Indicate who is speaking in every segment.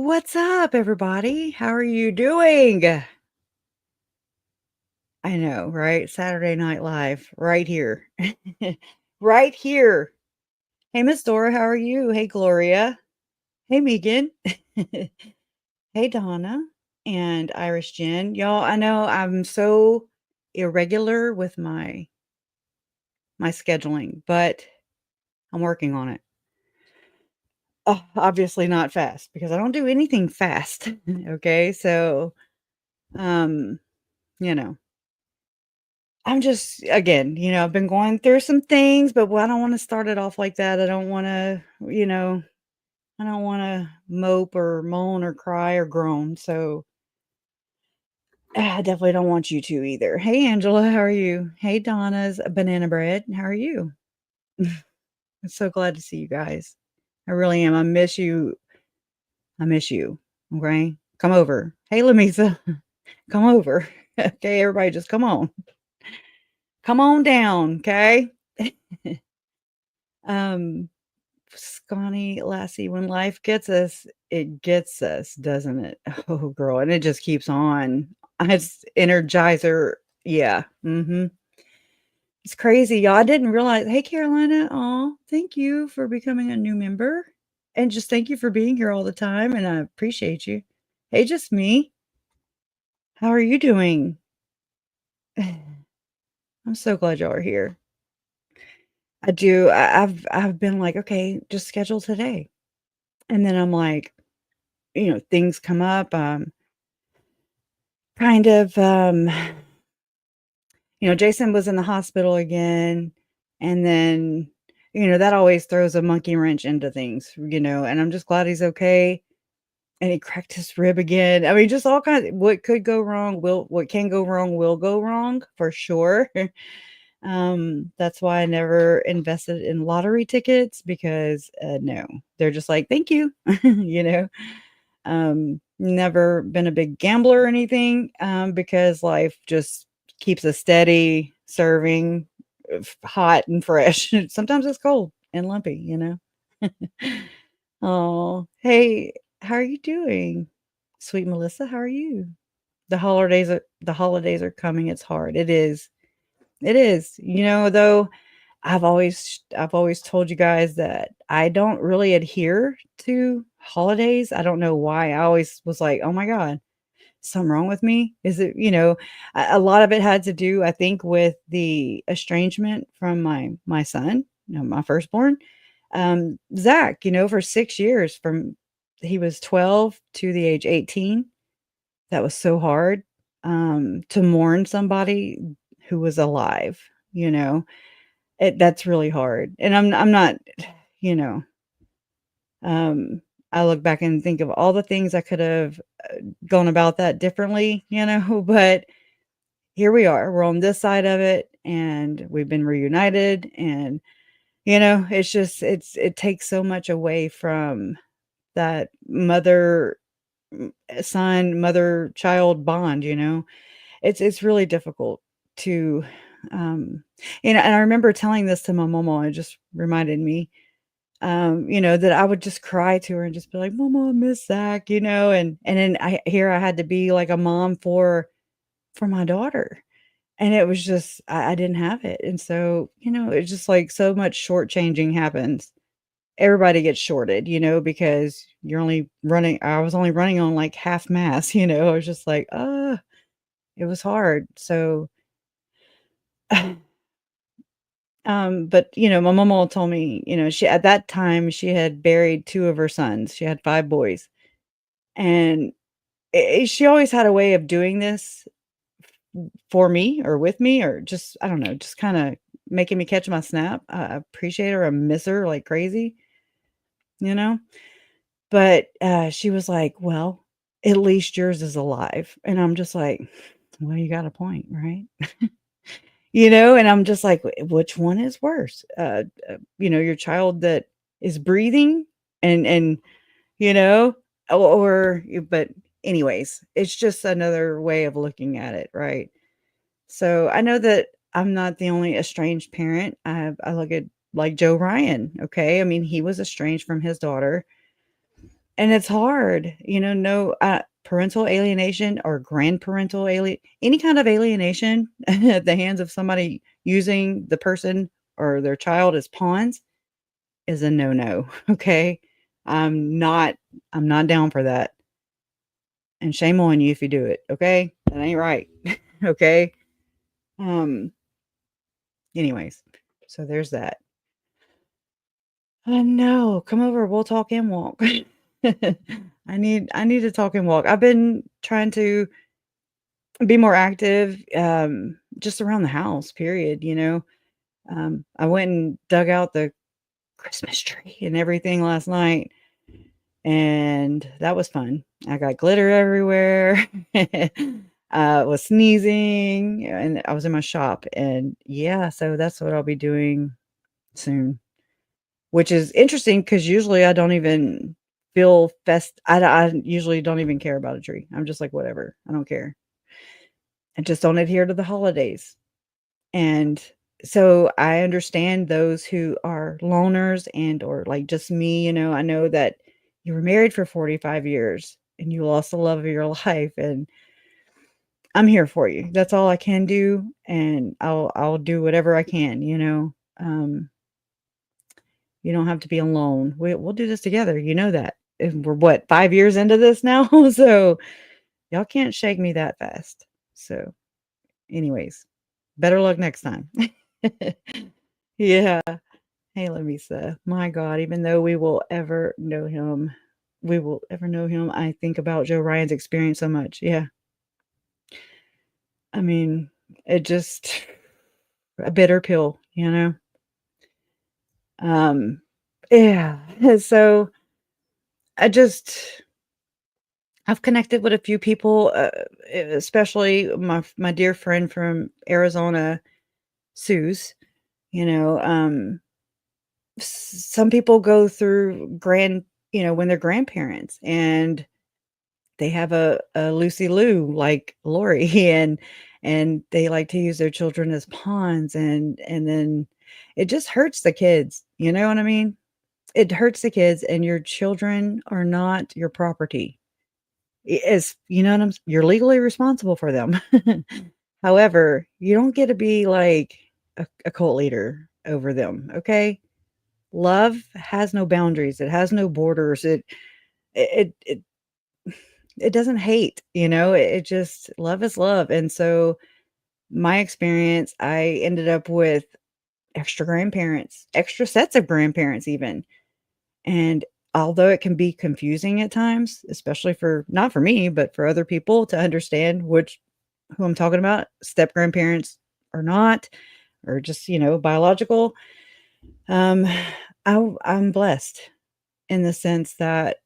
Speaker 1: What's up, everybody? How are you doing? I know, right? Saturday Night Live, right here. Right here. Hey, Miss Dora, how are you? Hey, Gloria. Hey, Megan. Hey, Donna and Irish Jen. Y'all, I know I'm so irregular with my scheduling, but I'm working on it. Obviously not fast because I don't do anything fast. Okay, so um, you know, I'm just again, I've been going through some things, but I don't wanna start it off like that. I don't wanna, I don't wanna mope or moan or cry or groan, so, I definitely don't want you to either. Hey, Angela, how are you? Hey, Donna's Banana Bread, how are you? I'm so glad to see you guys. I really am. I miss you. I miss you, okay? Come over. Hey, Lamisa, come over. Okay, everybody just come on. Come on down, okay? Um Scrawny Lassie, when life gets us, it gets us, doesn't it? Oh, girl, and it just keeps on. It's Energizer. Yeah, mhm. It's crazy, y'all. I didn't realize hey, Carolina. Aw, thank you for becoming a new member, and just thank you for being here all the time, and I appreciate you. Hey, just me. How are you doing? I'm so glad y'all are here. I do. I've been like, "Okay, just schedule today." And then I'm like, things come up, kind of, Jason was in the hospital again, and then, that always throws a monkey wrench into things, and I'm just glad he's okay, and he cracked his rib again. I mean, just all kinds what could go wrong what can go wrong will go wrong for sure. That's why I never invested in lottery tickets because, no, they're just like, "Thank you," you know? Never been a big gambler or anything, because life just keeps us steady, serving, hot and fresh. Sometimes it's cold and lumpy. Oh, hey, how are you doing? Sweet Melissa, how are you? The holidays are coming. It's hard. It is. It is. Though I've always told you guys that I don't really adhere to holidays. I don't know why. I always was like, "Oh my god, something wrong with me?" Is it, a lot of it had to do, I think, with the estrangement from my son, my firstborn, Zach, for 6 years from he was 12 to the age 18. That was so hard, to mourn somebody who was alive, you know? That's really hard, and I'm not you know, um, I look back and think of all the things I could have, gone about that differently, but here we are, we're on this side of it, and we've been reunited, and, it takes so much away from that mother-child bond, It's really difficult to, um and I remember telling this to my mama, and it just reminded me, that I would just cry to her and just be like, "Mama, I miss Zach," and then I had to be like a mom for my daughter, and it was just I didn't have it, and so, it's just like so much shortchanging happens. Everybody gets shorted, because I was only running on, like, half mass, I was just like, it was hard, so but, my mama told me, she at that time, she had buried 2 of her sons. She had 5 boys, and she always had a way of doing this for me or with me or just I don't know, just kinda making me catch my snap. I appreciate her, I miss her like crazy, you know? But, she was like, "Well, at least yours is alive," and I'm just like, "Well, you got a point, right?" And I'm just like, Which one is worse? Your child that is breathing and, you know, but anyways, it's just another way of looking at it, right? So, I know that I'm not the only estranged parent. I look at, like, Joe Ryan, okay? I mean, he was estranged from his daughter, And it's hard, no, parental alienation or grandparental any kind of alienation at the hands of somebody using the person or their child as pawns is a no-no, okay? I'm not I'm not down for that, and shame on you if you do it, okay? That ain't right, okay? Um, anyways, so there's that. No, come over, we'll talk and walk. I need to talk and walk. I've been trying to be more active, just around the house, period, I went and dug out the Christmas tree and everything last night, and that was fun. I got glitter everywhere. Was sneezing, and I was in my shop, and yeah, so that's what I'll be doing soon, which is interesting because usually I don't even feel I usually don't even care about a tree. I'm just like, "Whatever, I don't care." I just don't adhere to the holidays. And so I understand those who are loners and or like just me, I know that you were married for 45 years and you lost the love of your life, and I'm here for you. That's all I can do, and I'll do. You don't have to be alone. We'll do this together. You know that. And we're what, 5 years into this now? So y'all can't shake me that fast. So anyways, better luck next time. Yeah. Hey, Lamisa, my God, even though we will ever know him, I think about Joe Ryan's experience so much. Yeah. I mean, it just a bitter pill, you know? Um, yeah. So I just I've connected with a few people, especially my dear friend from Arizona, Suze. You know, some people go through when they're grandparents and they have a Lucy Lou like Lori and they like to use their children as pawns and then it just hurts the kids. You know what I mean? It hurts the kids and your children are not your property. Is you know what you're legally responsible for them. However, you don't get to be like a cult leader over them, okay? Love has no boundaries, it has no borders, it it it doesn't hate, it just love is love, and so, my experience, I ended up with extra grandparents, extra sets of grandparents even, and although it can be confusing at times, especially for not for me, but for other people to understand who I'm talking about, step grandparents or not, or just, biological, um, I'm blessed in the sense that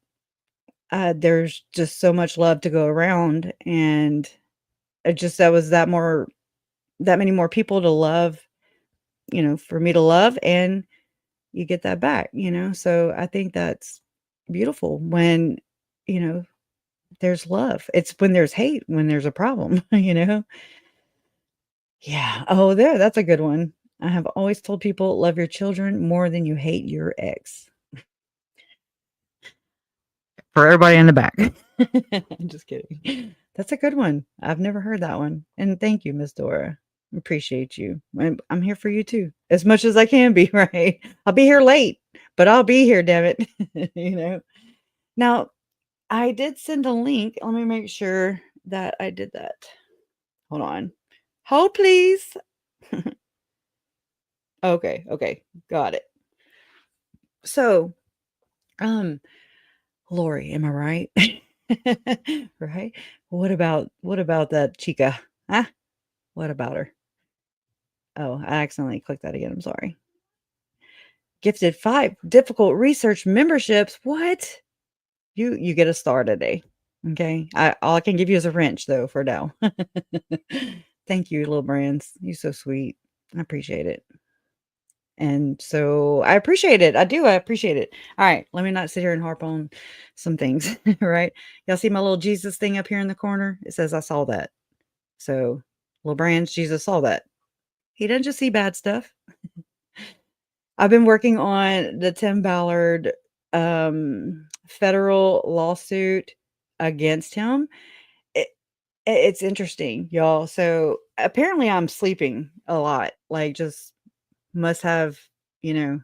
Speaker 1: there's just so much love to go around, and it just that many more people to love, for me to love, and you get that back, so I think that's beautiful when, you know, there's love. It's when there's hate, when there's a problem, you know? Yeah. Oh, that's a good one. I have always told people, "Love your children more than you hate your ex." For everybody in the back. I'm just kidding. That's a good one. I've never heard that one, and thank you, Miss Dora. Appreciate you. I'm here for you too, as much as I can be, right? I'll be here late, but I'll be here, damn it, you know? Now, I did send a link. Let me make sure that I did that. Hold on. Hold, please. Okay, okay, got it. So, um, Lori, am I right? Right? What about that chica? Huh? What about her? Oh, I accidentally clicked that again. I'm sorry. Gifted 5 difficult research memberships. What? You get a star today. Okay. All I can give you is a wrench though for now. Thank you, little brands. You're so sweet. I appreciate it. And so I appreciate it. I do. I appreciate it. All right. Let me not sit here and harp on some things. Right. Y'all see my little Jesus thing up here in the corner? It says I saw that. So little brands, Jesus saw that. He doesn't just see bad stuff. I've been working on the Tim Ballard, federal lawsuit against him. It it's interesting, y'all. So, apparently I'm sleeping a lot, like, just must have, you know,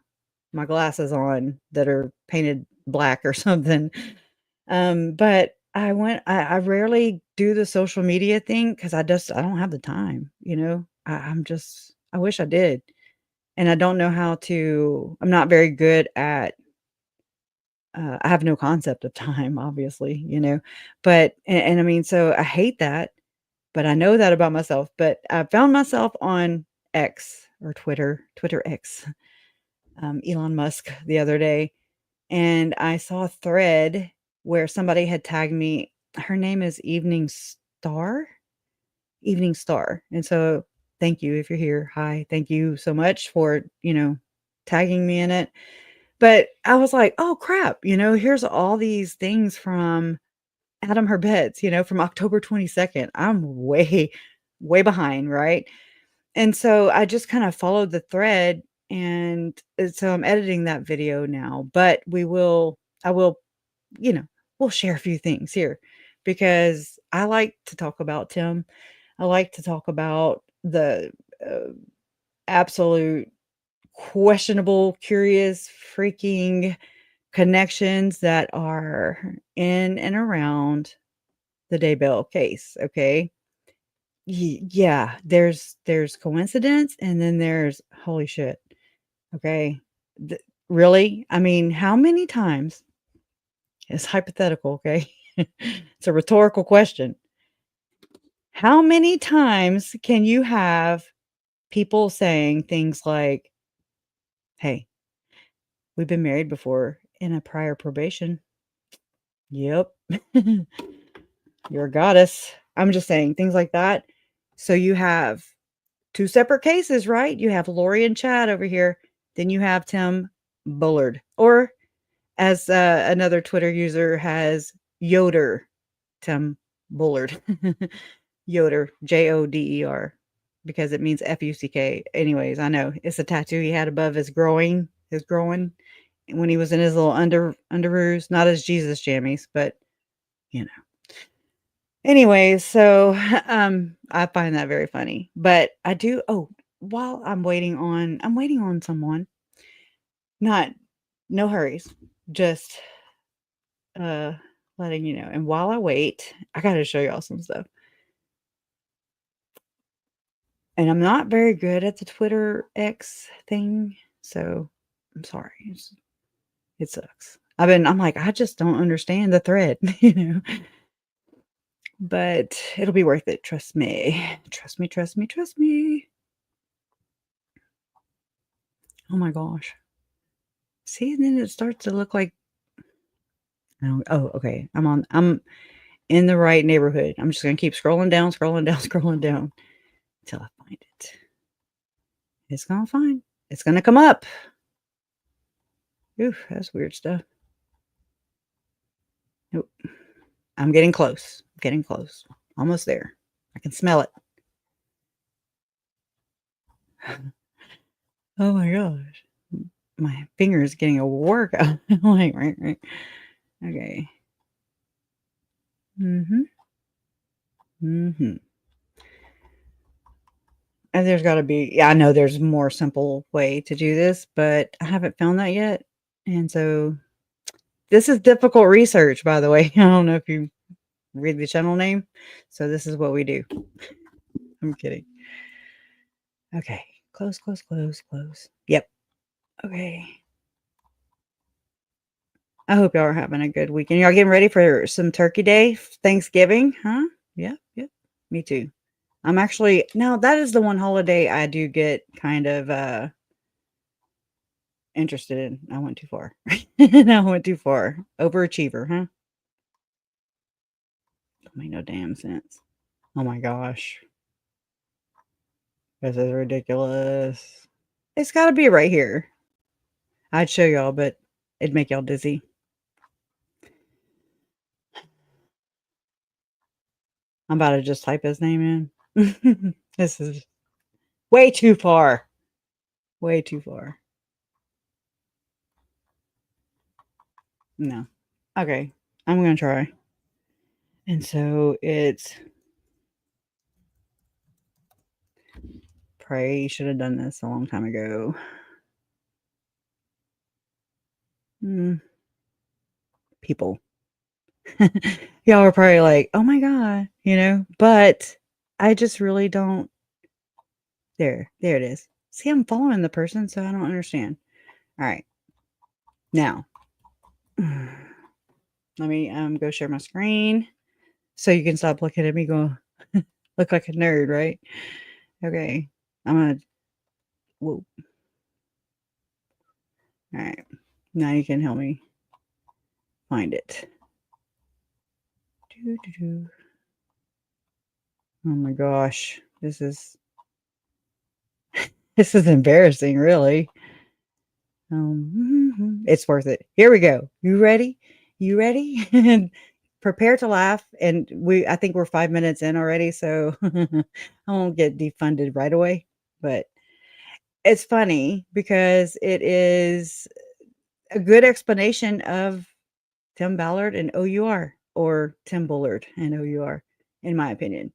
Speaker 1: my glasses on that are painted black or something. But I rarely do the social media thing because I don't have the time, you know? I'm just I wish I did. And I don't know how to I'm not very good at I have no concept of time, obviously, you know? But and I mean, so I hate that, but I know that about myself. But I found myself on X or Twitter X, Elon Musk the other day, and I saw a thread where somebody had tagged me. Her name is Star? Evening Star. And so thank you if you're here. Hi. Thank you so much for, tagging me in it. But I was like, "Oh, crap," here's all these things from Adam Herbert's, from October 22nd. I'm way, way behind, right? And so I just kind of followed the thread, and so I'm editing that video now, but I will, you know, we'll share a few things here because I like to talk about Tim. I like to talk about the absolute questionable, curious, freaking connections that are in and around the Daybell case, okay? Yeah, there's coincidence and then there's holy shit, okay? Th Really? I mean, how many times it's hypothetical, okay? It's a rhetorical question. How many times can you have people saying things like, "Hey, we've been married before in a prior probation." Yep. You're a goddess. I'm just saying things like that. So you have 2 separate cases, right? You have Lori and Chad over here. Then you have Tim Bullard, or as, another Twitter user has, Yoder, Tim Bullard. Yoder, Joder, because it means Fuck. Anyways, I know, it's a tattoo he had above his groin, when he was in his little underoos, not his Jesus jammies, but, you know. Anyways, so, I find that very funny, but I do while I'm waiting on someone, not no hurries, just, uh, letting you know, and while I wait, I gotta show y'all some stuff, and I'm not very good at the Twitter X thing, so I'm sorry, it sucks. I'm like, I just don't understand the thread, you know? But it'll be worth it, trust me. Trust me, trust me, trust me. Oh my gosh. See, and then it starts to look like okay. I'm in the right neighborhood. I'm just gonna keep scrolling down, scrolling down, scrolling down until I find it. It's gonna come up. Oof, that's weird stuff. Nope. I'm getting close. Getting close. Almost there. I can smell it. Oh my gosh. My finger is getting a workout. Like, right, right. Okay. Mhm. Mhm. And there's gotta be yeah, I know there's a more simple way to do this, but I haven't found that yet. And so this is difficult research, by the way. I don't know if you read the channel name. So this is what we do. I'm kidding. Okay. Close, close, close, close. Yep. Okay. I hope y'all are having a good weekend. Y'all getting ready for some Turkey Day, Thanksgiving, huh? Yeah, yeah. Me too. I'm actually now that is the one holiday I do get kind of interested in. I went too far. I went too far. Overachiever, huh? Don't make no damn sense. Oh my gosh. This is ridiculous. It's gotta be right here. I'd show y'all, but it'd make y'all dizzy. I'm about to just type his name in. This is way too far. Way too far. No. Okay, I'm gonna try. And so it's pray should have done this a long time ago. People. Y'all are probably like, "Oh my god," but I just really don't. There it is. See, I'm following the person, so I don't understand. All right. Now, let me go share my screen so you can stop looking at me go look like a nerd, right? Okay. I'm gonna whoa. All right. Now you can help me find it. Oh my gosh. This is embarrassing, really. It's worth it. Here we go. You ready? You ready? Prepare to laugh. And I think we're 5 minutes in already, so I won't get defunded right away. But it's funny because it is a good explanation of Tim Ballard and OUR, or Tim Bullard and OUR, in my opinion.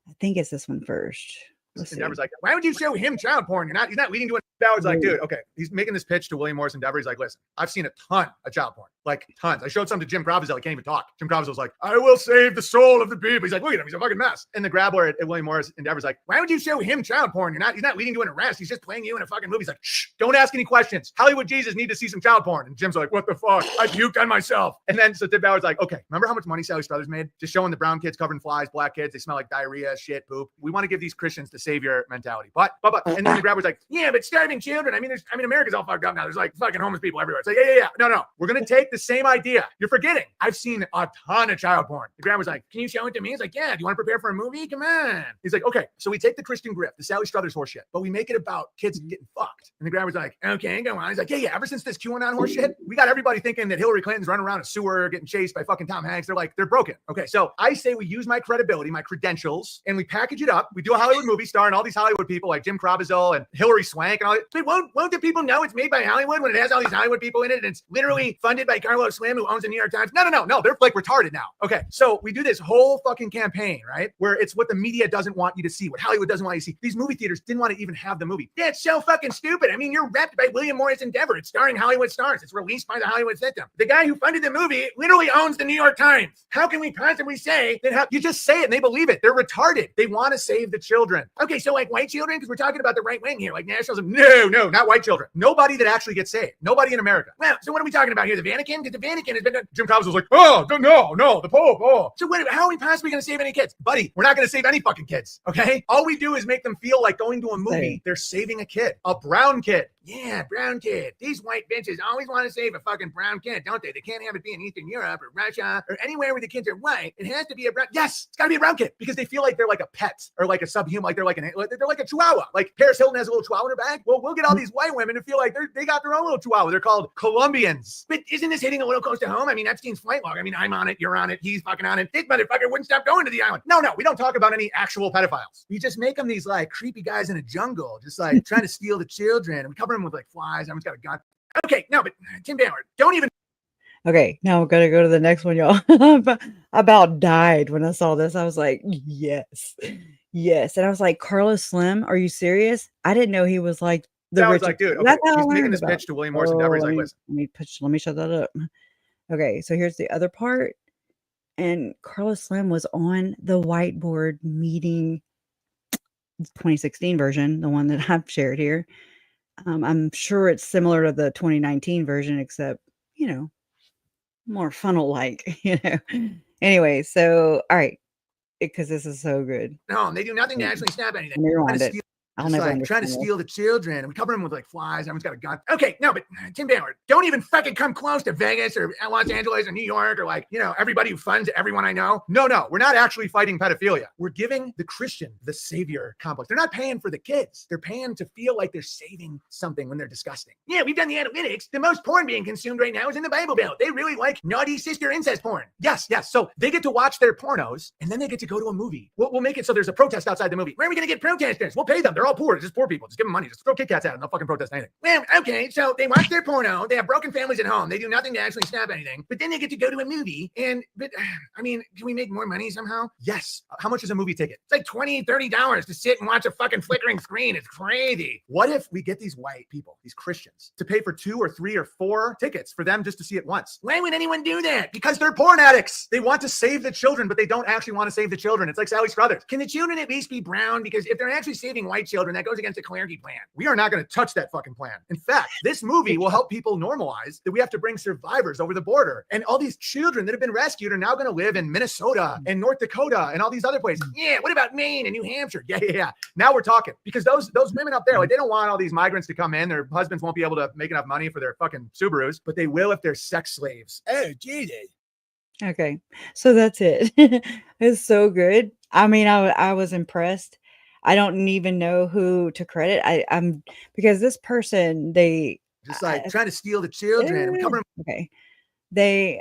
Speaker 1: I think it's this one first.
Speaker 2: And Deborah's like, why would you show him child porn? He's not leading to it. Ballard's like, dude, okay. He's making this pitch to William Morrison Deborah. He's like, listen, I've seen a ton of child porn, like tons. I showed some to Jim Craviezel. I can't even talk. Jim Craviezel was like, I will save the soul of the people. He's like, look at him. He's a fucking mess. And the grabbler at William Morrison Deborah's like, why would you show him child porn? He's not leading to an arrest. He's just playing you in a fucking movie. He's like, shh, don't ask any questions. Hollywood Jesus need to see some child porn. And Jim's like, what the fuck? I puked on myself. And then so Tim Ballard's like, okay, remember how much money Sally Struthers made? Just showing the brown kids covered in flies, black kids, they smell like diarrhea, shit, poop. We want to give these Christians the savior mentality. But, and then the grabbler's like, yeah, but starving children. I mean, America's all fucked up now. There's like fucking homeless people everywhere. It's like, yeah. No. We're going to take the same idea. You're forgetting. I've seen a ton of child porn. The grabbler's like, can you show it to me? He's like, yeah. Do you want to prepare for a movie? Come on. He's like, okay. So we take the Christian grip, the Sally Struthers horse shit, but we make it about kids getting fucked. And the grabber's like, okay, go on. He's like, yeah. Ever since this QAnon horse shit, we got everybody thinking that Hillary Clinton's running around a sewer getting chased by fucking Tom Hanks. They're broken. Okay. So I say we use my credibility, my credentials, and we package it up. We do a Hollywood movie starring all these Hollywood people like Jim Craviezel and Hillary Swank and all that. But won't the people know it's made by Hollywood when it has all these Hollywood people in it and it's literally funded by Carlos Slim, who owns the New York Times? No. They're like retarded now. Okay. So we do this whole fucking campaign, right? Where it's what the media doesn't want you to see, what Hollywood doesn't want you to see. These movie theaters didn't want to even have the movie. Yeah, it's so fucking stupid. I mean, you're repped by William Morrison Deborah. It's starring Hollywood stars. It's released by the Hollywood system. The guy who funded the movie literally owns the New York Times. How can we possibly say that? You just say it and they believe it. They're retarded. They want to save the children. Okay, so like white children, because we're talking about the right wing here, like nationalism. No, not white children. Nobody that actually gets saved. Nobody in America. Well, so what are we talking about here? The Vatican? Because the Vatican has been. Jim Cobbs was like, no, the Pope. Oh, so how are we possibly going to save any kids, buddy? We're not going to save any fucking kids. Okay, all we do is make them feel like going to a movie. They're saving a kid, a brown kid. Yeah, brown kid. These white bitches always want to save a fucking brown kid, don't they? They can't have it be in Eastern Europe or Russia or anywhere where the kids are white. It has to be a brown. Yes, it's got to be a brown kid because they feel like they're like a pet or like a subhuman, like they're like a chihuahua. Like Paris Hilton has a little chihuahua in her bag. Well, we'll get all these white women who feel like they got their own little chihuahua. They're called Colombians. But isn't this hitting a little close to home? I mean, Epstein's flight log. I mean, I'm on it, you're on it, he's fucking on it. This motherfucker wouldn't stop going to the island. No, we don't talk about any actual pedophiles. We just make them these like creepy guys in a jungle, just like trying to steal the children. And we cover them with like flies. Everyone's got a gun. Okay, no, but Tim Ballard, don't even.
Speaker 1: Okay, now we're gonna go to the next one, y'all. About died when I saw this. I was like, yes. And I was like, Carlos Slim, are you serious? I didn't know he was like the
Speaker 2: I was like, dude, okay. He's making this pitch to William Morrison Deborah. He's like, listen.
Speaker 1: Let me shut that up. Okay, so here's the other part. And Carlos Slim was on the whiteboard meeting, 2016 version, the one that I've shared here. I'm sure it's similar to the 2019 version, except, more funnel-like, Anyway, so, all right, because this is so good.
Speaker 2: No, they do nothing to actually snap anything.
Speaker 1: Let me rewind it.
Speaker 2: I'll never like trying to steal the children, and we cover them with like flies. Everyone's got a gun. Okay, no, but Tim Ballard, don't even fucking come close to Vegas or Los Angeles or New York or like, everybody who funds everyone I know. No, we're not actually fighting pedophilia. We're giving the Christian the savior complex. They're not paying for the kids. They're paying to feel like they're saving something when they're disgusting. Yeah, we've done the analytics. The most porn being consumed right now is in the Bible Belt. They really like naughty sister incest porn. Yes. So they get to watch their pornos, and then they get to go to a movie. We'll make it so there's a protest outside the movie. Where are we going to get protesters? We'll pay them. They're all poor. It's just poor people. Just give them money. Just throw Kit Kats at them. They'll fucking protest anything. Well, okay, so they watch their porno. They have broken families at home. They do nothing to actually stop anything. But then they get to go to a movie. But I mean, can we make more money somehow? Yes. How much is a movie ticket? It's like $20, $30 to sit and watch a fucking flickering screen. It's crazy. What if we get these white people, these Christians, to pay for 2 or 3 or 4 tickets for them just to see it once? Why would anyone do that? Because they're porn addicts. They want to save the children, but they don't actually want to save the children. It's like Sally Struthers. Can the children at least be brown? Because if they're actually saving white children, that goes against the Clarity plan. We are not going to touch that fucking plan. In fact, this movie will help people normalize that we have to bring survivors over the border. And all these children that have been rescued are now going to live in Minnesota and North Dakota and all these other places. Yeah, what about Maine and New Hampshire? Yeah. Now we're talking. Because those women up there, like, they don't want all these migrants to come in. Their husbands won't be able to make enough money for their fucking Subarus, but they will if they're sex slaves. Oh, Jesus.
Speaker 1: Okay, so that's it. It's so good. I mean, I was impressed. I don't even know who to credit. I'm because this person, they
Speaker 2: just like trying to steal the children.
Speaker 1: Okay, they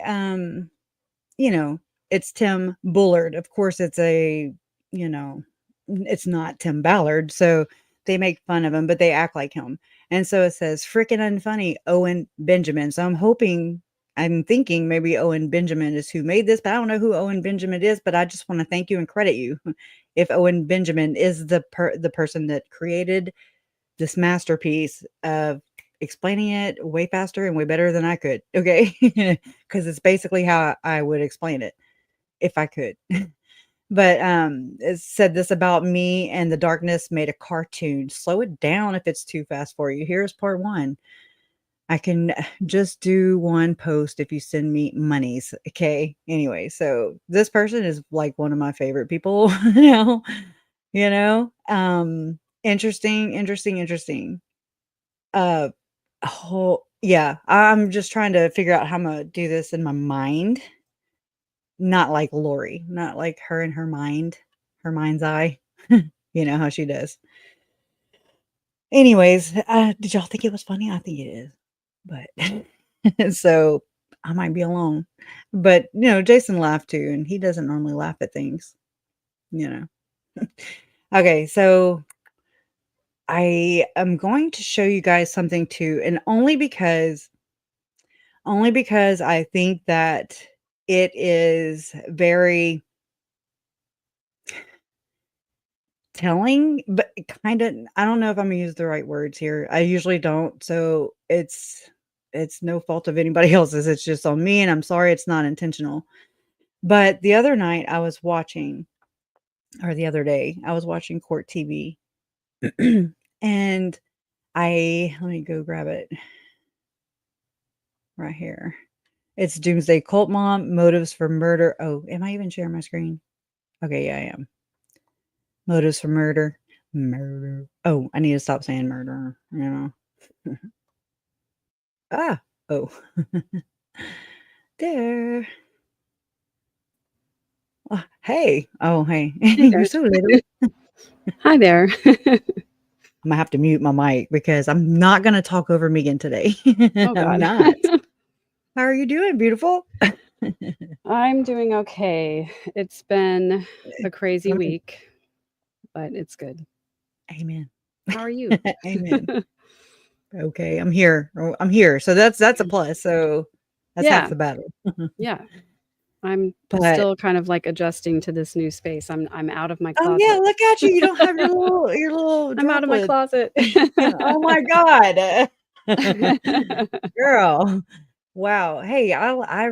Speaker 1: it's Tim Bullard. Of course, it's it's not Tim Ballard. So they make fun of him, but they act like him. And so it says freaking unfunny Owen Benjamin. So I'm thinking maybe Owen Benjamin is who made this, but I don't know who Owen Benjamin is, but I just want to thank you and credit you. If Owen Benjamin is the person that created this masterpiece of explaining it way faster and way better than I could. Okay. Because it's basically how I would explain it if I could. But it said this about me and the darkness made a cartoon. Slow it down if it's too fast for you. Here's part 1. I can just do 1 post if you send me monies. Okay. Anyway, so this person is like one of my favorite people. Interesting. Yeah. I'm just trying to figure out how I'm gonna do this in my mind. Not like Lori, not like her in her mind's eye. You know how she does. Anyways, did y'all think it was funny? I think it is. But so I might be alone. But Jason laughed too, and he doesn't normally laugh at things. Okay, so I am going to show you guys something too, and only because I think that it is very telling, but kind of, I don't know if I'm gonna use the right words here. I usually don't. So it's no fault of anybody else's. It's just on me, and I'm sorry, it's not intentional. But the other day, I was watching Court TV, and let me go grab it right here. It's Doomsday Cult Mom, Motives for Murder. Oh, am I even sharing my screen? Okay, yeah, I am. Motives for murder. Oh, I need to stop saying murder, Oh. There. Hey. Oh, hey. You're so little.
Speaker 3: Hi there.
Speaker 1: I'm gonna have to mute my mic because I'm not gonna talk over Megan today.
Speaker 3: Oh, God.
Speaker 1: I'm not. How are you doing, beautiful?
Speaker 3: I'm doing okay. It's been a crazy week, but it's good.
Speaker 1: Amen.
Speaker 3: How are you?
Speaker 1: Amen. Okay, I'm here. So that's a plus. So that's half the battle.
Speaker 3: Yeah. I'm still kind of like adjusting to this new space. I'm out of my closet.
Speaker 1: Oh yeah, look at you. You don't have your little
Speaker 3: I'm out of my closet.
Speaker 1: Oh my God. Girl. Wow. Hey, I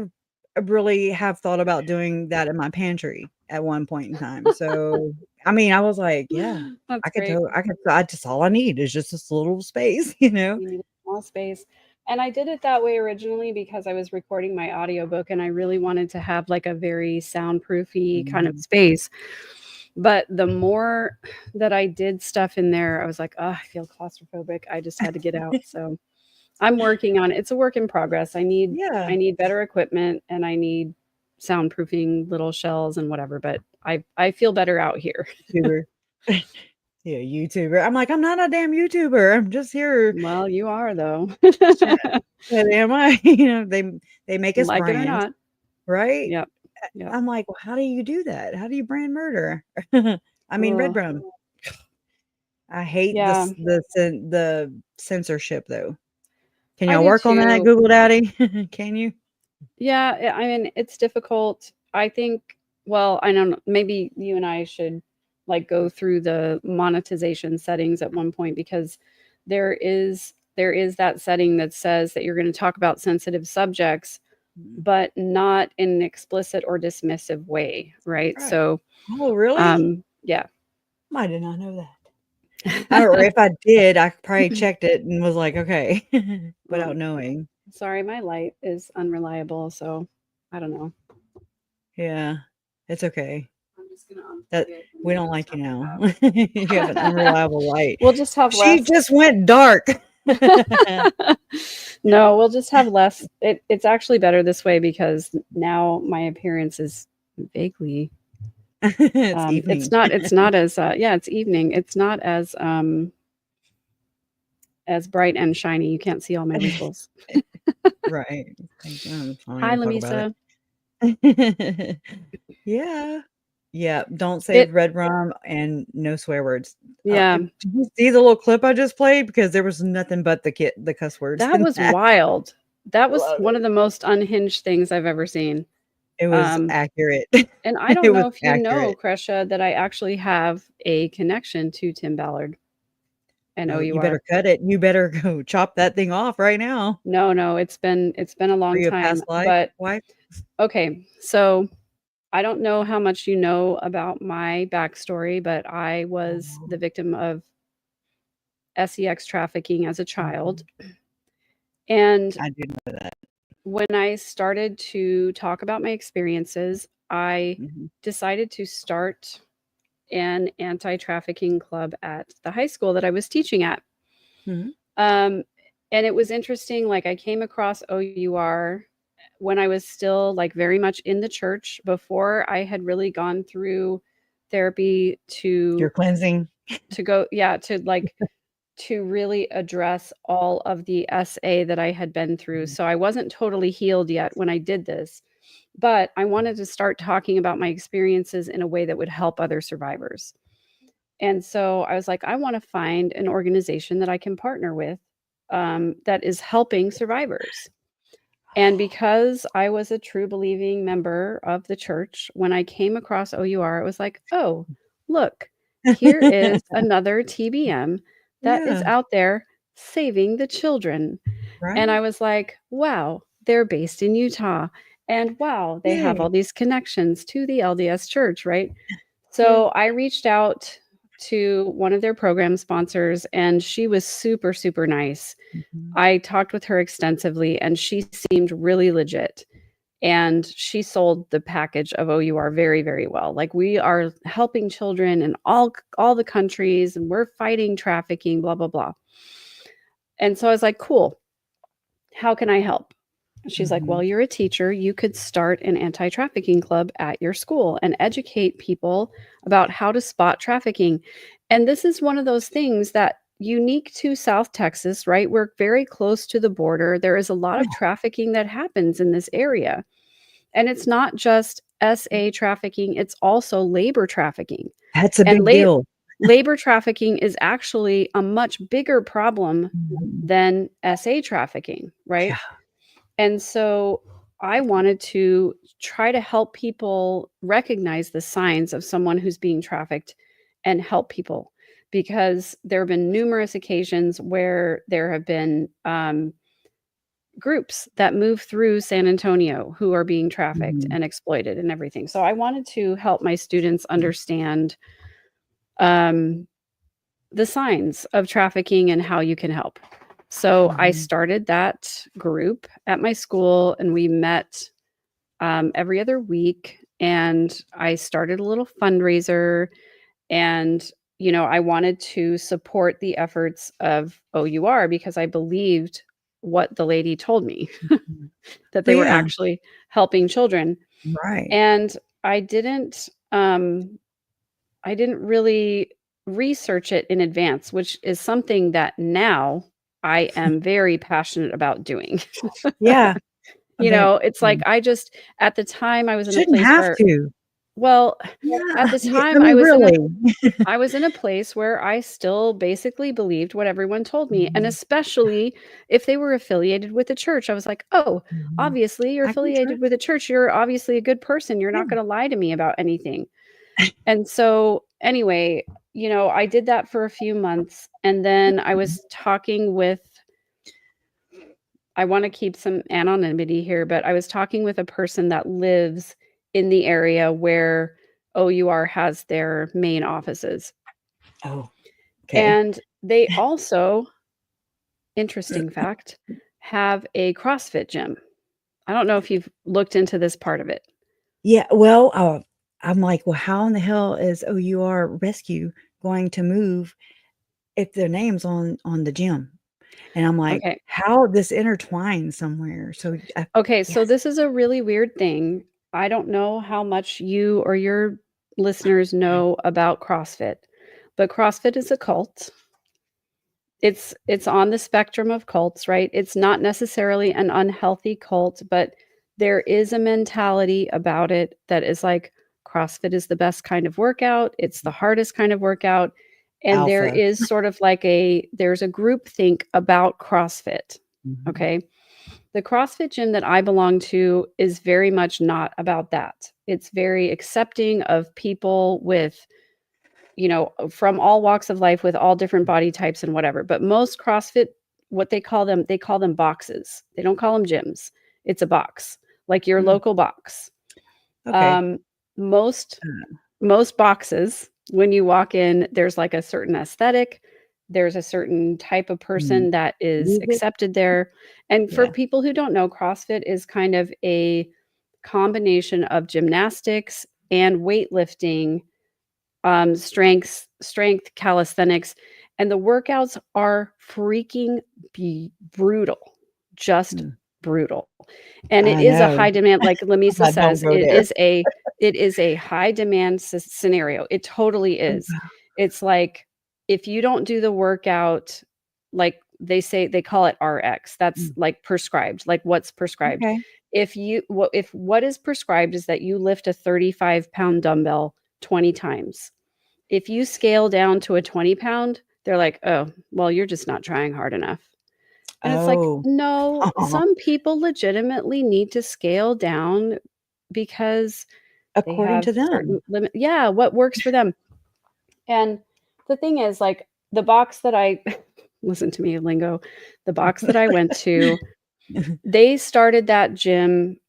Speaker 1: really have thought about doing that in my pantry at one point in time. So I mean, I was like, yeah, that's all I need is just this little space,
Speaker 3: You need a small space. And I did it that way originally because I was recording my audiobook and I really wanted to have like a very soundproofy kind of space. But the more that I did stuff in there, I was like, oh, I feel claustrophobic. I just had to get out. So I'm working on it. It's a work in progress. I need better equipment and I need soundproofing little shells and whatever, but I feel better out here.
Speaker 1: Yeah, YouTuber. I'm like, I'm not a damn YouTuber. I'm just here.
Speaker 3: Well, you are though.
Speaker 1: Am I? They make us
Speaker 3: like
Speaker 1: brand,
Speaker 3: it or not,
Speaker 1: right?
Speaker 3: Yep.
Speaker 1: I'm like, well, how do you do that? How do you brand murder? I mean, red brown. I hate
Speaker 3: Yeah.
Speaker 1: the censorship though. Can
Speaker 3: I
Speaker 1: y'all
Speaker 3: do
Speaker 1: work on that,
Speaker 3: too.
Speaker 1: Google Daddy? Can you?
Speaker 3: Yeah, I mean, it's difficult. I think, well, I don't know, maybe you and I should like go through the monetization settings at one point because there is that setting that says that you're going to talk about sensitive subjects, but not in an explicit or dismissive way, right?
Speaker 1: Right.
Speaker 3: So,
Speaker 1: Oh, really?
Speaker 3: yeah.
Speaker 1: I did not know that. Or if I did, I probably checked it and was like, okay, without knowing.
Speaker 3: Sorry, my light is unreliable, so I don't know.
Speaker 1: Yeah, it's okay.
Speaker 3: I'm just gonna
Speaker 1: That
Speaker 3: unplug it.
Speaker 1: we don't like you now. You have an unreliable light.
Speaker 3: We'll just have
Speaker 1: She
Speaker 3: less.
Speaker 1: just went dark.
Speaker 3: No, we'll just have less. It's actually better this way because now my appearance is vaguely.
Speaker 1: It's evening.
Speaker 3: It's not as yeah, it's evening. It's not as bright and shiny. You can't see all my wrinkles.
Speaker 1: Right. Like, oh, I don't
Speaker 3: Hi,
Speaker 1: even talk about
Speaker 3: Lamisa.
Speaker 1: it. Yeah. Yeah. Don't say
Speaker 3: It
Speaker 1: red rum and no swear words.
Speaker 3: yeah,
Speaker 1: Did you see the little clip I just played? Because there was nothing but the cuss words
Speaker 3: that
Speaker 1: in
Speaker 3: was
Speaker 1: that.
Speaker 3: wild. That was
Speaker 1: Love
Speaker 3: one
Speaker 1: it.
Speaker 3: of the most unhinged things I've ever seen.
Speaker 1: It was accurate.
Speaker 3: And I
Speaker 1: It
Speaker 3: don't
Speaker 1: was
Speaker 3: know if you know,
Speaker 1: accurate.
Speaker 3: Kresha, that I actually have a connection to Tim Ballard and
Speaker 1: Oh, you better
Speaker 3: OUR.
Speaker 1: cut it. You better go chop that thing off right now.
Speaker 3: No, it's been a
Speaker 1: Are
Speaker 3: long
Speaker 1: you a
Speaker 3: time.
Speaker 1: past life
Speaker 3: But
Speaker 1: wife?
Speaker 3: okay, so I don't know how much you know about my backstory, but I was the
Speaker 1: Oh,
Speaker 3: victim of sex trafficking as a child.
Speaker 1: mhm.
Speaker 3: And
Speaker 1: I do know that.
Speaker 3: when I started to talk about my experiences, I
Speaker 1: Mhm.
Speaker 3: decided to start an anti-trafficking club at the high school that I was teaching at.
Speaker 1: Mhm.
Speaker 3: Um, and it was interesting. Like I came across OUR when I was still like very much in the church before I had really gone through therapy
Speaker 1: You're cleansing.
Speaker 3: to go, yeah, to like to really address all of the SA that I had been through.
Speaker 1: Mhm.
Speaker 3: So I wasn't totally healed yet when I did this, but I wanted to start talking about my experiences in a way that would help other survivors. And so I was like, I want to find an organization that I can partner with that is helping survivors. And because I was a true believing member of the church, when I came across OUR, it was like, oh, look, here is another TBM that is
Speaker 1: Yeah,
Speaker 3: out there saving the children. And I
Speaker 1: right?
Speaker 3: was like, wow, they're based in Utah. And wow, they have
Speaker 1: Yay.
Speaker 3: all these connections to the LDS church, right?
Speaker 1: Yeah.
Speaker 3: So I reached out to one of their program sponsors, and she was super, super nice.
Speaker 1: Mhm.
Speaker 3: I talked with her extensively, and she seemed really legit. And she sold the package of OUR very, very well. Like we are helping children in all the countries, and we're fighting trafficking, blah blah blah. And so I was like, cool. How can I help? She's like, well,
Speaker 1: Mhm.
Speaker 3: you're a teacher. You could start an anti trafficking club at your school and educate people about how to spot trafficking. And this is one of those things that unique to South Texas, right? We're very close to the border. There is a lot
Speaker 1: Yeah,
Speaker 3: of trafficking that happens in this area. And it's not just SA trafficking, it's also labor trafficking.
Speaker 1: that's a
Speaker 3: And
Speaker 1: big deal.
Speaker 3: labor trafficking is actually a much bigger problem
Speaker 1: Mhm.
Speaker 3: than SA trafficking, right?
Speaker 1: Yeah.
Speaker 3: And so I wanted to try to help people recognize the signs of someone who's being trafficked and help people because there have been numerous occasions where there have been groups that move through San Antonio who are being trafficked
Speaker 1: Mhm.
Speaker 3: and exploited and everything. So I wanted to help my students understand um, the signs of trafficking and how you can help. So I
Speaker 1: Mhm.
Speaker 3: started that group at my school and we met every other week. And I started a little fundraiser. And, you know, I wanted to support the efforts of OUR because I believed what the lady told me
Speaker 1: Mhm.
Speaker 3: that
Speaker 1: Well,
Speaker 3: they were
Speaker 1: yeah,
Speaker 3: actually helping children.
Speaker 1: right.
Speaker 3: And I didn't really research it in advance, which is something that now I am very passionate about doing.
Speaker 1: Yeah, I
Speaker 3: You
Speaker 1: mean,
Speaker 3: know, it's like I just at the time I was in a
Speaker 1: shouldn't
Speaker 3: place
Speaker 1: have
Speaker 3: where
Speaker 1: to.
Speaker 3: Well, at the
Speaker 1: Yeah,
Speaker 3: time
Speaker 1: I mean, really.
Speaker 3: I was in a place where I still basically believed what everyone told me, and
Speaker 1: Mhm,
Speaker 3: especially if they were affiliated with the church. I was like, "Oh,
Speaker 1: mhm.
Speaker 3: obviously you're
Speaker 1: I can
Speaker 3: affiliated with
Speaker 1: trust
Speaker 3: the church. You're obviously a good person. You're
Speaker 1: yeah.
Speaker 3: not gonna lie to me about anything." And so, anyway, I did that for a few months, and then I
Speaker 1: Mhm.
Speaker 3: was talking with I wanna keep some anonymity here, but I was talking with a person that lives in the area where OUR has their main offices.
Speaker 1: Oh, okay.
Speaker 3: And they also, interesting fact, have a CrossFit gym. I don't know if you've looked into this part of it.
Speaker 1: Yeah, well, I'm like, "Well, how in the hell is OUR Rescue going to move if their name's on the gym?" And I'm like,
Speaker 3: Okay.
Speaker 1: "How this intertwined somewhere?" So,
Speaker 3: Okay, so
Speaker 1: yes.
Speaker 3: this is a really weird thing. I don't know how much you or your listeners know about CrossFit, but CrossFit is a cult. It's on the spectrum of cults, right? It's not necessarily an unhealthy cult, but there is a mentality about it that is like CrossFit is the best kind of workout, it's the hardest kind of workout, and there
Speaker 1: Alpha.
Speaker 3: is sort of like there's a group think about CrossFit,
Speaker 1: Mhm.
Speaker 3: okay? The CrossFit gym that I belong to is very much not about that. It's very accepting of people with from all walks of life with all different body types and whatever. But most CrossFit, what they call them boxes. They don't call them gyms. It's a box, like your
Speaker 1: Mm,
Speaker 3: local box.
Speaker 1: okay.
Speaker 3: Um, most
Speaker 1: Uh,
Speaker 3: most boxes, when you walk in, there's like a certain aesthetic. There's a certain type of
Speaker 1: mm,
Speaker 3: person that is
Speaker 1: music?
Speaker 3: accepted there. And for
Speaker 1: Yeah.
Speaker 3: people who don't know, CrossFit is kind of a combination of gymnastics and weightlifting, strength calisthenics, and the workouts are freaking brutal, just
Speaker 1: Mm,
Speaker 3: brutal. And it
Speaker 1: I
Speaker 3: is a high
Speaker 1: know.
Speaker 3: demand, like Lamisa
Speaker 1: I don't
Speaker 3: says,
Speaker 1: go there.
Speaker 3: it is a high demand scenario. It totally
Speaker 1: Oh,
Speaker 3: is.
Speaker 1: wow.
Speaker 3: It's like if you don't do the workout, like they say, they call it RX. That's
Speaker 1: Mm,
Speaker 3: like prescribed, like what's prescribed.
Speaker 1: okay.
Speaker 3: If what is prescribed is that you lift a 35-pound dumbbell 20 times. If you scale down to a 20-pound, they're like, "Oh, well, you're just not trying hard enough." And it's like,
Speaker 1: Oh.
Speaker 3: "No, some people legitimately need to scale down because they
Speaker 1: According
Speaker 3: have
Speaker 1: to them.
Speaker 3: certain limit yeah, what works for them." And the thing is, like, the box that I listen to me, lingo. The box that I went to, they started that gym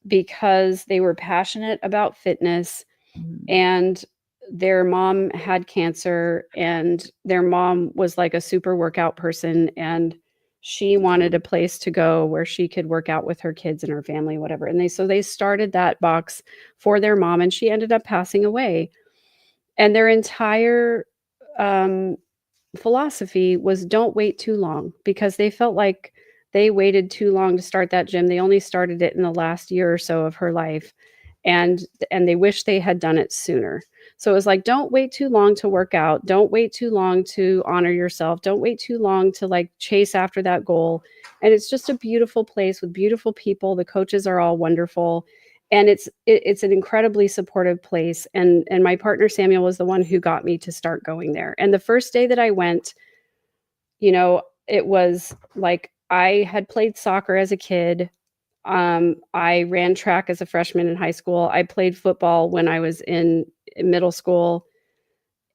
Speaker 3: because they were passionate about fitness,
Speaker 1: Mm,
Speaker 3: and their mom had cancer, and their mom was like a super workout person, and she wanted a place to go where she could work out with her kids and her family, whatever. And they started that box for their mom, and she ended up passing away. And their entire um, philosophy was don't wait too long, because they felt like they waited too long to start that gym. They only started it in the last year or so of her life, and they wish they had done it sooner. So it was like, don't wait too long to work out. Don't wait too long to honor yourself. Don't wait too long to like chase after that goal. And it's just a beautiful place with beautiful people. The coaches are all wonderful. And it's an incredibly supportive place. And my partner Samuel was the one who got me to start going there. And the first day that I went, it was like I had played soccer as a kid. I ran track as a freshman in high school. I played football when I was in middle school,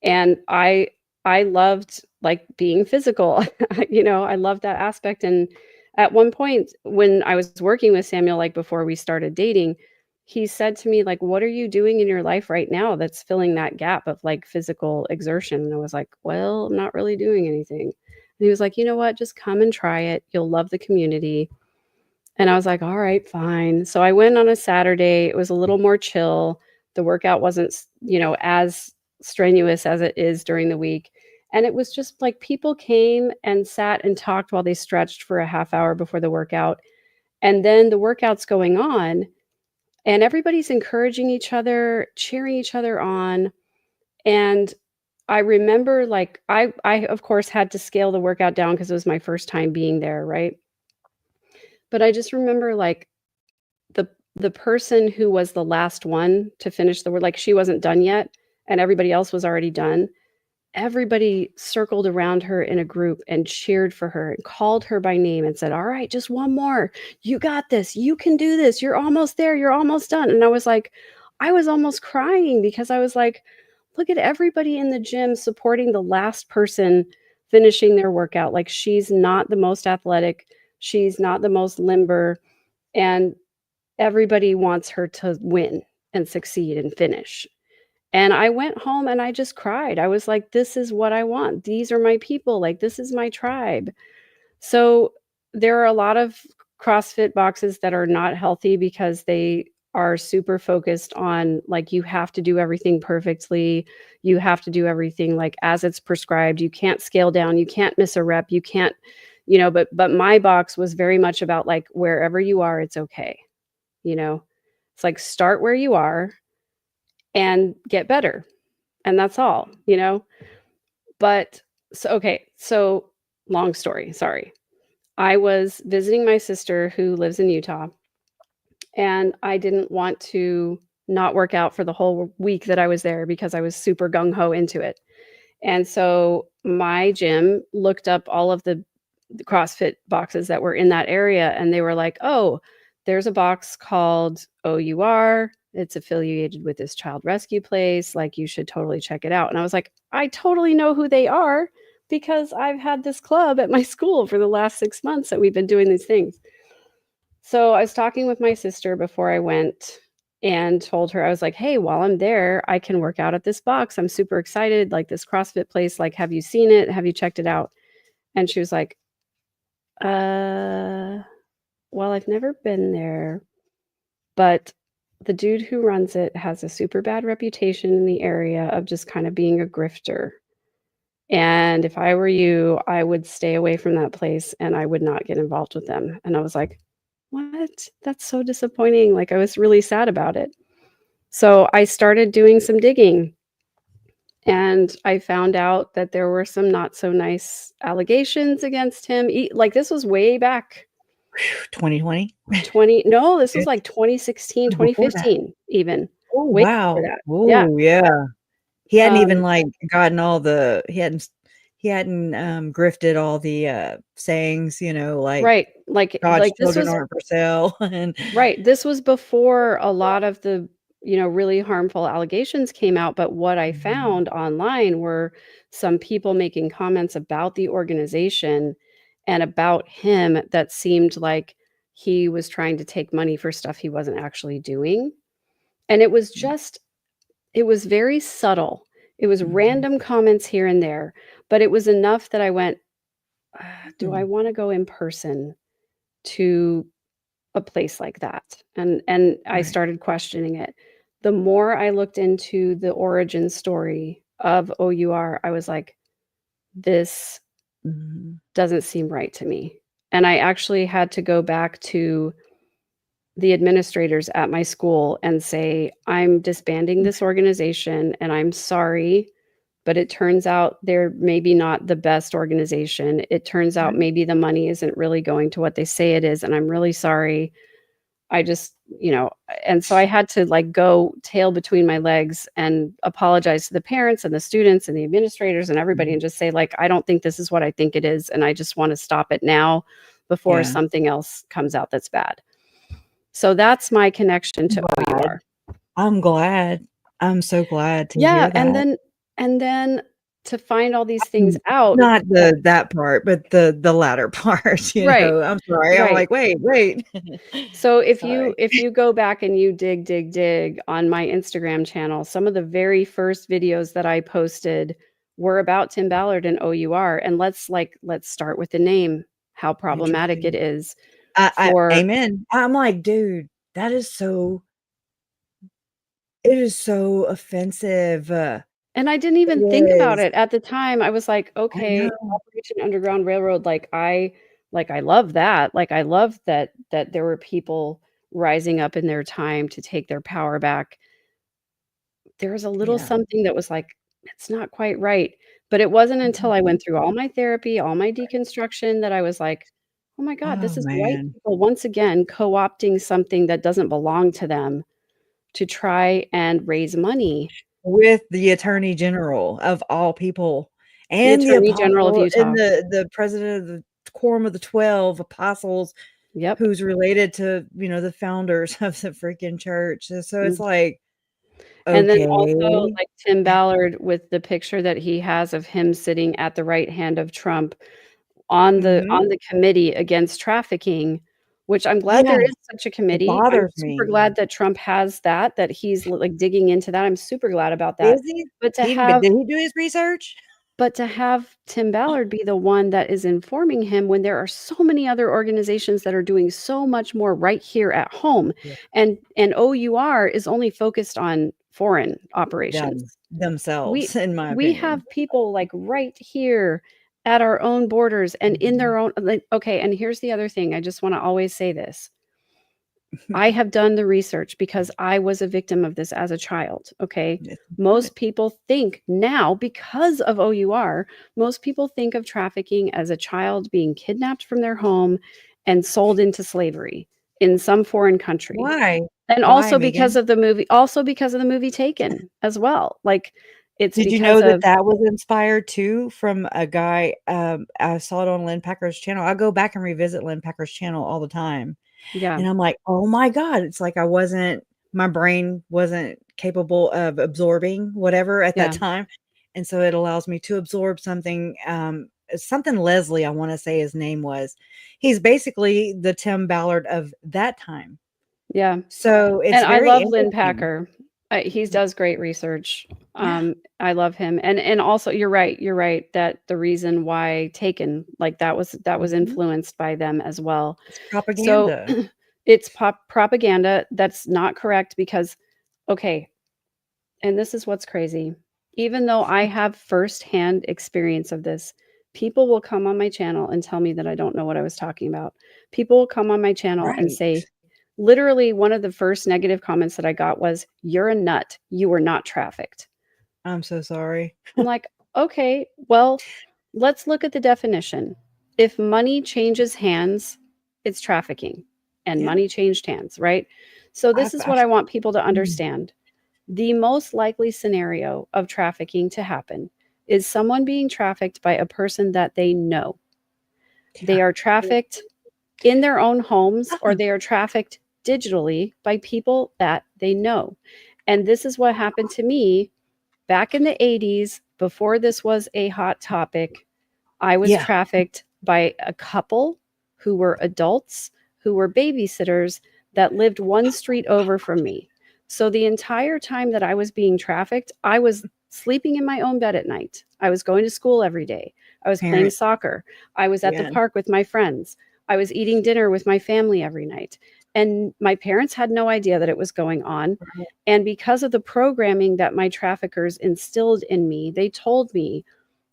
Speaker 3: and I loved like being physical. I loved that aspect. And at one point when I was working with Samuel, like before we started dating, he said to me, like, "What are you doing in your life right now that's filling that gap of like physical exertion?" And I was like, "Well, I'm not really doing anything." And he was like, "You know what? Just come and try it. You'll love the community." And I was like, "All right, fine." So I went on a Saturday. It was a little more chill. The workout wasn't, as strenuous as it is during the week. And it was just like people came and sat and talked while they stretched for a half hour before the workout. And then the workout's going on, and everybody's encouraging each other, cheering each other on. And I remember like I of course had to scale the workout down because it was my first time being there, right? But I just remember like the the person who was the last one to finish the work, like she wasn't done yet and everybody else was already done, everybody circled around her in a group and cheered for her and called her by name and said, "All right, just one more. You got this. You can do this. You're almost there. You're almost done." And I was almost crying because I was like, look at everybody in the gym supporting the last person finishing their workout. Like, she's not the most athletic. She's not the most limber. And everybody wants her to win and succeed and finish. And I went home and I just cried. I was like, this is what I want. These are my people. Like, this is my tribe. So there are a lot of CrossFit boxes that are not healthy because they are super focused on, like, you have to do everything perfectly. You have to do everything like as it's prescribed. You can't scale down. You can't miss a rep. You can't, but my box was very much about like, wherever you are, it's okay. It's like, start where you are and get better. And that's all, But so long story, sorry. I was visiting my sister who lives in Utah, and I didn't want to not work out for the whole week that I was there because I was super gung-ho into it. And so my gym looked up all of the CrossFit boxes that were in that area, and they were like, "Oh, there's a box called OUR. It's affiliated with this child rescue place. Like, you should totally check it out." And I was like, I totally know who they are because I've had this club at my school for the last 6 months that we've been doing these things. So I was talking with my sister before I went and told her, I was like, "Hey, while I'm there, I can work out at this box. I'm super excited. Like, this CrossFit place, like, have you seen it? Have you checked it out?" And she was like, well, I've never been there, but the dude who runs it has a super bad reputation in the area of just kind of being a grifter. And if I were you, I would stay away from that place and I would not get involved with them." And I was like, what? That's so disappointing. Like, I was really sad about it. So I started doing some digging, and I found out that there were some not so nice allegations against him. Like, this was way back
Speaker 1: 2020?
Speaker 3: no, this was like 2016,
Speaker 1: Before that.
Speaker 3: 2015 even.
Speaker 1: Oh,
Speaker 3: Way before
Speaker 1: wow.
Speaker 3: that. Yeah.
Speaker 1: Oh, yeah. He hadn't even,
Speaker 3: Um,
Speaker 1: like, gotten all the he hadn't, grifted all the, sayings, like,
Speaker 3: right.
Speaker 1: God's
Speaker 3: This
Speaker 1: children
Speaker 3: was
Speaker 1: aren't for sale, and
Speaker 3: right. This was before a lot of the, really harmful allegations came out. But what I
Speaker 1: Mhm.
Speaker 3: found online were some people making comments about the organization and about him that seemed like he was trying to take money for stuff he wasn't actually doing. And it was very subtle. It was
Speaker 1: Mhm.
Speaker 3: random comments here and there, but it was enough that I went, do I
Speaker 1: Mm.
Speaker 3: want to go in person to a place like that? And I
Speaker 1: Right.
Speaker 3: started questioning it. The more I looked into the origin story of OUR, I was like, this
Speaker 1: Mhm.
Speaker 3: doesn't seem right to me. And I actually had to go back to the administrators at my school and say, "I'm disbanding this organization and I'm sorry, but it turns out they're maybe not the best organization. It turns out
Speaker 1: Right.
Speaker 3: maybe the money isn't really going to what they say it is, and I'm really sorry. I just," and so I had to like go tail between my legs and apologize to the parents and the students and the administrators and everybody
Speaker 1: Mhm.
Speaker 3: and just say, like, "I don't think this is what I think it is, and I just want to stop it now before
Speaker 1: Yeah.
Speaker 3: something else comes out that's bad." So that's my connection
Speaker 1: I'm
Speaker 3: to
Speaker 1: glad.
Speaker 3: OUR.
Speaker 1: I'm glad. I'm so glad to
Speaker 3: Yeah,
Speaker 1: hear that.
Speaker 3: and then to find all these things out
Speaker 1: Not
Speaker 3: that
Speaker 1: that part, but the latter part,
Speaker 3: right,
Speaker 1: I'm sorry. I'm
Speaker 3: right.
Speaker 1: like, "Wait, wait."
Speaker 3: So
Speaker 1: Sorry.
Speaker 3: if you go back and you dig on my Instagram channel, some of the very first videos that I posted were about Tim Ballard and OUR, and let's start with the name, how problematic it
Speaker 1: Interesting.
Speaker 3: is
Speaker 1: I
Speaker 3: for
Speaker 1: amen. I'm like, "Dude, that is it is so offensive."
Speaker 3: and I didn't even think
Speaker 1: It
Speaker 3: about
Speaker 1: is.
Speaker 3: it at the time. I was like,
Speaker 1: I
Speaker 3: "Okay,
Speaker 1: know.
Speaker 3: Operation Underground Railroad," I love that. Like, I love that there were people rising up in their time to take their power back. There was a little
Speaker 1: Yeah.
Speaker 3: something that was like, "It's not quite right." But it wasn't until
Speaker 1: Mhm.
Speaker 3: I went through all my therapy, all my deconstruction that I was like, Oh my God,
Speaker 1: Oh
Speaker 3: this is white
Speaker 1: man.
Speaker 3: people once again co-opting something that doesn't belong to them to try and raise money.
Speaker 1: With the Attorney General of all people,
Speaker 3: The
Speaker 1: and the
Speaker 3: Attorney General of
Speaker 1: apostle, and
Speaker 3: Utah.
Speaker 1: the president of the Quorum of the 12 Apostles,
Speaker 3: Yep.
Speaker 1: who's related to, the founders of the freaking church. So it's
Speaker 3: Mhm.
Speaker 1: like,
Speaker 3: And then also,
Speaker 1: okay.
Speaker 3: like, Tim Ballard with the picture that he has of him sitting at the right hand of Trump on
Speaker 1: Mhm.
Speaker 3: the committee against trafficking, which I'm glad
Speaker 1: Yeah,
Speaker 3: there is such a
Speaker 1: it
Speaker 3: committee. I'm
Speaker 1: bothers
Speaker 3: super
Speaker 1: me.
Speaker 3: glad that Trump has that he's, like, digging into that. I'm super glad about that.
Speaker 1: Is he?
Speaker 3: But to
Speaker 1: But
Speaker 3: have
Speaker 1: did he do his research?
Speaker 3: Tim Ballard be the one that is informing him when there are so many other organizations that are doing so much more right here at home,
Speaker 1: Yeah.
Speaker 3: and OUR is only focused on foreign operations. We
Speaker 1: Themselves, in my
Speaker 3: we
Speaker 1: opinion.
Speaker 3: have people, like, right here at our own borders and in their own, like, okay, and here's the other thing, I just wanna always say this. I have done the research because I was a victim of this as a child, okay?
Speaker 1: It's
Speaker 3: Most
Speaker 1: good.
Speaker 3: people think now, because of OUR, most people think of trafficking as a child being kidnapped from their home and sold into slavery in some foreign country.
Speaker 1: Why?
Speaker 3: And
Speaker 1: Why,
Speaker 3: also because
Speaker 1: Megan?
Speaker 3: of the movie Taken as well. Like, it's
Speaker 1: Did you
Speaker 3: because
Speaker 1: know that
Speaker 3: of
Speaker 1: that was inspired too from a guy, I saw it on Lynn Packer's channel. I go back and revisit Lynn Packer's channel all the time,
Speaker 3: yeah,
Speaker 1: and I'm like, "Oh my god," it's like my brain wasn't capable of absorbing whatever at that
Speaker 3: yeah,
Speaker 1: time, and so it allows me to absorb something, something Leslie, I wanna say his name was. He's basically the Tim Ballard of that time.
Speaker 3: yeah.
Speaker 1: So, it's
Speaker 3: And I
Speaker 1: very
Speaker 3: love Lynn
Speaker 1: interesting.
Speaker 3: Packer. He does great research.
Speaker 1: Yeah.
Speaker 3: I love him. And also you're right that the reason why Taken, like, that was
Speaker 1: Mhm.
Speaker 3: influenced by them as well.
Speaker 1: It's
Speaker 3: So,
Speaker 1: propaganda.
Speaker 3: it's propaganda. That's not correct because, okay, and this is what's crazy. Even though I have firsthand experience of this, people will come on my channel and tell me that I don't know what I was talking about. People will come on my channel and
Speaker 1: Right.
Speaker 3: say, literally, one of the first negative comments that I got was, "You're a nut. You were not trafficked."
Speaker 1: I'm so sorry.
Speaker 3: I'm like, "Okay, well, let's look at the definition. If money changes hands, it's trafficking, and
Speaker 1: Yeah.
Speaker 3: money changed hands, right?" So this is
Speaker 1: I
Speaker 3: what I want people to
Speaker 1: mm,
Speaker 3: understand. The most likely scenario of trafficking to happen is someone being trafficked by a person that they know. They
Speaker 1: yeah.
Speaker 3: are trafficked in their own homes, or they are trafficked digitally by people that they know. And this is what happened to me back in the 80s before this was a hot topic. I was
Speaker 1: Yeah.
Speaker 3: trafficked by a couple who were adults, who were babysitters that lived one street over from me. So the entire time that I was being trafficked, I was sleeping in my own bed at night. I was going to school every day. I was playing
Speaker 1: Parent.
Speaker 3: soccer. I was at the
Speaker 1: Yeah.
Speaker 3: park with my friends. I was eating dinner with my family every night. And my parents had no idea that it was going on.
Speaker 1: Right.
Speaker 3: And because of the programming that my traffickers instilled in me, they told me,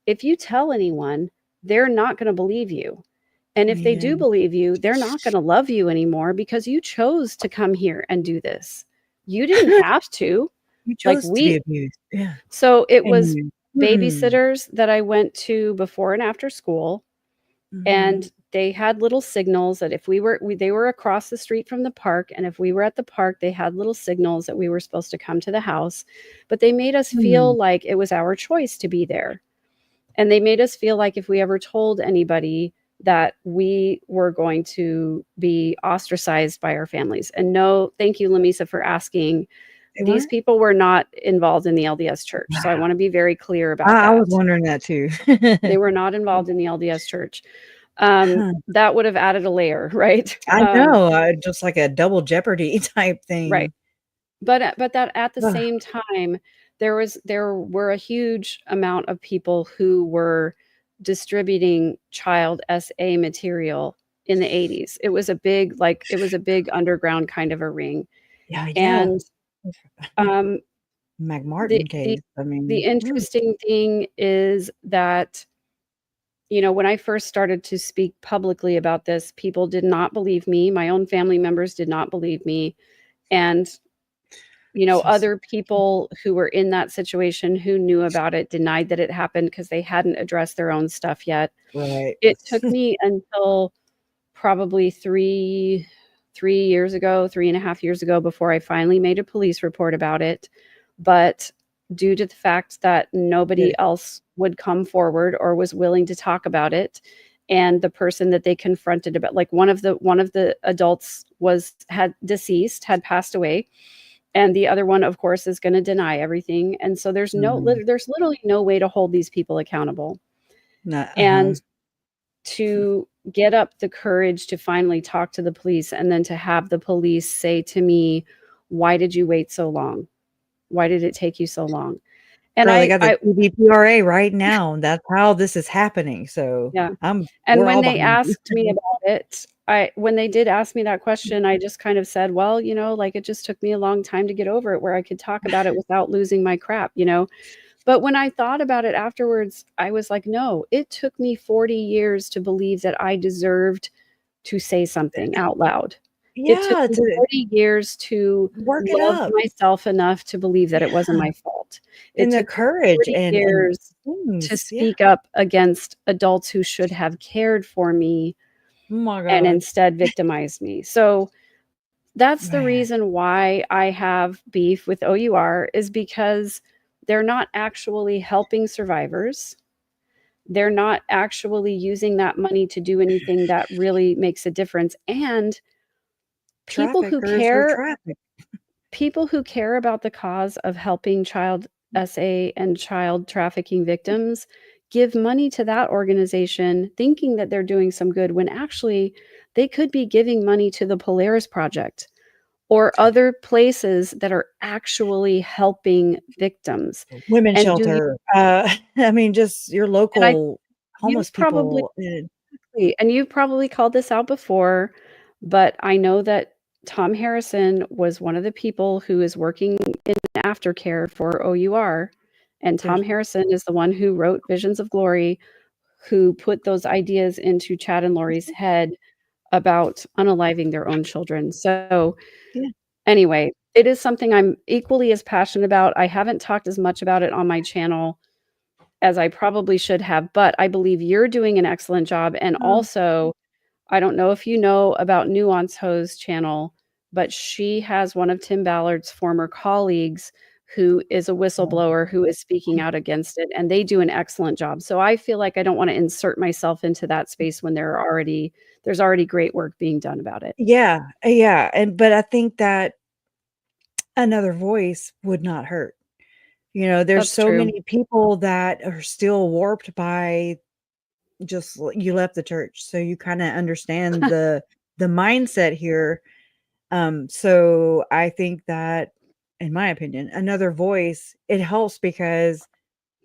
Speaker 3: if you tell anyone, they're not going to believe you. And if they do
Speaker 1: Man,
Speaker 3: believe you, they're not going to love you anymore because you chose to come here and do this. You didn't have to.
Speaker 1: you
Speaker 3: Like,
Speaker 1: chose to be abused. Yeah.
Speaker 3: so it was
Speaker 1: And
Speaker 3: babysitters that I went to before and after school,
Speaker 1: mhm.
Speaker 3: and they had little signals that if they were across the street from the park, and if we were at the park, they had little signals that we were supposed to come to the house, but they made us
Speaker 1: Mm.
Speaker 3: feel like it was our choice to be there. And they made us feel like if we ever told anybody, that we were going to be ostracized by our families. And no, thank you, Lamisa, for asking.
Speaker 1: They
Speaker 3: These
Speaker 1: weren't?
Speaker 3: people were not involved in the LDS church. So I
Speaker 1: Wow.
Speaker 3: want to be very clear about
Speaker 1: I was
Speaker 3: that.
Speaker 1: wondering that too.
Speaker 3: They were not involved in the LDS church.
Speaker 1: Huh.
Speaker 3: That would have added a layer, right?
Speaker 1: I know, just like a double jeopardy type
Speaker 3: Right.
Speaker 1: thing.
Speaker 3: But that at the
Speaker 1: Ugh.
Speaker 3: same time, there were a huge amount of people who were distributing child SA material in the 80s. It was a big underground kind of a ring.
Speaker 1: Yeah, yeah.
Speaker 3: And um, the
Speaker 1: McMartin
Speaker 3: the
Speaker 1: case, I
Speaker 3: the
Speaker 1: mean,
Speaker 3: interesting thing is that, when I first started to speak publicly about this, people did not believe me. My own family members did not believe me. And
Speaker 1: so
Speaker 3: other people who were in that situation who knew about it denied that it happened because they hadn't addressed their own stuff yet.
Speaker 1: right.
Speaker 3: It took me until probably 3 years ago, 3.5 years ago, before I finally made a police report about it. But due to the fact that nobody else would come forward or was willing to talk about it, and the person that they confronted about, like one of the adults had deceased, had passed away, and the other one, of course, is going to deny everything. And so there's literally no way to hold these people accountable. And to get up the courage to finally talk to the police, and then to have the police say to me, "Why did you wait so long? Why did it take you so long?" And
Speaker 1: Girl, they got the TVPRA right now. That's how this is happening. So
Speaker 3: yeah. And
Speaker 1: we're
Speaker 3: when
Speaker 1: all
Speaker 3: they
Speaker 1: behind you.
Speaker 3: asked me about it, when they did ask me that question, I just kind of said, well, like, it just took me a long time to get over it, where I could talk about it without losing my crap, But when I thought about it afterwards, I was like, no, it took me 40 years to believe that I deserved to say something out loud. It took
Speaker 1: Yeah,
Speaker 3: me 40 years to
Speaker 1: work it
Speaker 3: love
Speaker 1: up.
Speaker 3: myself enough to believe that it wasn't my fault. It
Speaker 1: And the
Speaker 3: took me
Speaker 1: courage
Speaker 3: 40
Speaker 1: and
Speaker 3: years to
Speaker 1: things. Yeah.
Speaker 3: speak up against adults who should have cared for me
Speaker 1: Oh my
Speaker 3: and
Speaker 1: God.
Speaker 3: instead victimized me. So that's the
Speaker 1: Man.
Speaker 3: reason why I have beef with OUR, is because they're not actually helping survivors. They're not actually using that money to do anything that really makes a difference. And people who
Speaker 1: Traffickers are
Speaker 3: care
Speaker 1: trafficked.
Speaker 3: people who care about the cause of helping child SA and child trafficking victims give money to that organization thinking that they're doing some good, when actually they could be giving money to the Polaris Project or other places that are actually helping victims.
Speaker 1: Women's
Speaker 3: And do you
Speaker 1: shelter. I mean, just your
Speaker 3: and I
Speaker 1: local homeless
Speaker 3: you've probably
Speaker 1: people.
Speaker 3: and you've probably called this out before, but I know that Tom Harrison was one of the people who is working in aftercare for OUR, and Tom Harrison is the one who wrote Visions of Glory, who put those ideas into Chad and Lori's head about unaliving their own children. So
Speaker 1: Yeah.
Speaker 3: anyway, it is something I'm equally as passionate about. I haven't talked as much about it on my channel as I probably should have, but I believe you're doing an excellent job. And also, I don't know if you know about Nuance Ho's channel, but she has one of Tim Ballard's former colleagues who is a whistleblower who is speaking out against it, and they do an excellent job. So I feel like I don't want to insert myself into that space when there's already great work being done about it.
Speaker 1: Yeah. But I think that another voice would not hurt. There's
Speaker 3: That's
Speaker 1: so
Speaker 3: true.
Speaker 1: many people that are still warped by just you left the church, so you kind of understand the mindset here. So I think that, in my opinion, another voice, it helps because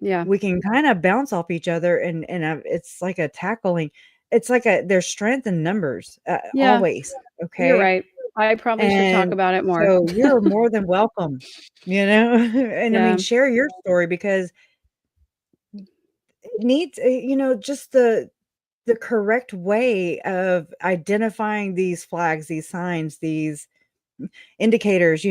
Speaker 3: Yeah.
Speaker 1: we can kind of bounce off each other, and it's like a tackling. It's like there's strength in numbers,
Speaker 3: Yeah.
Speaker 1: always. Okay.
Speaker 3: You're right. I probably should talk
Speaker 1: And
Speaker 3: about it more.
Speaker 1: so you're more than welcome, and I
Speaker 3: Yeah.
Speaker 1: mean, share your story, because it needs, just the correct way of identifying these flags, these signs, these indicators.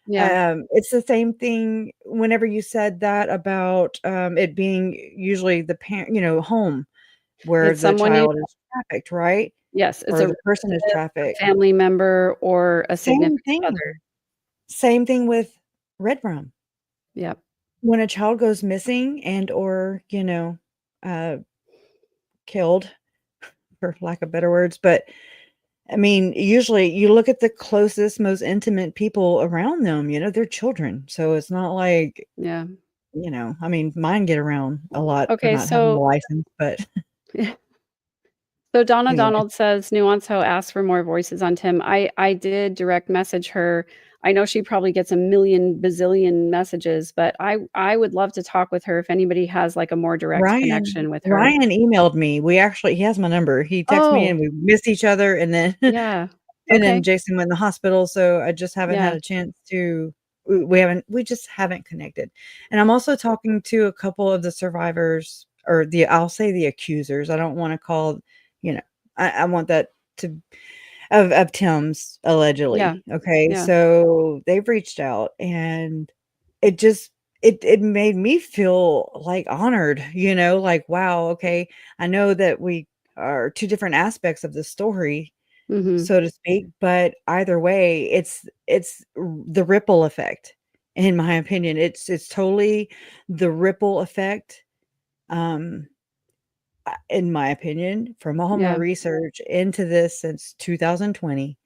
Speaker 3: Yeah.
Speaker 1: It's the same thing whenever you said that about it being usually the parent, home where
Speaker 3: It's
Speaker 1: the
Speaker 3: someone you
Speaker 1: child is trafficked, right?
Speaker 3: Yes, it's
Speaker 1: Or
Speaker 3: a
Speaker 1: the person is
Speaker 3: relative, a
Speaker 1: trafficked.
Speaker 3: family member, or a
Speaker 1: Same
Speaker 3: significant
Speaker 1: thing.
Speaker 3: other.
Speaker 1: Same thing with red rum.
Speaker 3: Yep.
Speaker 1: When a child goes missing and or, uh, killed, for lack of better words, but I mean, usually you look at the closest, most intimate people around them, they're children. So it's not like,
Speaker 3: Yeah.
Speaker 1: I mean, mine get around a lot for
Speaker 3: Okay,
Speaker 1: not having a
Speaker 3: so
Speaker 1: license, but
Speaker 3: so Donna
Speaker 1: anyway.
Speaker 3: Donald says Nuance Ho asked for more voices on Tim. I did direct message her. I know she probably gets a million bazillion messages, but I would love to talk with her if anybody has like a more direct connection with her.
Speaker 1: Ryan emailed me. He has my number. He texted me and
Speaker 3: Oh,
Speaker 1: we missed each other, and then
Speaker 3: yeah.
Speaker 1: and then
Speaker 3: Okay.
Speaker 1: Jason went in the hospital, so I just haven't had
Speaker 3: Yeah.
Speaker 1: a chance to we just haven't connected. And I'm also talking to a couple of the survivors, or I'll say the accusers. I don't want to call, I want that to of Tim's
Speaker 3: Yeah.
Speaker 1: allegedly. Okay.
Speaker 3: Yeah.
Speaker 1: So they've reached out, and it just it made me feel like honored, like, wow, okay. I know that are two different aspects of the story,
Speaker 3: Mhm.
Speaker 1: so to speak, but either way, the ripple effect, in my opinion. It's totally the ripple effect, um, in my opinion, from all my
Speaker 3: Yeah.
Speaker 1: research into this since 2020.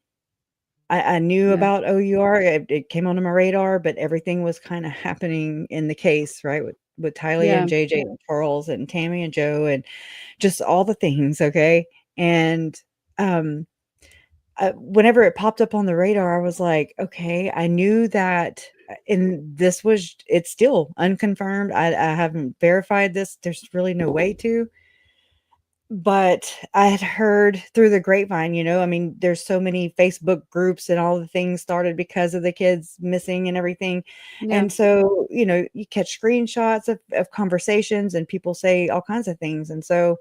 Speaker 1: I knew
Speaker 3: Yeah.
Speaker 1: about OUR, it came onto my radar, but everything was kinda happening in the case, right, with Tylee
Speaker 3: Yeah.
Speaker 1: and JJ and Charles and Tammy and Joe and just all the things, okay? And, um whenever it popped up on the radar, I was like, "Okay." I knew that, and it's still unconfirmed. I haven't verified this. There's really no way to. But I had heard through the grapevine, I mean, there's so many Facebook groups and all the things started because of the kids missing and everything.
Speaker 3: Yeah.
Speaker 1: And so, you catch screenshots of conversations and people say all kinds of things. And so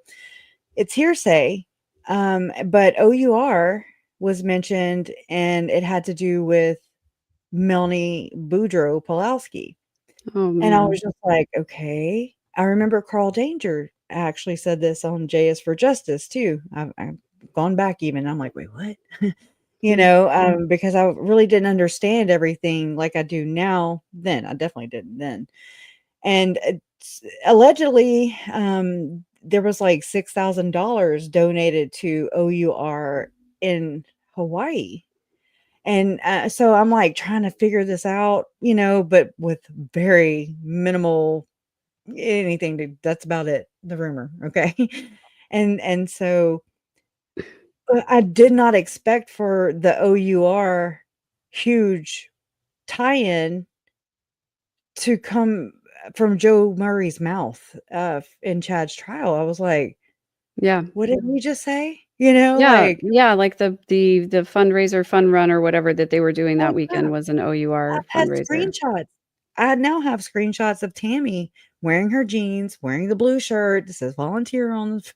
Speaker 1: it's hearsay, but OUR was mentioned, and it had to do with Melanie Boudreaux Pulowski.
Speaker 3: Oh,
Speaker 1: And I
Speaker 3: man.
Speaker 1: was just like, "Okay." I remember Carl Danger actually said this on J is for Justice too. I've gone back even. I'm like, "Wait, what?"
Speaker 3: Mm.
Speaker 1: Because I really didn't understand everything like I do now then. I definitely didn't then. And allegedly, there was like $6,000 donated to OUR in Hawaii. And so I'm like trying to figure this out, but with very minimal anything that's about it, the rumor. Okay. And so I did not expect for the OUR huge tie-in to come from Joe Murray's mouth, in Chad's trial. I was like,
Speaker 3: Yeah.
Speaker 1: "What did we just say?"
Speaker 3: Yeah.
Speaker 1: Like,
Speaker 3: Yeah, like the fundraiser, fun run, or whatever that they were doing that
Speaker 1: oh, yeah,
Speaker 3: weekend was an
Speaker 1: I've
Speaker 3: OUR
Speaker 1: had
Speaker 3: fundraiser.
Speaker 1: screenshots. I now have screenshots of Tammy wearing her jeans, wearing the blue shirt that says volunteer on it.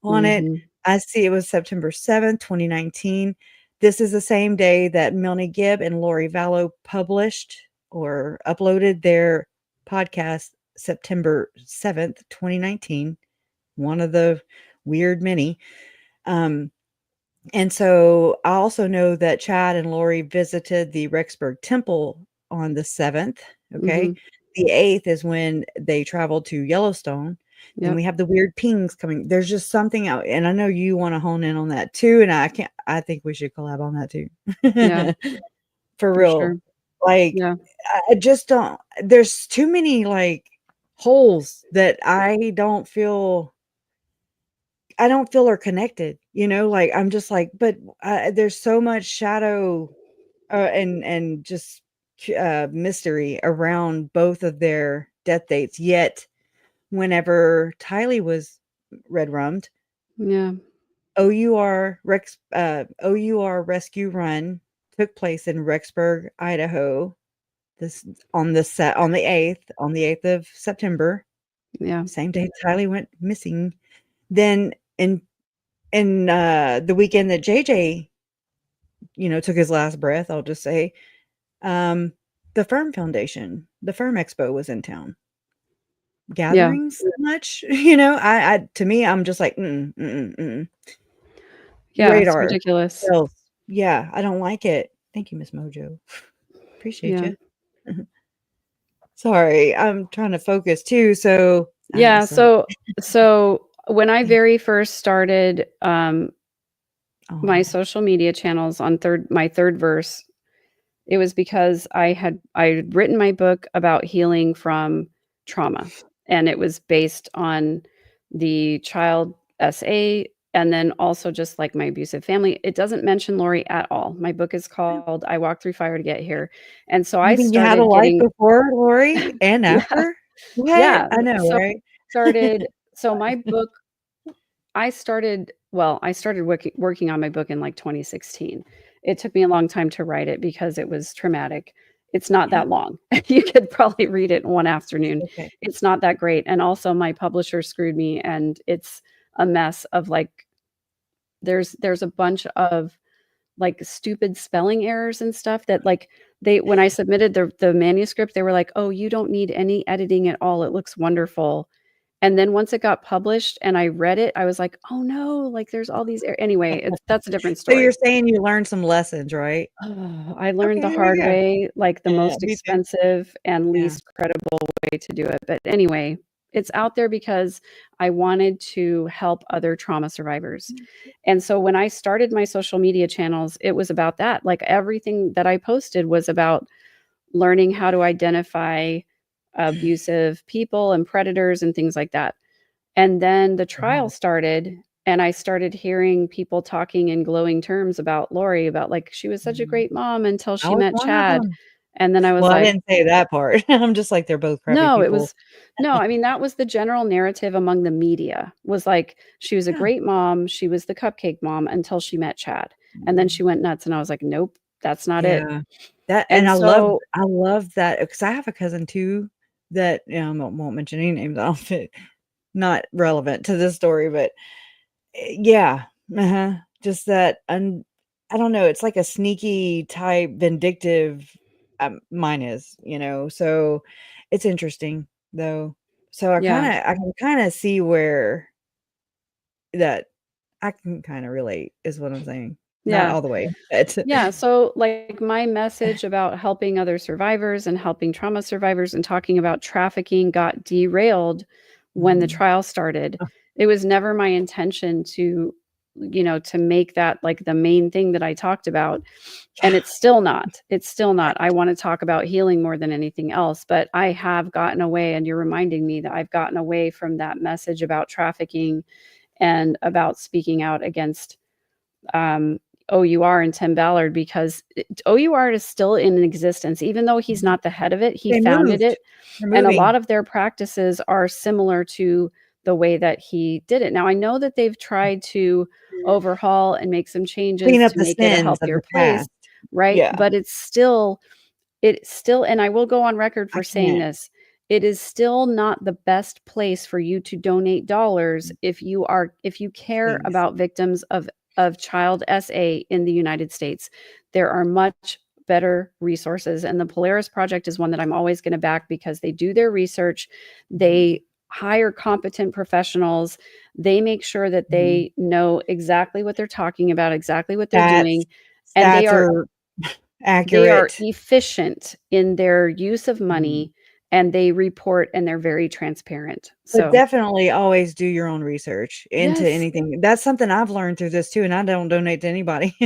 Speaker 3: Mhm.
Speaker 1: I see it was September 7th, 2019. This is the same day that Melanie Gibb and Lori Vallow published or uploaded their podcast, September 7th, 2019, one of the weird many. Um, and so I also know that Chad and Lori visited the Rexburg Temple on the 7th. Okay.
Speaker 3: Mhm.
Speaker 1: The 8th is when they traveled to Yellowstone. Then
Speaker 3: Yep.
Speaker 1: we have the weird pings coming. There's just something out. And I know you want to hone in on that too. And I think we should collab on that too.
Speaker 3: Yeah,
Speaker 1: For
Speaker 3: for sure.
Speaker 1: real. Like,
Speaker 3: Yeah.
Speaker 1: I just don't, there's too many like holes that I don't feel are connected, like, I'm just like, but, there's so much shadow, and just, mystery around both of their death dates, yet whenever Tylee was red rummed,
Speaker 3: Yeah.
Speaker 1: OUR Rescue Run took place in Rexburg, Idaho, this on the 8th of September,
Speaker 3: Yeah.
Speaker 1: same day Tylee went missing. Then in the weekend that JJ, took his last breath, I'll just say, um, the Firm Foundation, the Firm Expo was in town.
Speaker 3: Yeah.
Speaker 1: Gatherings much, to me, I'm just like, mm-mm, mm-mm, mm-mm.
Speaker 3: Yeah, it's
Speaker 1: Radar.
Speaker 3: ridiculous.
Speaker 1: Bills. Yeah, I don't like it. Thank you, Miss Mojo. Appreciate
Speaker 3: Yeah.
Speaker 1: you. Sorry, I'm trying to focus too, so
Speaker 3: Yeah,
Speaker 1: sorry.
Speaker 3: so when I
Speaker 1: Thank
Speaker 3: very first started, my
Speaker 1: Oh,
Speaker 3: social media channels on my third verse, it was because I'd written my book about healing from trauma, and it was based on the child SA, and then also just, like, my abusive family. It doesn't mention Lori at all. My book is called "I Walked Through Fire to Get Here," and so
Speaker 1: you
Speaker 3: I
Speaker 1: mean you had a
Speaker 3: started
Speaker 1: life
Speaker 3: getting
Speaker 1: before Lori and
Speaker 3: Yeah,
Speaker 1: after? What?
Speaker 3: yeah.
Speaker 1: I know,
Speaker 3: So
Speaker 1: right?
Speaker 3: started so my book I started working on my book in, like, 2016. It took me a long time to write it because it was traumatic. It's not
Speaker 1: Yeah,
Speaker 3: that long. You could probably read it in one afternoon.
Speaker 1: okay.
Speaker 3: It's not that great, and also my publisher screwed me, and it's a mess of, like, there's a bunch of, like, stupid spelling errors and stuff that, like, when I submitted the manuscript, they were like, "Oh, you don't need any editing at all. It looks wonderful." And then once it got published and I read it, I was like, "Oh no, like there's all these anyway, that's a different
Speaker 1: So you're
Speaker 3: story."
Speaker 1: saying you learned some lessons, right?
Speaker 3: Oh, I learned
Speaker 1: Okay,
Speaker 3: the
Speaker 1: there we
Speaker 3: hard
Speaker 1: go.
Speaker 3: way, like the
Speaker 1: Yeah,
Speaker 3: most
Speaker 1: me too.
Speaker 3: expensive and
Speaker 1: Yeah.
Speaker 3: least credible way to do it. But anyway, it's out there because I wanted to help other trauma survivors. And so when I started my social media channels, it was about that. Like everything that I posted was about learning how to identify abusive people and predators and things like that. And then the trial
Speaker 1: Wow.
Speaker 3: started, and I started hearing people talking in glowing terms about Lori, about like she was such a
Speaker 1: Mhm.
Speaker 3: great mom until
Speaker 1: I
Speaker 3: she
Speaker 1: was
Speaker 3: met
Speaker 1: one of
Speaker 3: Chad.
Speaker 1: them.
Speaker 3: And then I was
Speaker 1: Well, I
Speaker 3: like,
Speaker 1: didn't say that part. I'm just like, they're both crappy
Speaker 3: no, it
Speaker 1: people.
Speaker 3: was no, I mean, that was the general narrative among the media was like, she was a
Speaker 1: Yeah.
Speaker 3: great mom. She was the cupcake mom until she met Chad. And then
Speaker 1: Mhm.
Speaker 3: she went nuts. And I was like, nope, that's not it.
Speaker 1: Yeah. That and
Speaker 3: And so,
Speaker 1: I love that because I have a cousin too that, I won't mention any names, I don't fit not relevant to this story, but, yeah, uh-huh, just that I don't know, it's like a sneaky type vindictive, mine is, so it's interesting, though. So
Speaker 3: yeah,
Speaker 1: I can kinda see where that I can kinda relate is what I'm saying. Not
Speaker 3: yeah.
Speaker 1: all the way, but
Speaker 3: Yeah, so, like, my message about helping other survivors and helping trauma survivors and talking about trafficking got derailed when the
Speaker 1: Mhm.
Speaker 3: trial started. It was never my intention to, to make that, like, the main thing that I talked about, and
Speaker 1: Yeah.
Speaker 3: it's still not. It's still not. I wanna talk about healing more than anything else, but I have gotten away, and you're reminding me that I've gotten away from that message about trafficking and about speaking out against um, OUR and Tim Ballard because OUR is still in existence, even though he's
Speaker 1: Mhm.
Speaker 3: not the head of it. He
Speaker 1: They
Speaker 3: founded
Speaker 1: moved.
Speaker 3: it,
Speaker 1: They're
Speaker 3: and a lot
Speaker 1: moving.
Speaker 3: of their practices are similar to the way that he did it. Now, I know that they've tried to overhaul and make some
Speaker 1: Clean
Speaker 3: changes
Speaker 1: up
Speaker 3: to
Speaker 1: the
Speaker 3: make it a
Speaker 1: sins of
Speaker 3: healthier
Speaker 1: the
Speaker 3: place,
Speaker 1: past.
Speaker 3: right?
Speaker 1: Yeah,
Speaker 3: But it's still, and I will go on record
Speaker 1: I
Speaker 3: for saying
Speaker 1: can't.
Speaker 3: this. It is still not the best place for you to donate dollars if you care
Speaker 1: Please.
Speaker 3: about victims of child SA in the United States. There are much better resources, and the Polaris Project is one that I'm always going to back because they do their research,
Speaker 1: Mhm,
Speaker 3: they hire competent professionals, they make sure that
Speaker 1: mhm.
Speaker 3: they know exactly what they're talking about, exactly what they're
Speaker 1: Stats
Speaker 3: doing, and
Speaker 1: stats are
Speaker 3: they are
Speaker 1: accurate,
Speaker 3: efficient in their use of
Speaker 1: mhm,
Speaker 3: money, and they report, and they're very transparent.
Speaker 1: but
Speaker 3: So,
Speaker 1: definitely always do your own research into
Speaker 3: yes.
Speaker 1: anything. That's something I've learned through this too, and I don't donate to anybody.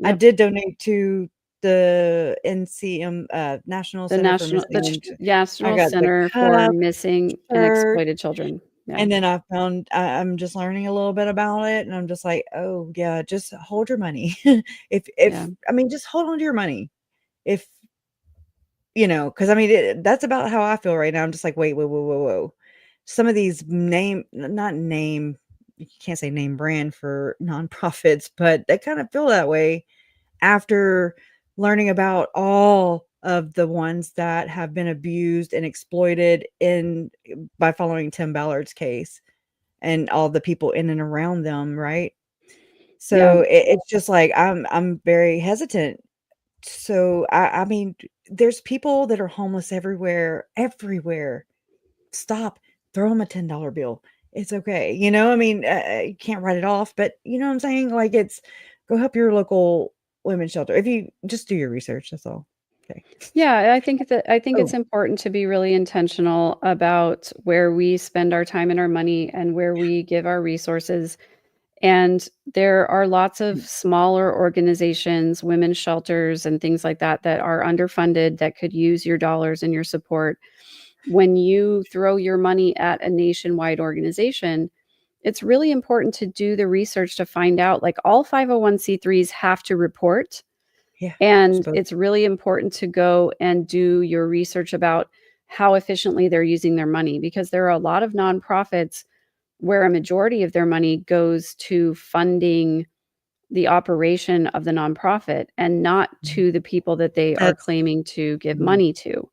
Speaker 1: I
Speaker 3: Yep.
Speaker 1: did donate to the NCM, National
Speaker 3: The
Speaker 1: Center for
Speaker 3: national the
Speaker 1: Missing I
Speaker 3: National
Speaker 1: got the
Speaker 3: Center for
Speaker 1: cup,
Speaker 3: Missing and
Speaker 1: shirt.
Speaker 3: Exploited Children. Yeah.
Speaker 1: And then I found I'm just learning a little bit about it, and I'm just like, "Oh, yeah, just hold your money."
Speaker 3: Yeah.
Speaker 1: I mean, just hold on to your money. If because I mean, that's about how I feel right now. I'm just like, "Wait, whoa, whoa, whoa, whoa." Some of these not name you can't say name brand for nonprofits, but they kind of feel that way after learning about all of the ones that have been abused and exploited in by following Tim Ballard's case and all the people in and around them, right?
Speaker 3: Yeah.
Speaker 1: So it's just like I'm very hesitant. So I mean, there's people that are homeless everywhere, everywhere. Stop, throw them a $10 bill. It's okay. I mean, you can't write it off, but you know what I'm saying? Like it's go help your local women's shelter. If you just do your research, that's all. Okay.
Speaker 3: Yeah, I think
Speaker 1: Oh,
Speaker 3: it's important to be really intentional about where we spend our time and our money and where we give our resources. And there are lots of smaller organizations, women's shelters, and things like that that are underfunded that could use your dollars and your support. When you throw your money at a nationwide organization, it's really important to do the research to find out like all 501(c)(3)s have to report,
Speaker 1: yeah.
Speaker 3: and
Speaker 1: Supposed
Speaker 3: it's really important to go and do your research about how efficiently they're using their money because there are a lot of nonprofits where a majority of their money goes to funding the operation of the nonprofit and not to the people that they are
Speaker 1: that's
Speaker 3: claiming to give
Speaker 1: mhm,
Speaker 3: money to.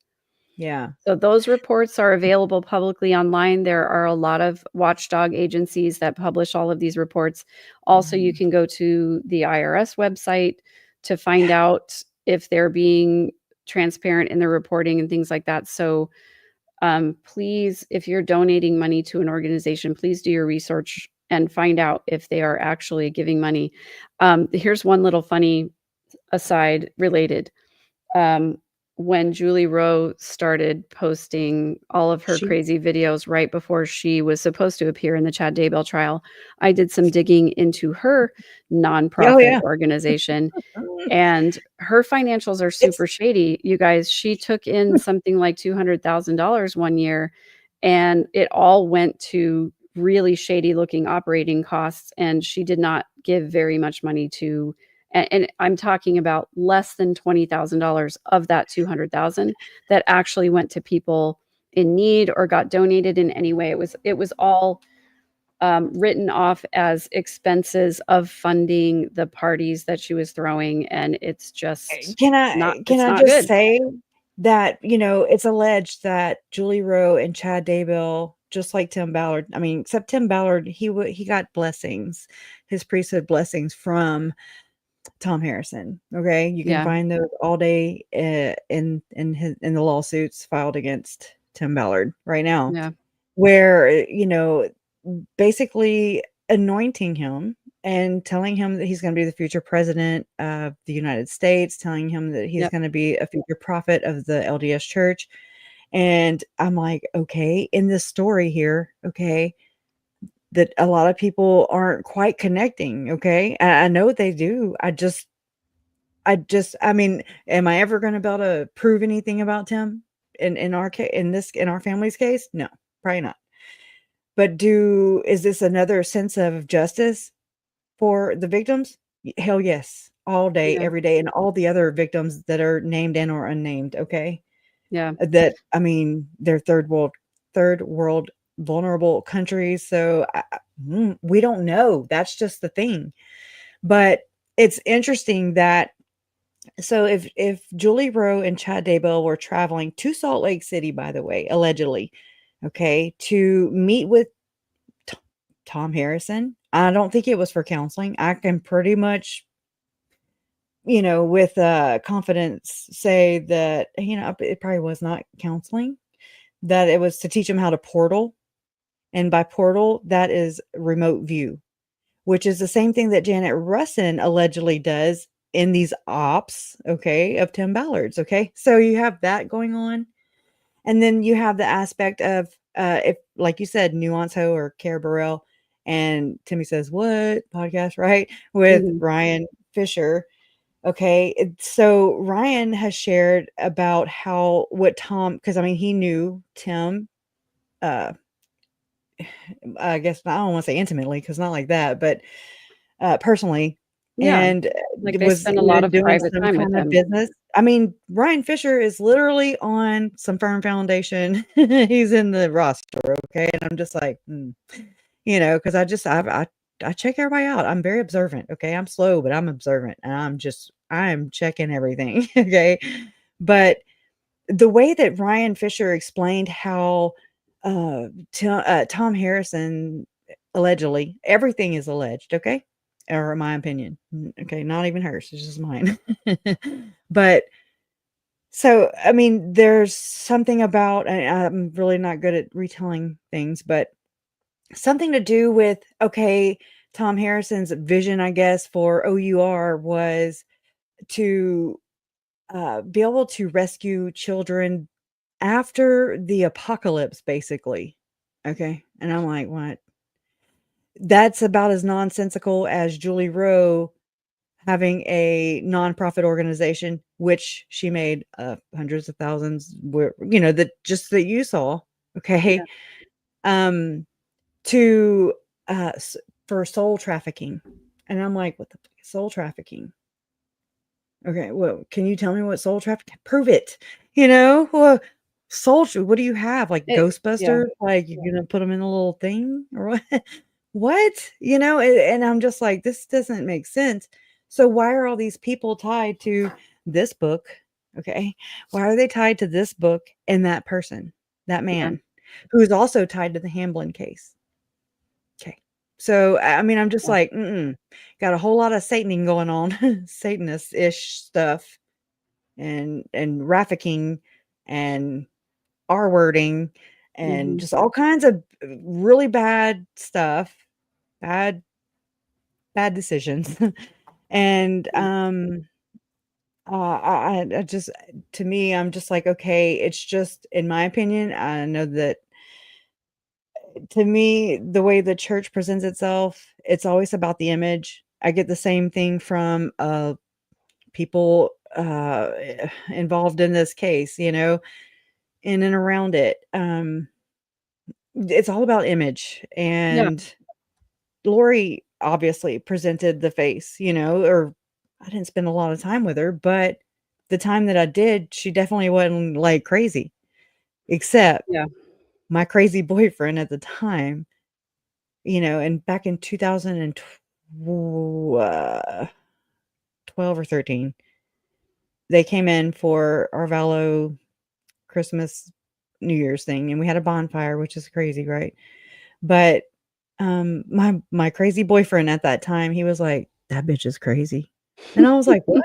Speaker 1: yeah.
Speaker 3: So those reports are available publicly online. There are a lot of watchdog agencies that publish all of these reports. Also, you
Speaker 1: Mhm.
Speaker 3: can go to the IRS website to find out if they're being transparent in their reporting and things like that. So Please, if you're donating money to an organization, please do your research and find out if they are actually giving money. Here's one little funny aside related. When Julie Rowe started posting all of her
Speaker 1: She
Speaker 3: crazy videos right before she was supposed to appear in the Chad Daybell trial, I did some digging into her
Speaker 1: Oh,
Speaker 3: nonprofit
Speaker 1: yeah.
Speaker 3: organization, and her financials are
Speaker 1: It's
Speaker 3: super shady. You guys, she took in something like $200,000 one year, and it all went to really shady looking operating costs, and she did not give very much money to, and I'm talking about less than $20,000 of that 200,000 that actually went to people in need or got donated in any way. It was all written off as expenses of funding the parties that she was throwing, and it's just
Speaker 1: Can
Speaker 3: not,
Speaker 1: I can
Speaker 3: it's
Speaker 1: I
Speaker 3: not
Speaker 1: just
Speaker 3: good.
Speaker 1: say that, it's alleged that Julie Rowe and Chad Daybell, just like Tim Ballard, I mean, except Tim Ballard, he got blessings, his priesthood blessings from Tom Harrison. Okay, you can
Speaker 3: Yeah,
Speaker 1: find those all day in the lawsuits filed against Tim Ballard right now,
Speaker 3: yeah,
Speaker 1: where basically anointing him and telling him that he's going to be the future president of the United States, telling him that he's
Speaker 3: yep,
Speaker 1: going to be a future prophet of the LDS Church. And I'm like, okay, in this story here, okay, that a lot of people aren't quite connecting. Okay, I know they do. I mean, am I ever going to be able to prove anything about Tim in our case, in our family's case? No, probably not. But is this another sense of justice for the victims? Hell yes, all day,
Speaker 3: yeah,
Speaker 1: every day, and all the other victims that are named and or unnamed. Okay,
Speaker 3: yeah,
Speaker 1: that I mean, they're third world vulnerable countries. So we don't know. That's just the thing. But it's interesting that so if Julie Rowe and Chad Daybell were traveling to Salt Lake City, by the way, allegedly, okay, to meet with T- Tom Harrison, I don't think it was for counseling. I can pretty much, with confidence say that it probably was not counseling. That it was to teach him how to portal, and by portal, that is remote view, which is the same thing that Janet Russin allegedly does in these ops, okay, of Tim Ballard's, okay? So you have that going on. And then you have the aspect of, if, like you said, Nuance Ho or Cara Burrell, and Timmy Says What podcast, right? With
Speaker 3: mhm,
Speaker 1: Ryan Fisher. Okay. So Ryan has shared about what Tom, because I mean, he knew Tim, uh, I guess I don't want to say intimately because not like that, but personally,
Speaker 3: yeah.
Speaker 1: and
Speaker 3: Like they
Speaker 1: was
Speaker 3: spend a lot of
Speaker 1: doing
Speaker 3: private
Speaker 1: some
Speaker 3: time with
Speaker 1: kind of
Speaker 3: him.
Speaker 1: business. I mean, Ryan Fisher is literally on some firm foundation. He's in the roster, okay? And I'm just like, because I check everybody out. I'm very observant, okay? I'm slow, but I'm observant, and I'm checking everything, okay? But the way that Ryan Fisher explained how Tom Harrison allegedly, everything is alleged, okay? Or my opinion. Okay, not even hers, it's just mine. But so, I mean, there's something about, and I'm really not good at retelling things, but something to do with, okay, Tom Harrison's vision, I guess, for OUR was to be able to rescue children after the apocalypse, basically. Okay. And I'm like, what? That's about as nonsensical as Julie Rowe having a nonprofit organization, which she made hundreds of thousands, where, that you saw.
Speaker 3: Yeah.
Speaker 1: Okay. Um, to, for soul trafficking. And I'm like, what the fuck is soul trafficking? Okay, well, can you tell me what soul trafficking? Prove it. Well, what do you have? Like
Speaker 3: It, yeah.
Speaker 1: Ghostbusters? Like you're gonna put them in a little thing or what? What? And I'm just like, this doesn't make sense. So why are all these people tied to this book? Okay. Why are they tied to this book and that person, that
Speaker 3: Yeah.
Speaker 1: man, who is also tied to the Hamblin case? Okay. So, I mean, I'm just
Speaker 3: Yeah.
Speaker 1: like, got a whole lot of Sataning going on, Satanist-ish stuff and trafficking and R wording and
Speaker 3: Mhm.
Speaker 1: just all kinds of really bad stuff, bad bad decisions. And,
Speaker 3: Yeah.
Speaker 1: I just to me, I'm just like, okay, it's just in my opinion, I know that to me, the way the church presents itself, it's always about the image. I get the same thing from, people, involved in this case, in and around it. It's all about image,
Speaker 3: Yeah.
Speaker 1: and Lori obviously presented the face, or I didn't spend a lot of time with her, but the time that I did, she definitely wasn't like crazy, except
Speaker 3: Yeah.
Speaker 1: my crazy boyfriend at the time, and back in 2012 or 13, they came in for our Vallow Christmas, New Year's thing, and we had a bonfire, which is crazy, right? But, my crazy boyfriend at that time, he was like, "That bitch is crazy." And I was like, "What?"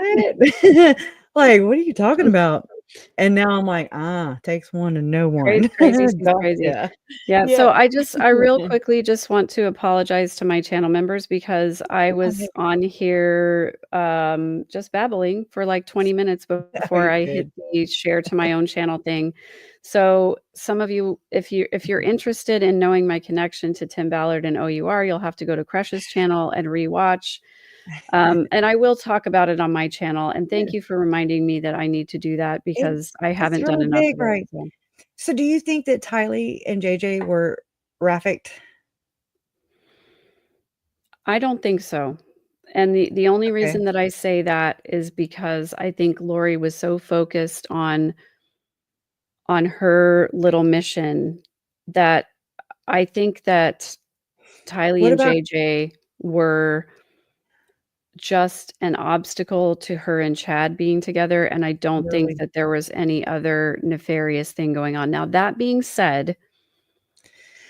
Speaker 1: Like, "What are you talking about?" And now I'm like, takes one to know one."
Speaker 3: Crazy, she's crazy.
Speaker 1: Gotcha.
Speaker 3: Yeah, so
Speaker 1: Yeah.
Speaker 3: I real quickly just want to apologize to my channel members because I was on here, just babbling for like 20 minutes
Speaker 1: Oh,
Speaker 3: before
Speaker 1: you're
Speaker 3: I hit
Speaker 1: good.
Speaker 3: the share to my own channel thing. So some of you, if you're interested in knowing my connection to Tim Ballard and OUR, you'll have to go to Crush's channel and rewatch. And I will talk about it on my channel. And
Speaker 1: Yeah.
Speaker 3: thank you for reminding me that I need to do that because I
Speaker 1: It's
Speaker 3: haven't done
Speaker 1: really
Speaker 3: enough
Speaker 1: big,
Speaker 3: of it.
Speaker 1: right?
Speaker 3: So.
Speaker 1: So do you think that Tylee and JJ were trafficked?
Speaker 3: I don't think so. And the only
Speaker 1: Okay.
Speaker 3: reason that I say that is because I think Lori was so focused on her little mission that I think that Tylee
Speaker 1: What
Speaker 3: and
Speaker 1: about
Speaker 3: JJ were just an obstacle to her and Chad being together, and I don't think
Speaker 1: really?
Speaker 3: that there was any other nefarious thing going on. Now, that being said,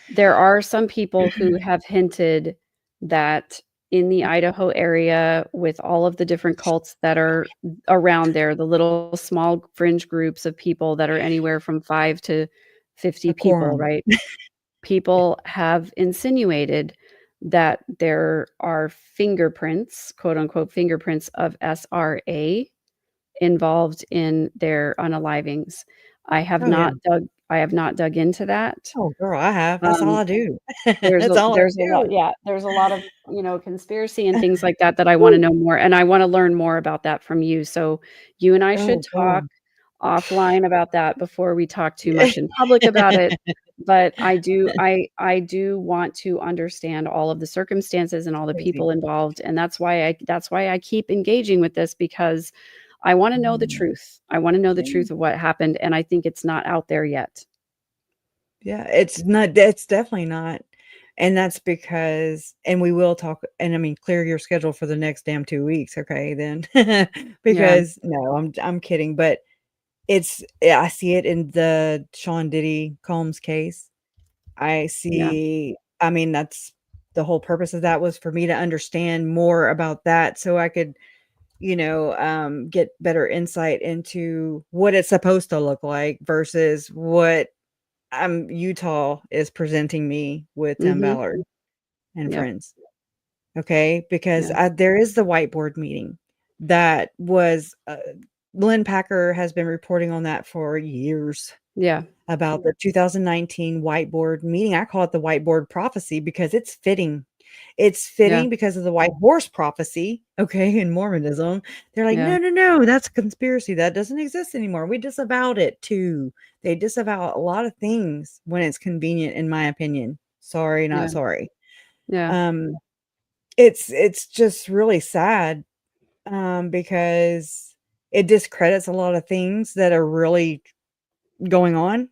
Speaker 3: there are some people who have hinted that in the Idaho area, with all of the different cults that are around there, the little small fringe groups of people that are anywhere from 5 to 50
Speaker 1: A
Speaker 3: people,
Speaker 1: quorum.
Speaker 3: right? People have insinuated that there are fingerprints, quote unquote, fingerprints of SRA involved in their unalivings.
Speaker 1: Oh, yeah.
Speaker 3: I have not dug into that.
Speaker 1: Oh, girl, I have. That's all
Speaker 3: Um,
Speaker 1: I do. That's all I
Speaker 3: there's a lot,
Speaker 1: do.
Speaker 3: yeah, there's a lot of, conspiracy and things like that that I wanna
Speaker 1: Woo.
Speaker 3: know more, and I wanna learn more about that from you, so you and I should
Speaker 1: Oh,
Speaker 3: talk
Speaker 1: girl.
Speaker 3: offline about that before we talk too much in public about it, but I do want to understand all of the circumstances and all the
Speaker 1: Crazy.
Speaker 3: people involved, and that's why I keep engaging with this because I wanna know the
Speaker 1: Mm,
Speaker 3: truth. I wanna know the
Speaker 1: yeah.
Speaker 3: truth of what happened, and I think it's not out there yet.
Speaker 1: Yeah, it's definitely not, and that's because and we will talk and I mean, clear your schedule for the next damn 2 weeks, okay, then.
Speaker 3: Yeah,
Speaker 1: Because no, I'm kidding, but yeah, I see it in the Sean Diddy Combs case.
Speaker 3: yeah,
Speaker 1: I mean, that's the whole purpose of that was for me to understand more about that so I could, get better insight into what it's supposed to look like versus what Utah is presenting me with Tim
Speaker 3: mhm,
Speaker 1: Ballard and
Speaker 3: yep,
Speaker 1: friends. Okay, because
Speaker 3: yeah,
Speaker 1: there is the whiteboard meeting that was Lynn Packer has been reporting on that for years
Speaker 3: yeah,
Speaker 1: about the 2019 whiteboard meeting. I call it the whiteboard prophecy because it's fitting. It's
Speaker 3: yeah,
Speaker 1: fitting because of the white horse prophecy, okay, in Mormonism. They're like,
Speaker 3: yeah,
Speaker 1: "No, no, no, that's a conspiracy. That doesn't exist anymore. We disavowed it too." They disavow a lot of things when it's convenient, in my opinion. Sorry, not
Speaker 3: yeah,
Speaker 1: sorry.
Speaker 3: yeah,
Speaker 1: Um, it's just really sad, because it discredits a lot of things that are really going on.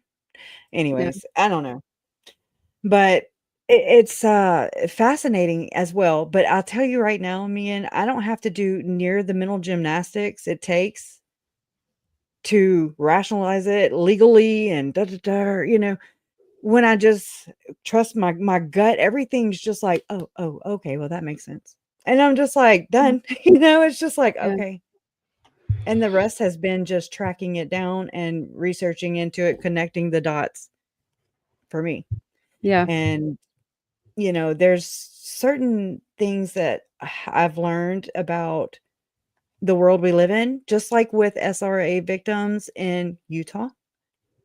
Speaker 3: yeah,
Speaker 1: Anyways, I don't know. But it's, fascinating as well, but I'll tell you right now, Mian, I don't have to do near the mental gymnastics it takes to rationalize it legally and da da da, when I just trust my gut, everything's just like, "Oh, oh, okay, well, that makes sense." And I'm just like,
Speaker 3: yeah,
Speaker 1: "Done." It's just like,
Speaker 3: yeah.
Speaker 1: "Okay." And the rest has been just tracking it down and researching into it, connecting the dots for me.
Speaker 3: Yeah.
Speaker 1: And, there's certain things that I've learned about the world we live in, just like with SRA victims in Utah,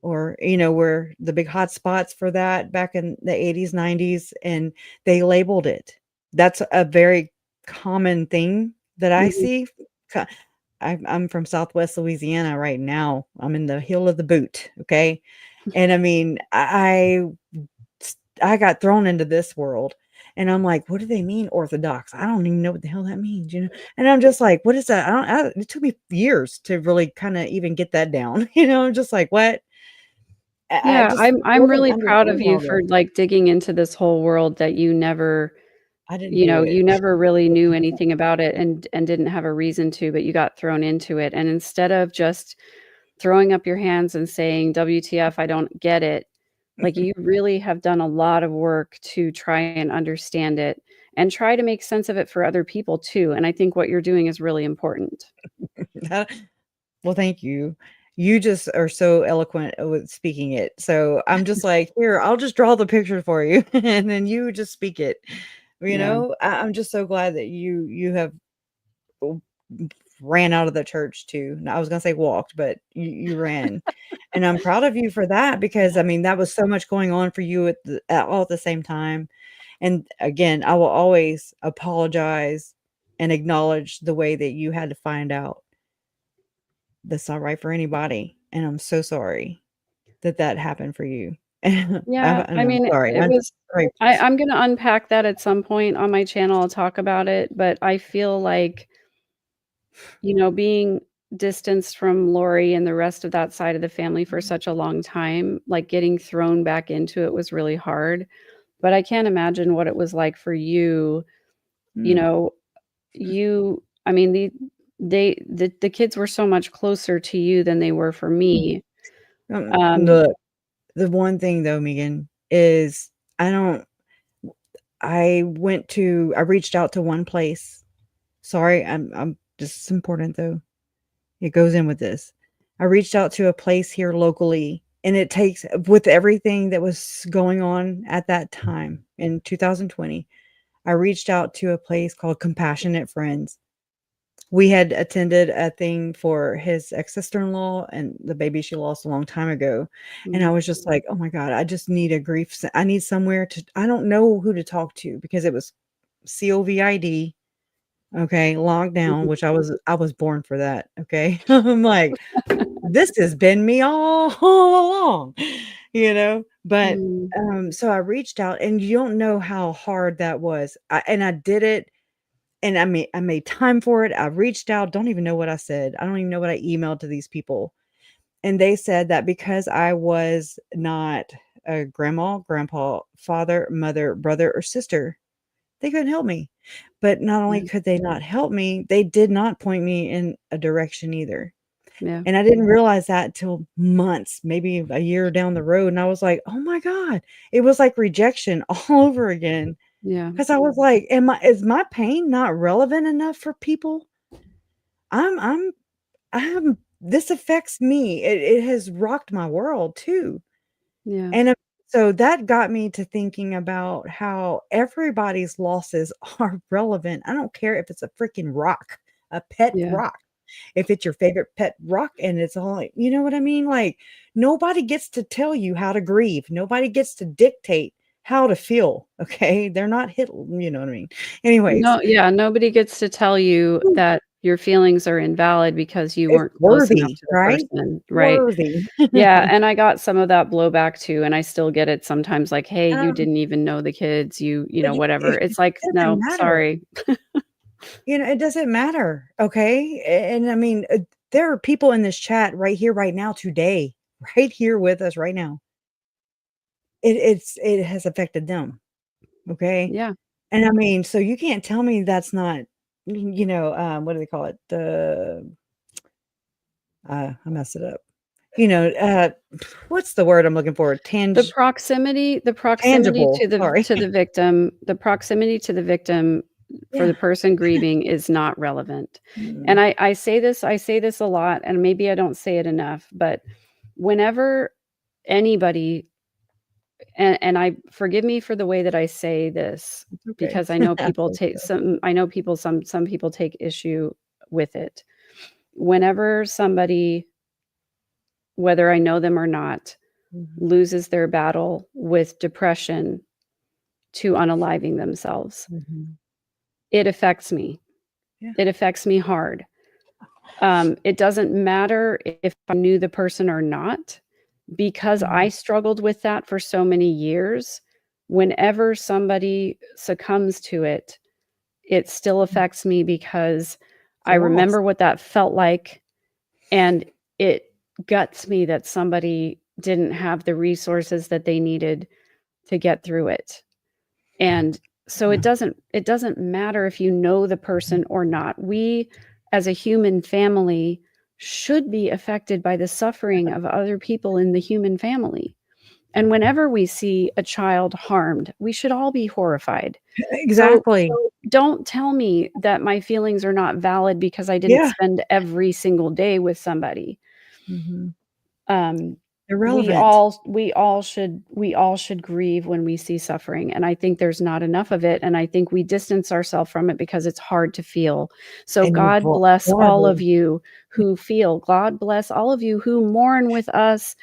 Speaker 1: or, where the big hot spots for that back in the 80s, 90s, and they labeled it. That's a very common thing that I
Speaker 3: Mhm.
Speaker 1: see. Co- I'm from Southwest Louisiana right now. I'm in the heel of the boot. Okay. And I mean, I got thrown into this world, and I'm like, what do they mean orthodox? I don't even know what the hell that means. And I'm just like, what is that? It took me years to really kind of even get that down. I'm just like, what? I
Speaker 3: Yeah,
Speaker 1: just
Speaker 3: I'm
Speaker 1: wasn't
Speaker 3: really proud of
Speaker 1: understanding
Speaker 3: you
Speaker 1: all
Speaker 3: for,
Speaker 1: this.
Speaker 3: like, digging into this whole world that you never,
Speaker 1: I didn't do
Speaker 3: you
Speaker 1: it.
Speaker 3: never really knew anything about it and didn't have a reason to, but you got thrown into it, and instead of just throwing up your hands and saying, "WTF, I don't get it," like, you really have done a lot of work to try and understand it and try to make sense of it for other people too, and I think what you're doing is really important.
Speaker 1: Well, thank you. You just are so eloquent with speaking it. So I'm just like, here, I'll just draw the picture for you, and then you just speak it.
Speaker 3: Yeah.
Speaker 1: I'm just so glad that you have w- ran out of the church too. I was gonna say walked, but you ran, and I'm proud of you for that, because I mean that was so much going on for you all at the same time. And again, I will always apologize and acknowledge the way that you had to find out. That's not right for anybody, and I'm so sorry that that happened for you. And
Speaker 3: Yeah, I
Speaker 1: I'm
Speaker 3: mean,
Speaker 1: sorry.
Speaker 3: it
Speaker 1: I'm just
Speaker 3: was
Speaker 1: sorry.
Speaker 3: I'm gonna unpack that at some point on my channel, I'll talk about it, but I feel like, being distanced from Lori and the rest of that side of the family for such a long time, like, getting thrown back into it was really hard, but I can't imagine what it was like for you, you
Speaker 1: Mm,
Speaker 3: know, I mean, the kids were so much closer to you than they were for me. Um,
Speaker 1: look, the one thing though, Megan, is I don't I reached out to one place. Sorry, I'm this is important though. It goes in with this. I reached out to a place here locally, and it takes, with everything that was going on at that time in 2020, I reached out to a place called Compassionate Friends. We had attended a thing for his ex-sister-in-law and the baby she lost a long time ago, and I
Speaker 3: mm,
Speaker 1: was just like, "Oh my god, I just need a I need somewhere to, I don't know who to talk to," because it was COVID, okay, lockdown,
Speaker 3: mhm,
Speaker 1: which I was born for that, okay? I'm like, "This has been me all along," But,
Speaker 3: mm,
Speaker 1: so I reached out, and you don't know how hard that was. I did it, and I made time for it. I reached out, don't even know what I said. I don't even know what I emailed to these people. And they said that because I was not a grandma, grandpa, father, mother, brother, or sister, they couldn't help me. But not only
Speaker 3: yeah,
Speaker 1: could they not help me, they did not point me in a direction either.
Speaker 3: yeah,
Speaker 1: And I didn't realize that till months, maybe a year down the road. And I was like, oh my God. It was like rejection all over again.
Speaker 3: yeah,
Speaker 1: 'Cause I was like, is my pain not relevant enough for people? I'm I'm this affects me. It has rocked my world too.
Speaker 3: yeah,
Speaker 1: And, so that got me to thinking about how everybody's losses are relevant. I don't care if it's a freaking rock, a pet
Speaker 3: yeah.
Speaker 1: rock. If it's your favorite pet rock, and it's all like, you know what I mean? Like, nobody gets to tell you how to grieve. Nobody gets to dictate how to feel, okay? They're not hit, you know what I mean? Anyways,
Speaker 3: No, yeah, nobody gets to tell you that your feelings are invalid because you
Speaker 1: it's
Speaker 3: weren't close enough
Speaker 1: worthy,
Speaker 3: to the
Speaker 1: right?
Speaker 3: person, right?
Speaker 1: Worthy.
Speaker 3: Yeah, and I got some of that blowback too, and I still get it sometimes like, "Hey, you
Speaker 1: Um,
Speaker 3: didn't even know the kids,
Speaker 1: but
Speaker 3: whatever." It's like,
Speaker 1: it doesn't
Speaker 3: "No,
Speaker 1: matter.
Speaker 3: sorry."
Speaker 1: It doesn't matter, okay? And I mean, there are people in this chat right here, right now, today, right here with us right now. It has affected them, okay?
Speaker 3: Yeah.
Speaker 1: And I mean, so you can't tell me that's not, what do they call it? I messed it up. You know, uh, what's the word I'm looking for?
Speaker 3: The proximity
Speaker 1: Tangible, sorry.
Speaker 3: to the victim for the person grieving is not relevant.
Speaker 1: Mm.
Speaker 3: And I say this a lot, and maybe I don't say it enough, but whenever anybody, and I forgive me for the way that I say this,
Speaker 1: It's okay.
Speaker 3: because I know
Speaker 1: That's
Speaker 3: people take
Speaker 1: okay.
Speaker 3: some people take issue with it. Whenever somebody, whether I know them or not,
Speaker 1: Mhm.
Speaker 3: loses their battle with depression to unaliving themselves,
Speaker 1: Mhm.
Speaker 3: it affects me.
Speaker 1: Yeah.
Speaker 3: It affects me hard. It doesn't matter if I knew the person or not, because I
Speaker 1: Mhm.
Speaker 3: struggled with that for so many years. Whenever somebody succumbs to it, it still affects me because
Speaker 1: It's a
Speaker 3: I
Speaker 1: loss.
Speaker 3: remember what that felt like, and it guts me that somebody didn't have the resources that they needed to get through it. And so
Speaker 1: Yeah.
Speaker 3: it doesn't matter if you know the person or not. We, as a human family, should be affected by the suffering of other people in the human family. And whenever we see a child harmed, we should all be horrified. So
Speaker 1: Exactly.
Speaker 3: don't tell me that my feelings are not valid because I didn't
Speaker 1: Yeah.
Speaker 3: spend every single day with somebody.
Speaker 1: Mhm.
Speaker 3: Um,
Speaker 1: Irrelevant.
Speaker 3: we all should grieve when we see suffering, and I think there's not enough of it, and I think we distance ourselves from it because it's hard to feel. So
Speaker 1: And you're
Speaker 3: God bless all
Speaker 1: vulnerable.
Speaker 3: of you who feel. God bless all of you who mourn with us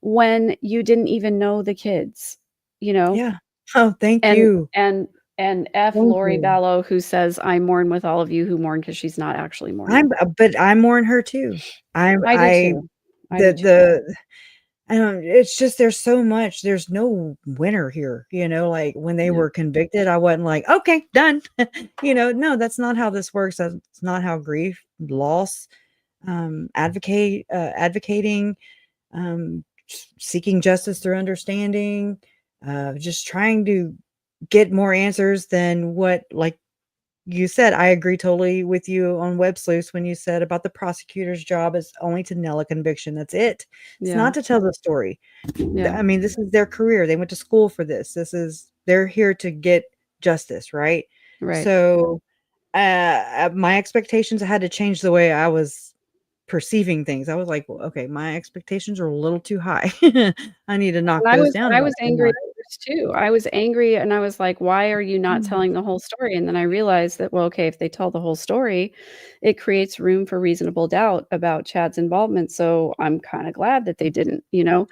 Speaker 3: when you didn't even know the kids, you know?
Speaker 1: Yeah. Oh, thank
Speaker 3: And
Speaker 1: you.
Speaker 3: and and F
Speaker 1: Thank
Speaker 3: Lori
Speaker 1: you.
Speaker 3: Vallow, who says I mourn with all of you who mourn, because she's not actually mourning.
Speaker 1: But I mourn her too.
Speaker 3: I do
Speaker 1: I
Speaker 3: too. I do too.
Speaker 1: it's just there's no winner here, like when they
Speaker 3: Yeah.
Speaker 1: were convicted, I wasn't like, okay, done. No, that's not how this works. That's not how grief, loss, advocating, seeking justice through understanding, just trying to get more answers than what, like you said. I agree totally with you on web sleuths when you said about the prosecutor's job is only to nail a conviction. That's it. It's
Speaker 3: Yeah.
Speaker 1: not to tell the story.
Speaker 3: Yeah.
Speaker 1: I mean, this is their career. They went to school for this. They're here to get justice, right?
Speaker 3: Right.
Speaker 1: So, my expectations had to change the way I was perceiving things. I was like, well, okay, my expectations are a little too high. I need to knock
Speaker 3: And
Speaker 1: those down
Speaker 3: I
Speaker 1: about
Speaker 3: was
Speaker 1: a
Speaker 3: angry
Speaker 1: notch.
Speaker 3: at first too. I was angry and I was like, "Why are you not
Speaker 1: Mm.
Speaker 3: telling the whole story?" And then I realized that, well, okay, if they tell the whole story, it creates room for reasonable doubt about Chad's involvement. So I'm kind of glad that they didn't, you know?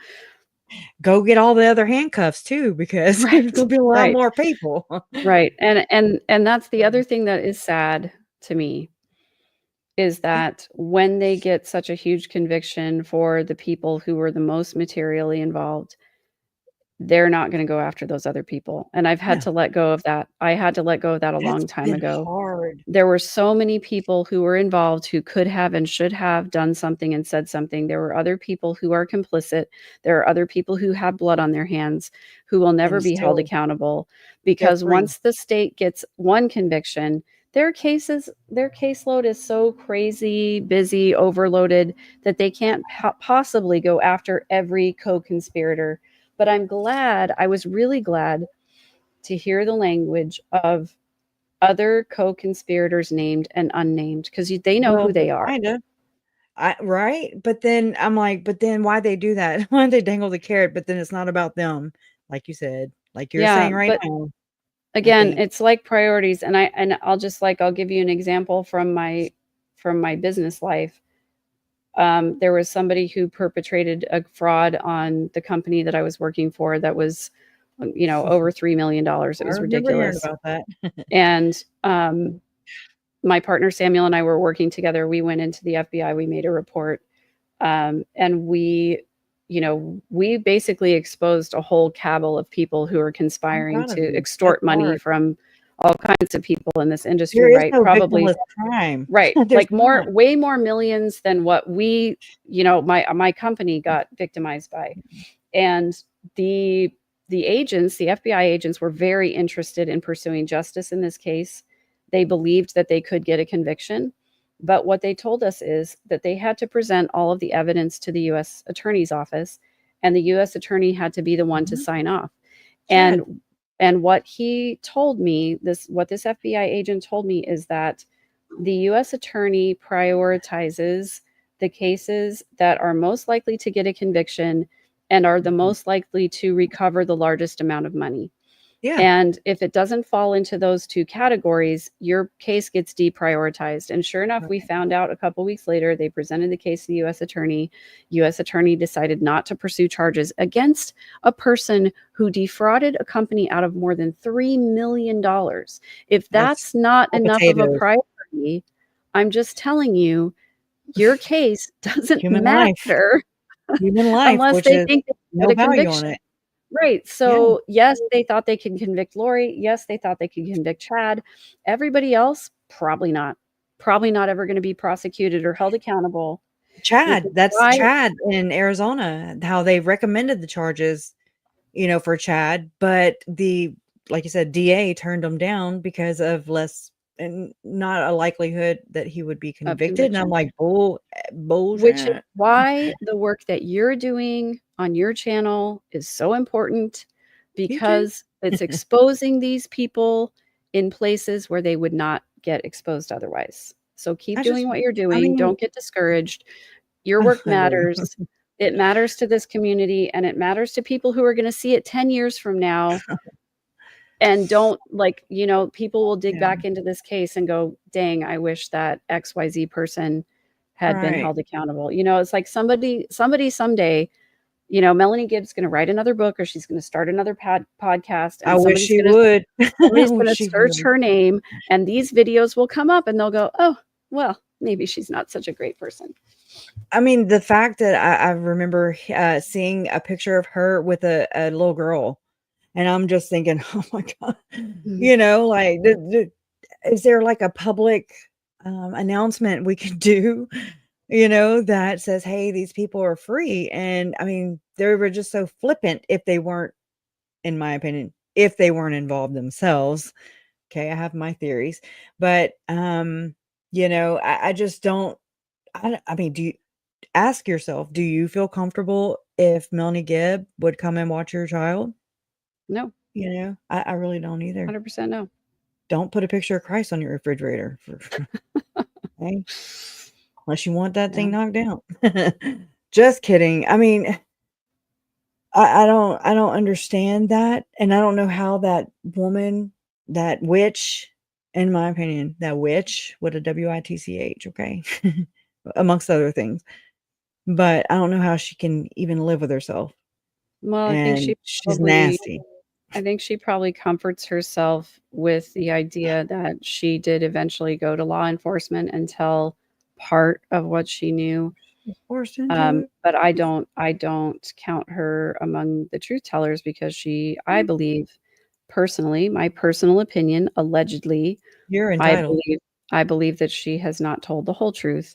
Speaker 1: Go get all the other handcuffs too, because there's
Speaker 3: Right.
Speaker 1: gonna be a lot
Speaker 3: Right.
Speaker 1: more people.
Speaker 3: Right. And that's the other thing that is sad to me, is
Speaker 1: Yeah,
Speaker 3: that when they get such a huge conviction for the people who were the most materially involved, they're not gonna go after those other people, and I've had
Speaker 1: no,
Speaker 3: to let go of that. I had to let go of that a
Speaker 1: that's
Speaker 3: long time
Speaker 1: been
Speaker 3: ago.
Speaker 1: hard.
Speaker 3: There were so many people who were involved who could have and should have done something and said something. There were other people who are complicit. There are other people who have blood on their hands who will never
Speaker 1: And
Speaker 3: be held
Speaker 1: still
Speaker 3: accountable,
Speaker 1: they're
Speaker 3: because
Speaker 1: free.
Speaker 3: once the state gets one conviction, their caseload is so crazy, busy, overloaded, that they can't possibly go after every co-conspirator. But I was really glad to hear the language of other co-conspirators named and unnamed, because they know who
Speaker 1: Well,
Speaker 3: they are.
Speaker 1: kinda. Right? But then I'm like, but then why they do that? Why they dangle the carrot, but then it's not about them, like you said, like you're
Speaker 3: Yeah,
Speaker 1: saying right
Speaker 3: but
Speaker 1: now, I
Speaker 3: again,
Speaker 1: think.
Speaker 3: it's like priorities, and I'll give you an example from my business life. There was somebody who perpetrated a fraud on the company that I was working for that was, over $3 million. It
Speaker 1: I
Speaker 3: was
Speaker 1: remember hearing
Speaker 3: ridiculous.
Speaker 1: about that.
Speaker 3: And my partner Samuel and I were working together. We went into the FBI. We made a report, and we basically exposed a whole cabal of people who are
Speaker 1: I'm
Speaker 3: conspiring
Speaker 1: proud of
Speaker 3: to
Speaker 1: you. That's
Speaker 3: extort money
Speaker 1: hard.
Speaker 3: from all kinds of people in this
Speaker 1: There
Speaker 3: industry,
Speaker 1: is
Speaker 3: right?
Speaker 1: no
Speaker 3: Probably
Speaker 1: victimless crime.
Speaker 3: right,
Speaker 1: There's
Speaker 3: like
Speaker 1: not.
Speaker 3: way more millions than what my company got victimized by. And the the FBI agents were very interested in pursuing justice in this case. They believed that they could get a conviction, but what they told us is that they had to present all of the evidence to the US Attorney's office, and the US Attorney had to be the one to
Speaker 1: Mhm.
Speaker 3: sign off.
Speaker 1: Chad,
Speaker 3: And And what he told me, what this FBI agent told me, is that the U.S. attorney prioritizes the cases that are most likely to get a conviction and are the most likely to recover the largest amount of money.
Speaker 1: Yeah.
Speaker 3: And if it doesn't fall into those two categories, your case gets deprioritized. And sure enough, we found out a couple weeks later, they presented the case to the U.S. attorney. U.S. attorney decided not to pursue charges against a person who defrauded a company out of more than $3 million. If that's not enough of a priority, I'm just telling you, your case doesn't
Speaker 1: Human life.
Speaker 3: matter
Speaker 1: Human life,
Speaker 3: unless
Speaker 1: which
Speaker 3: they
Speaker 1: is
Speaker 3: think they
Speaker 1: no
Speaker 3: get a
Speaker 1: value on
Speaker 3: conviction.
Speaker 1: it.
Speaker 3: Right.
Speaker 1: Yeah.
Speaker 3: So, yes, they thought they could convict Lori. Yes, they thought they could convict Chad. Everybody else, probably not. Probably not ever going to be prosecuted or held accountable.
Speaker 1: Chad, that's
Speaker 3: Why?
Speaker 1: Chad in Arizona, how they recommended the charges, for Chad, but like you said, DA turned him down because of less and not a likelihood that he would be
Speaker 3: Of
Speaker 1: convicted. And I'm
Speaker 3: conviction.
Speaker 1: like,
Speaker 3: Which is
Speaker 1: bullshit.
Speaker 3: why the work that you're doing on your channel is so important,
Speaker 1: You too.
Speaker 3: because it's exposing these people in places where they would not get exposed otherwise. So keep doing what you're doing. Don't get discouraged. Your work matters. It matters to this community, and it matters to people who are going to see it 10 years from now. And don't, people will dig back into this case and go, dang, I wish that XYZ person had been held accountable. It's like somebody someday, Melanie Gibbs going to write another book, or she's going to start another podcast, and
Speaker 1: I wish she would.
Speaker 3: Somebody's going to search her name, and these videos will come up, and they'll go, oh, well, maybe she's not such a great person.
Speaker 1: I mean, the fact that I remember seeing a picture of her with a little girl, and I'm just thinking, oh my God, like, is there like a public announcement we can do, that says, hey, these people are free? And I mean, they were just so flippant if they weren't, in my opinion, if they weren't involved themselves. Okay, I have my theories, but I just don't. I mean, do you ask yourself, do you feel comfortable if Melanie Gibb would come and watch your child?
Speaker 3: No.
Speaker 1: I really don't either.
Speaker 3: 100% no.
Speaker 1: Don't put a picture of Christ on your refrigerator. Okay? Unless you want that thing knocked down. Just kidding. I mean, I don't understand that. And I don't know how that woman, that witch, in my opinion, that witch with a WITCH, okay, amongst other things. But I don't know how she can even live with herself.
Speaker 3: Well,
Speaker 1: And she's nasty.
Speaker 3: I think she probably comforts herself with the idea that she did eventually go to law enforcement and tell part of what she knew. But I don't count her among the truth tellers, because I believe, personally, my personal opinion, allegedly,
Speaker 1: You're entitled.
Speaker 3: I believe that she has not told the whole truth.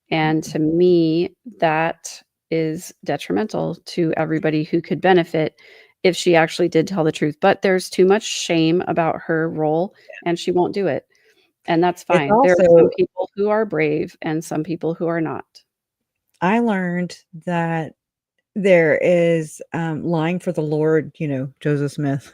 Speaker 3: And to me, that is detrimental to everybody who could benefit if she actually did tell the truth. But there's too much shame about her role, and she won't do it. And that's fine. There are some people who are brave and some people who are not.
Speaker 1: I learned that there is lying for the Lord, Joseph Smith.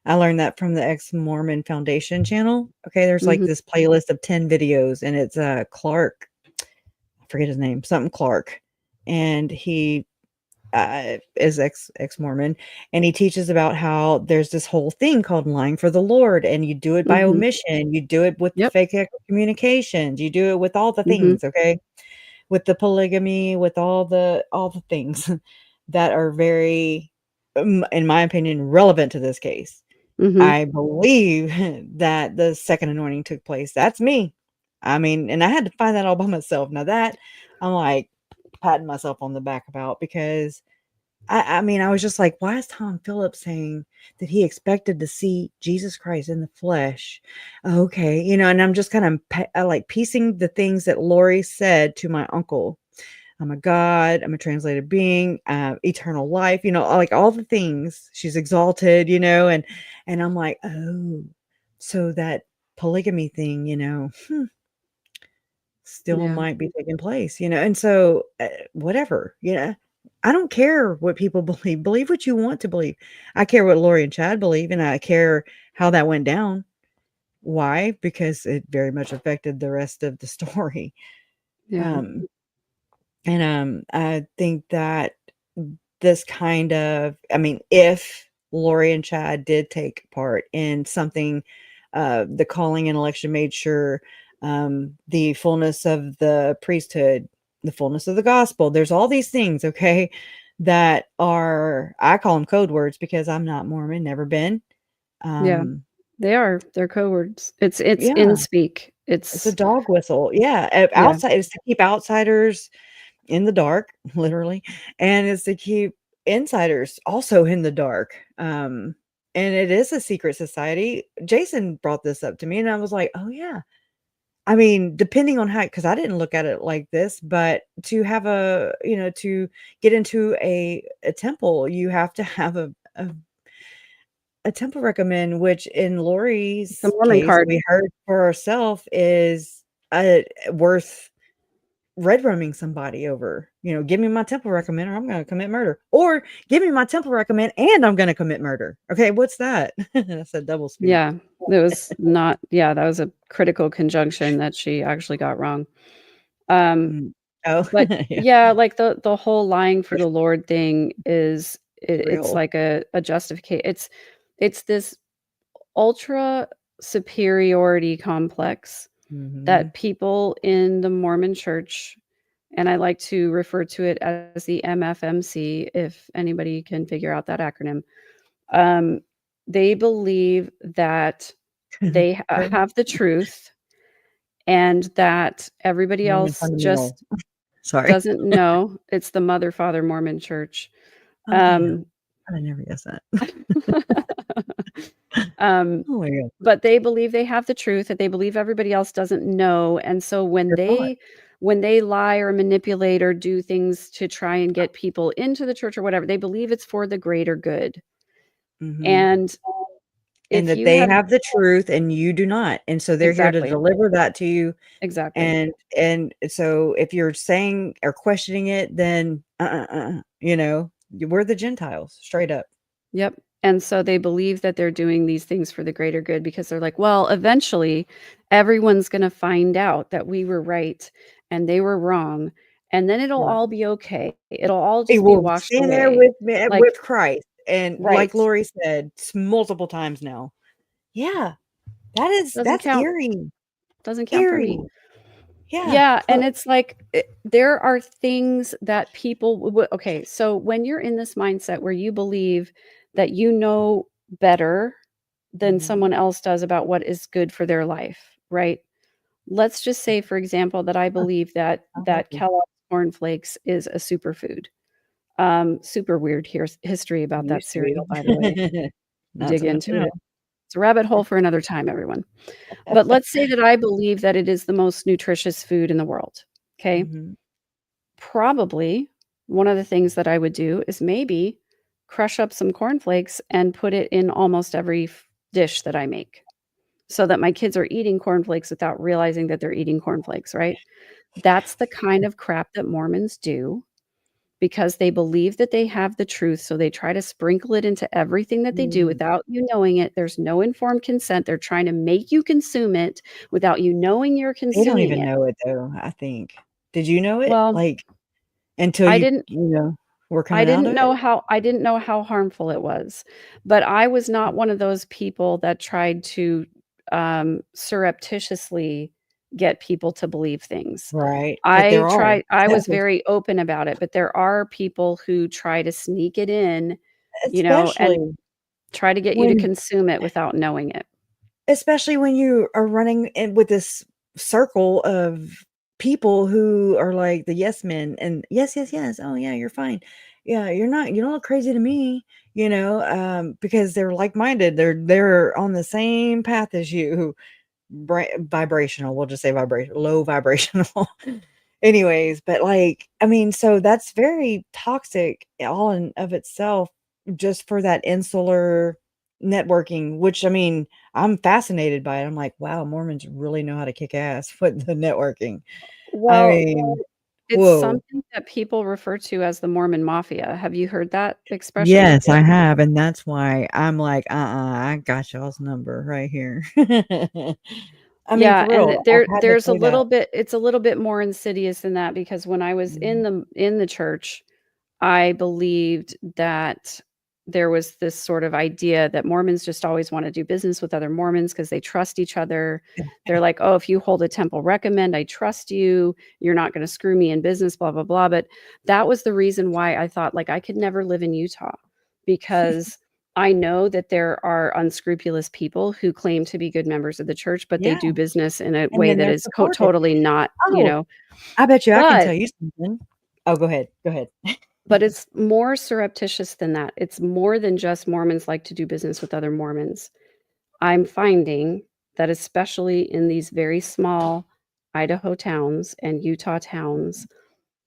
Speaker 1: I learned that from the Ex-Mormon Foundation channel. Okay, there's like this playlist of 10 videos, and it's Clark. I forget his name, something Clark. And he is ex-Mormon, and he teaches about how there's this whole thing called lying for the Lord, and you do it by omission, you do it with fake communications, you do it with all the things, okay, with the polygamy, with all the things that are very, in my opinion, relevant to this case. I believe that the second anointing took place. That's me. I mean, and I had to find that all by myself. Now that I'm like patting myself on the back about, because I mean, I was just like, why is Tom Phillips saying that he expected to see Jesus Christ in the flesh? Okay, and I'm just kind of like piecing the things that Lori said to my uncle. I'm a God, I'm a translated being, eternal life, like all the things. She's exalted, and I'm like, oh, so that polygamy thing, still might be taking place, and so whatever, I don't care what people believe. Believe what you want to believe. I care what Lori and Chad believe, and I care how that went down. Why? Because it very much affected the rest of the story.
Speaker 3: Yeah.
Speaker 1: Um, and I think that this kind of, I mean, if Lori and Chad did take part in something, the calling and election made sure the fullness of the priesthood, the fullness of the gospel, there's all these things, okay, that are, I call them code words because I'm not Mormon, never been.
Speaker 3: Yeah.
Speaker 1: Um,
Speaker 3: They're code words. It's in
Speaker 1: yeah,
Speaker 3: speak.
Speaker 1: it's a
Speaker 3: It's
Speaker 1: dog whistle. Yeah,
Speaker 3: yeah.
Speaker 1: outside is to keep outsiders in the dark, literally, and it's to keep insiders also in the dark. And it is a secret society. Jason brought this up to me, and I was like, "Oh yeah." I mean, depending on how, because I didn't look at it like this, but to have a, to get into a temple, you have to have a temple recommend, which in
Speaker 3: The
Speaker 1: Lori's
Speaker 3: Mormon
Speaker 1: case,
Speaker 3: card.
Speaker 1: we heard for ourselves is worth red rooming somebody over, give me my temple recommend or I'm going to commit murder, or give me my temple recommend and I'm going to commit murder. Okay, what's that? That's a double speak.
Speaker 3: Yeah. That was not yeah, that was a critical conjunction that she actually got wrong. Um,
Speaker 1: Mm. Oh,
Speaker 3: but
Speaker 1: yeah,
Speaker 3: yeah, like the whole lying for the Lord thing is it's
Speaker 1: real.
Speaker 3: like a justification. It's this ultra superiority complex
Speaker 1: Hmm.
Speaker 3: that people in the Mormon church, and I like to refer to it as the MFMC, if anybody can figure out that acronym. Um, they believe that they have the truth and that everybody
Speaker 1: Mormon
Speaker 3: else
Speaker 1: fundamental.
Speaker 3: just
Speaker 1: Sorry.
Speaker 3: doesn't know. It's the Mother, Father, Mormon Church.
Speaker 1: Oh, damn.
Speaker 3: Um,
Speaker 1: I never guessed that.
Speaker 3: um,
Speaker 1: Oh my god.
Speaker 3: but they believe they have the truth, that they believe everybody else doesn't know, and so
Speaker 1: They're not.
Speaker 3: when they lie or manipulate or do things to try and get people into the church or whatever, they believe it's for the greater good.
Speaker 1: Hmm.
Speaker 3: And
Speaker 1: And
Speaker 3: if
Speaker 1: that
Speaker 3: you
Speaker 1: they
Speaker 3: have
Speaker 1: have the truth and you do not, and so they're here to
Speaker 3: exactly,
Speaker 1: deliver that to you.
Speaker 3: exactly.
Speaker 1: And so if you're saying or questioning it, then, we're the Gentiles, straight up.
Speaker 3: Yep. And so they believe that they're doing these things for the greater good because they're like, well, eventually everyone's going to find out that we were right and they were wrong. And then it'll
Speaker 1: Right.
Speaker 3: all be okay. It'll all
Speaker 1: They
Speaker 3: just be
Speaker 1: will
Speaker 3: washed
Speaker 1: stand there
Speaker 3: away.
Speaker 1: with me
Speaker 3: Like,
Speaker 1: with Christ, and
Speaker 3: right.
Speaker 1: like Lori said multiple times now. Yeah,
Speaker 3: Doesn't
Speaker 1: that's
Speaker 3: count.
Speaker 1: eerie,
Speaker 3: Doesn't count for me.
Speaker 1: eerie. Yeah,
Speaker 3: Yeah. And
Speaker 1: for
Speaker 3: it's like, there are things that people, okay. So when you're in this mindset where you believe that you know better than
Speaker 1: Mhm.
Speaker 3: someone else does about what is good for their life, right? Let's just say, for example, that I
Speaker 1: Huh,
Speaker 3: believe that
Speaker 1: I'm happy.
Speaker 3: Kellogg's cornflakes is a superfood. Super weird history about that
Speaker 1: Used to be.
Speaker 3: cereal, by the way.
Speaker 1: Not
Speaker 3: Dig
Speaker 1: so much
Speaker 3: into
Speaker 1: now.
Speaker 3: it. It's a rabbit hole for another time, everyone. But let's say that I believe that it is the most nutritious food in the world. Okay.
Speaker 1: Mhm.
Speaker 3: Probably one of the things that I would do is maybe crush up some cornflakes and put it in almost every dish that I make so that my kids are eating cornflakes without realizing that they're eating cornflakes, right? That's the kind of crap that Mormons do because they believe that they have the truth, so they try to sprinkle it into everything that they do
Speaker 1: Mm.
Speaker 3: without you knowing it. There's no informed consent. They're trying to make you consume it without you knowing you're
Speaker 1: They don't
Speaker 3: consuming
Speaker 1: even
Speaker 3: it.
Speaker 1: know it though, I think. Did you know it?
Speaker 3: Well,
Speaker 1: Like, until
Speaker 3: I didn't
Speaker 1: were coming out of it?
Speaker 3: I didn't know how harmful it was, but I was not one of those people that tried to, surreptitiously get people to believe things.
Speaker 1: Right, but there are.
Speaker 3: I was very open about it, but there are people who try to sneak it in, and
Speaker 1: Especially
Speaker 3: try to get you to
Speaker 1: when
Speaker 3: consume it without knowing it.
Speaker 1: especially when you are running in with this circle of people who are like the yes men and yes, yes, yes. Oh yeah, you're fine. Yeah, you don't look crazy to me, because they're like-minded. They're on the same path as you. Vibrational, we'll just say vibration, low vibrational. Anyways, but like, I mean, so that's very toxic all in of itself, just for that insular networking, which I mean, I'm fascinated by it. I'm like, wow, Mormons really know how to kick ass with the networking. I
Speaker 3: Well,
Speaker 1: mean,
Speaker 3: It's
Speaker 1: Whoa.
Speaker 3: something that people refer to as the Mormon Mafia. Have you heard that expression
Speaker 1: Yes,
Speaker 3: before?
Speaker 1: I have, and that's why I'm like, I got y'all's number right here. I mean,
Speaker 3: Yeah,
Speaker 1: for
Speaker 3: and
Speaker 1: real, I've had to
Speaker 3: there's a
Speaker 1: say that.
Speaker 3: little bit it's a little bit more insidious than that because when I was
Speaker 1: Mhm.
Speaker 3: in the church, I believed that there was this sort of idea that Mormons just always wanna do business with other Mormons because they trust each other. They're like, "Oh, if you hold a temple recommend, I trust you. You're not gonna screw me in business, blah, blah, blah," but that was the reason why I thought, like, I could never live in Utah because I know that there are unscrupulous people who claim to be good members of the church, but they
Speaker 1: Yeah,
Speaker 3: do business in a
Speaker 1: and
Speaker 3: way
Speaker 1: then
Speaker 3: that
Speaker 1: they're
Speaker 3: is
Speaker 1: supported.
Speaker 3: totally not,
Speaker 1: Oh, I bet you I can
Speaker 3: but
Speaker 1: tell you something. Oh, go ahead, go ahead.
Speaker 3: but it's more surreptitious than that. It's more than just Mormons like to do business with other Mormons. I'm finding that especially in these very small Idaho towns and Utah towns,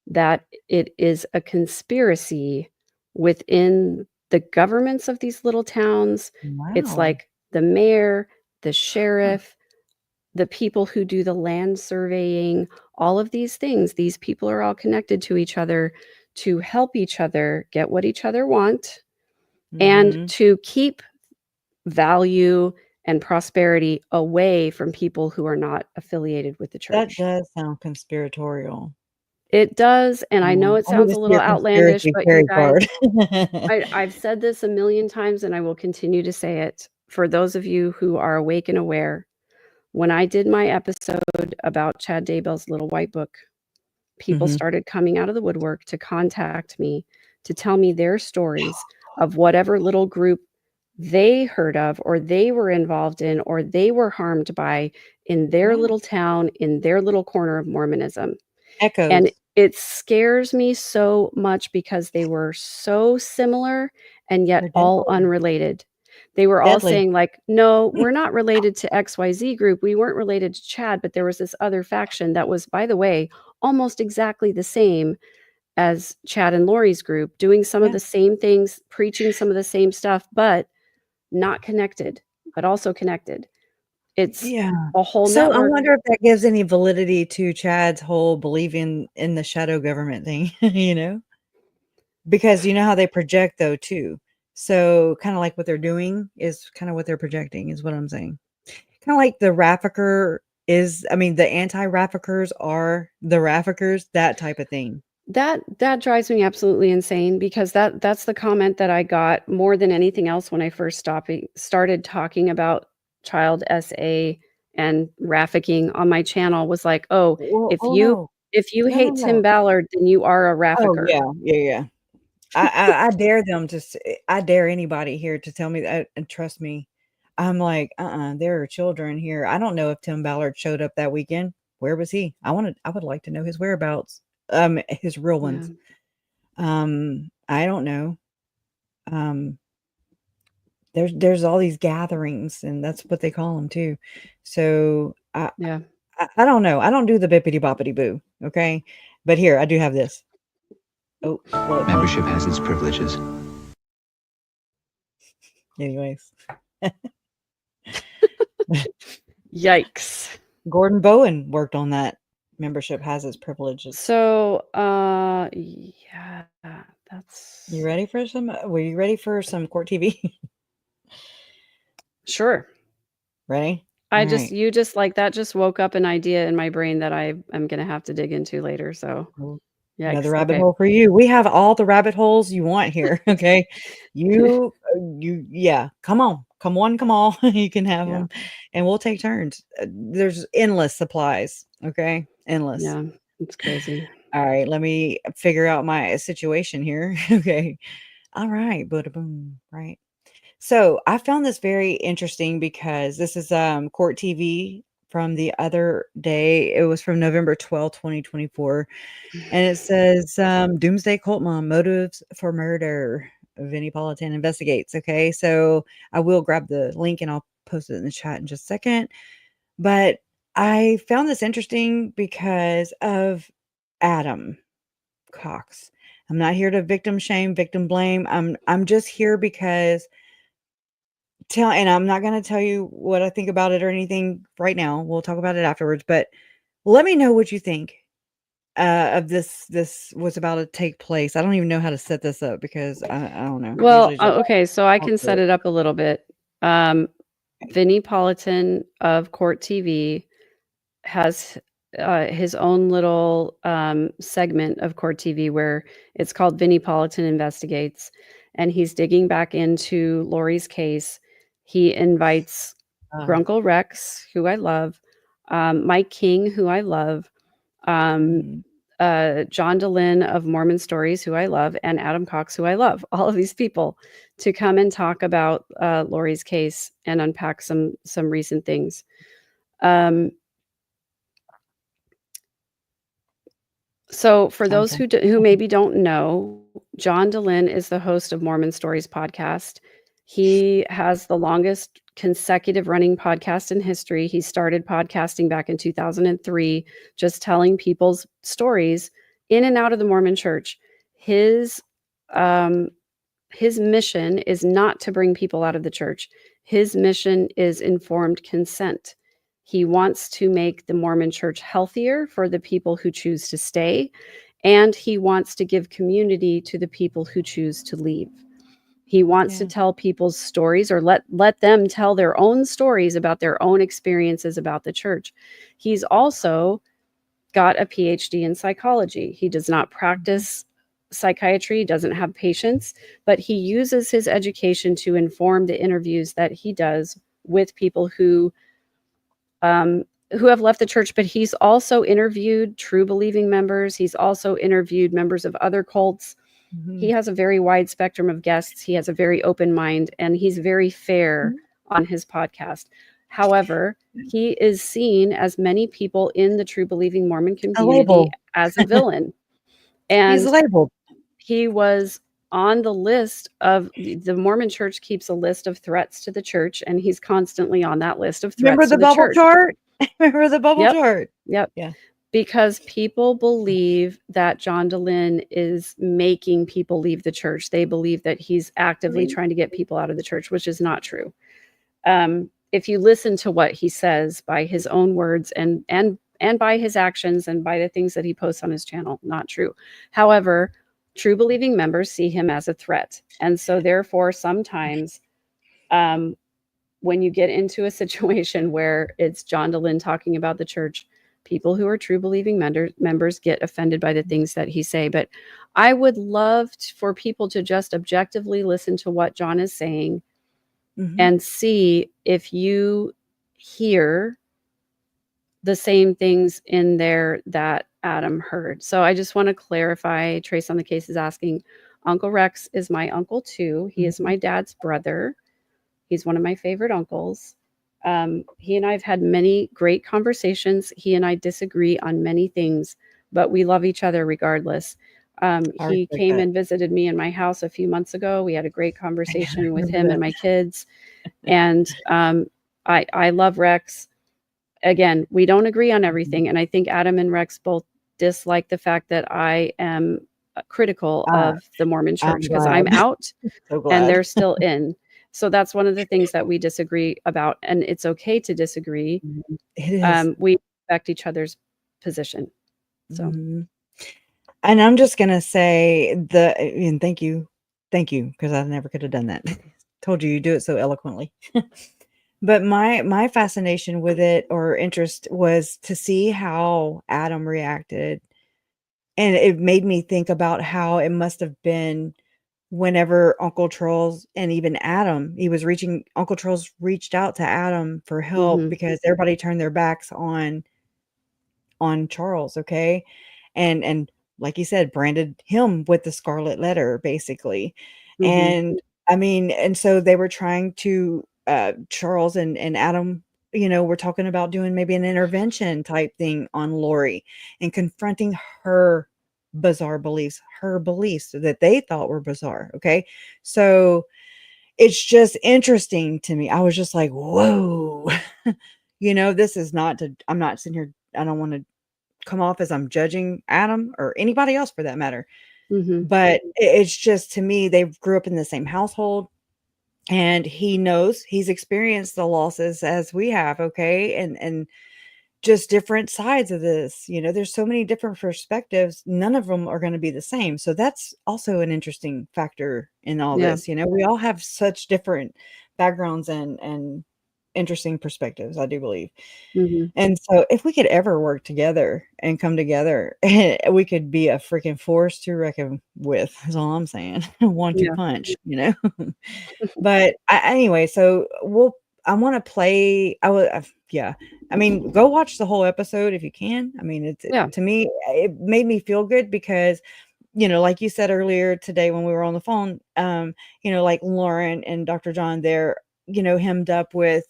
Speaker 3: that it is a conspiracy within the governments of these little towns. It's
Speaker 1: Wow.
Speaker 3: like the mayor, the
Speaker 1: Huh.
Speaker 3: sheriff, the people who do the land surveying, all of these things, these people are all connected to each other to help each other get what each other want and
Speaker 1: Mhm.
Speaker 3: to keep value and prosperity away from people who are not affiliated with the
Speaker 1: That
Speaker 3: church.
Speaker 1: does sound conspiratorial.
Speaker 3: It does, and I
Speaker 1: Yeah,
Speaker 3: know it
Speaker 1: I need
Speaker 3: sounds
Speaker 1: to
Speaker 3: a
Speaker 1: see
Speaker 3: little
Speaker 1: your
Speaker 3: outlandish,
Speaker 1: conspiracy
Speaker 3: but you
Speaker 1: fairy
Speaker 3: guys,
Speaker 1: card.
Speaker 3: I've said this a million times and I will continue to say it. For those of you who are awake and aware, when I did my episode about Chad Daybell's Little White Book, people
Speaker 1: Mhm.
Speaker 3: started coming out of the woodwork to contact me to tell me their stories of whatever little group they heard of or they were involved in or they were harmed by in their
Speaker 1: Yeah,
Speaker 3: little town, in their little corner of Mormonism. And
Speaker 1: echoes.
Speaker 3: it scares me so much because they were so similar and yet
Speaker 1: They're
Speaker 3: all
Speaker 1: deadly.
Speaker 3: unrelated. They were all
Speaker 1: Deadly.
Speaker 3: saying like, "No, we're not related to XYZ group. We weren't related to Chad, but there was this other faction that was, by the way, almost exactly the same as Chad and Lori's group, doing some of
Speaker 1: Yeah.
Speaker 3: the same things, preaching some of the same stuff, but not connected, but also connected." It's
Speaker 1: Yeah.
Speaker 3: a whole
Speaker 1: So I
Speaker 3: network.
Speaker 1: wonder if that gives any validity to Chad's whole believing in the shadow government thing, you know? Because you know how they project though too. So kinda like what they're doing is kinda what they're projecting is what I'm saying. Kinda like the Raffiker is I mean, the anti-Raffikers are the Raffikers, that type of thing.
Speaker 3: That drives me absolutely insane because that's the comment that I got more than anything else when I first started talking about child SA and trafficking on my channel was like, "Oh,
Speaker 1: Well,
Speaker 3: if
Speaker 1: oh,
Speaker 3: you
Speaker 1: no.
Speaker 3: if you
Speaker 1: No, no,
Speaker 3: hate Tim
Speaker 1: no.
Speaker 3: Ballard, then you are a
Speaker 1: Oh,
Speaker 3: trafficker."
Speaker 1: yeah, yeah, yeah. I dare them to I dare anybody here to tell me that, and trust me, I'm like, there are children here. I don't know if Tim Ballard showed up that weekend. Where was he? I would like to know his whereabouts, his real
Speaker 3: Yeah.
Speaker 1: ones. I don't know. Um, there's all these gatherings, and that's what they call them too. So
Speaker 3: Yeah.
Speaker 1: I don't know. I don't do the bippity boppity boo. Okay, but here I do have this. Oh, will it play?
Speaker 4: Membership has its privileges.
Speaker 1: Anyways.
Speaker 3: Yikes.
Speaker 1: Gordon Bowen worked on that. Membership has its privileges.
Speaker 3: So, yeah,
Speaker 1: You
Speaker 3: that's
Speaker 1: ready for some were you ready for some court TV?
Speaker 3: sure.
Speaker 1: Ready?
Speaker 3: I just
Speaker 1: Alright.
Speaker 3: you just like that just woke up an idea in my brain that I am gonna have to dig into later, so
Speaker 1: Well, another
Speaker 3: yikes,
Speaker 1: rabbit
Speaker 3: okay.
Speaker 1: hole for you. We have all the rabbit holes you want here, okay? You yeah, come on. Come on, come all. You can have
Speaker 3: Yeah,
Speaker 1: them, and we'll take turns. There's endless supplies, okay? Endless.
Speaker 3: yeah, it's crazy.
Speaker 1: Alright, let me figure out my situation here, okay? Alright, bada boom, right? So I found this very interesting because this is court TV from the other day. It was from November 12th, 2024. And it says Doomsday Cult Mom Motives for Murder. Vinnie Politan investigates. Okay. So I will grab the link and I'll post it in the chat in just a second. But I found this interesting because of Adam Cox. I'm not here to victim shame, victim blame. I'm just here because and I'm not gonna tell you what I think about it or anything right now. We'll talk about it afterwards, but let me know what you think. of this was about to take place. I don't even know how to set this up because I don't know.
Speaker 3: Well,
Speaker 1: Usually just
Speaker 3: okay, so I
Speaker 1: talk
Speaker 3: can
Speaker 1: through
Speaker 3: set
Speaker 1: it.
Speaker 3: it up a little bit. Um, Vinnie Politan of Court TV has his own little segment of Court TV where it's called Vinnie Politan Investigates, and he's digging back into Lori's case. He invites
Speaker 1: Uh,
Speaker 3: Grunkle Rex, who I love, Mike King, who I love, um,
Speaker 1: mhm.
Speaker 3: John DeLynn of Mormon Stories, who I love, and Adam Cox, who I love. All of these people to come and talk about Lori's case and unpack some recent things. Um, So for those
Speaker 1: Okay.
Speaker 3: who maybe don't know, John DeLynn is the host of Mormon Stories podcast. He has the longest consecutive running podcast in history. He started podcasting back in 2003, just telling people's stories in and out of the Mormon church. His um, his mission is not to bring people out of the church. His mission is informed consent. He wants to make the Mormon church healthier for the people who choose to stay, and he wants to give community to the people who choose to leave. He wants to
Speaker 1: Yeah.
Speaker 3: tell people's stories, or let them tell their own stories about their own experiences about the church. He's also got a PhD in psychology. He does not practice psychiatry, doesn't have patients, but he uses his education to inform the interviews that he does with people who have left the church. But he's also interviewed true believing members. He's also interviewed members of other cults. He
Speaker 1: Mhm.
Speaker 3: has a very wide spectrum of guests. He has a very open mind, and he's very fair on his podcast. However, he is seen, as many people in the true believing Mormon
Speaker 1: A
Speaker 3: community,
Speaker 1: label.
Speaker 3: as a villain.
Speaker 1: He's
Speaker 3: And
Speaker 1: labeled.
Speaker 3: he was on the list of the Mormon church keeps a list of threats to the church, and he's constantly on that list of
Speaker 1: Remember
Speaker 3: threats to
Speaker 1: the
Speaker 3: the
Speaker 1: bubble
Speaker 3: church.
Speaker 1: chart? Remember the bubble
Speaker 3: Yep.
Speaker 1: chart?
Speaker 3: Yep.
Speaker 1: Yeah.
Speaker 3: Because people believe that John DeLynn is making people leave the church. They believe that he's actively trying to get people out of the church, which is not true. If you listen to what he says by his own words and by his actions and by the things that he posts on his channel, not true. However, true believing members see him as a threat. And so therefore, sometimes when you get into a situation where it's John DeLynn talking about the church, people who are true believing members get offended by the things that he say. But I would love for people to just objectively listen to what John is saying and see if you hear the same things in there that Adam heard. So I just want to clarify. Trace on the Case is asking, Uncle Rex is my uncle too. He is my dad's brother. He's one of my favorite uncles. He and I have had many great conversations. He and I disagree on many things, but we love each other regardless.
Speaker 1: I
Speaker 3: He
Speaker 1: respect
Speaker 3: came
Speaker 1: that.
Speaker 3: and visited me in my house a few months ago. We had a great
Speaker 1: I
Speaker 3: conversation with
Speaker 1: remember
Speaker 3: him and
Speaker 1: that.
Speaker 3: my kids. And I love Rex. Again, we don't agree on everything. And I think Adam and Rex both dislike the fact that I am critical
Speaker 1: Uh,
Speaker 3: of the Mormon
Speaker 1: I'm
Speaker 3: church because I'm
Speaker 1: glad.
Speaker 3: out
Speaker 1: So
Speaker 3: and
Speaker 1: glad.
Speaker 3: they're still in. So that's one of the things that we disagree about. And it's okay to disagree.
Speaker 1: It is.
Speaker 3: We respect each other's position. So
Speaker 1: Mhm. And I'm just gonna say and thank you, because I never could have done that. Told you do it so eloquently. But my fascination with it or interest was to see how Adam reacted, and it made me think about how it must have been whenever Uncle Charles and even Adam, Uncle Charles reached out to Adam for help
Speaker 3: mhm,
Speaker 1: because everybody turned their backs on Charles, okay? And like you said, branded him with the scarlet letter, basically.
Speaker 3: mhm,
Speaker 1: And I mean, and so they were trying to Charles and Adam, were talking about doing maybe an intervention type thing on Lori and confronting her beliefs that they thought were bizarre. Okay. So it's just interesting to me. I was just like, whoa. This is not to I'm not sitting here. I don't want to come off as I'm judging Adam or anybody else for that matter.
Speaker 3: mhm,
Speaker 1: But it's just to me, they grew up in the same household and he's experienced the losses as we have. Okay. And just different sides of this. There's so many different perspectives. None of them are going to be the same. So that's also an interesting factor in all
Speaker 3: Yeah.
Speaker 1: this. We all have such different backgrounds and interesting perspectives, I do believe.
Speaker 3: Hmm.
Speaker 1: And so if we could ever work together and come together, we could be a freaking force to reckon with, is all I'm saying. 1-2
Speaker 3: Yeah.
Speaker 1: punch, But anyway, so I want to play. Yeah. I mean, go watch the whole episode if you can. I mean,
Speaker 3: Yeah.
Speaker 1: to me, it made me feel good because, like you said earlier today when we were on the phone, like Lauren and Dr. John, they're, hemmed up with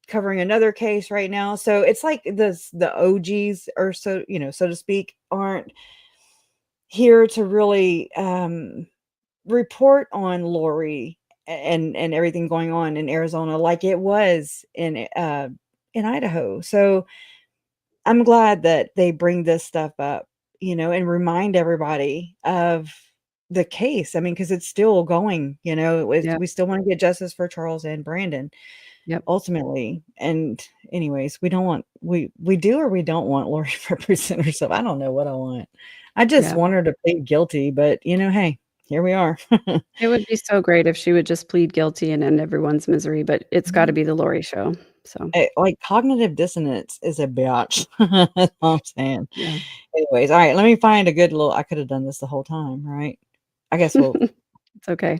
Speaker 1: covering another case right now. So it's like the OGs, or so, so to speak, aren't here to really report on Lori and everything going on in Arizona like it was in Idaho. So I'm glad that they bring this stuff up, and remind everybody of the case. I mean, because it's still going,
Speaker 3: Yeah.
Speaker 1: we still want to get justice for Charles and Brandon.
Speaker 3: Yep.
Speaker 1: Ultimately. And anyways, we don't want we do or we don't want Lori to represent herself. I don't know what I want. I just
Speaker 3: Yeah.
Speaker 1: want her to plead guilty, but hey, here we are.
Speaker 3: It would be so great if she would just plead guilty and end everyone's misery, but it's got to be the Lori show. So
Speaker 1: Like cognitive dissonance is a bitch. That's all I'm saying.
Speaker 3: yeah.
Speaker 1: Anyways, all right, let me find a good little. I could have done this the whole time, right? I guess
Speaker 3: It's okay.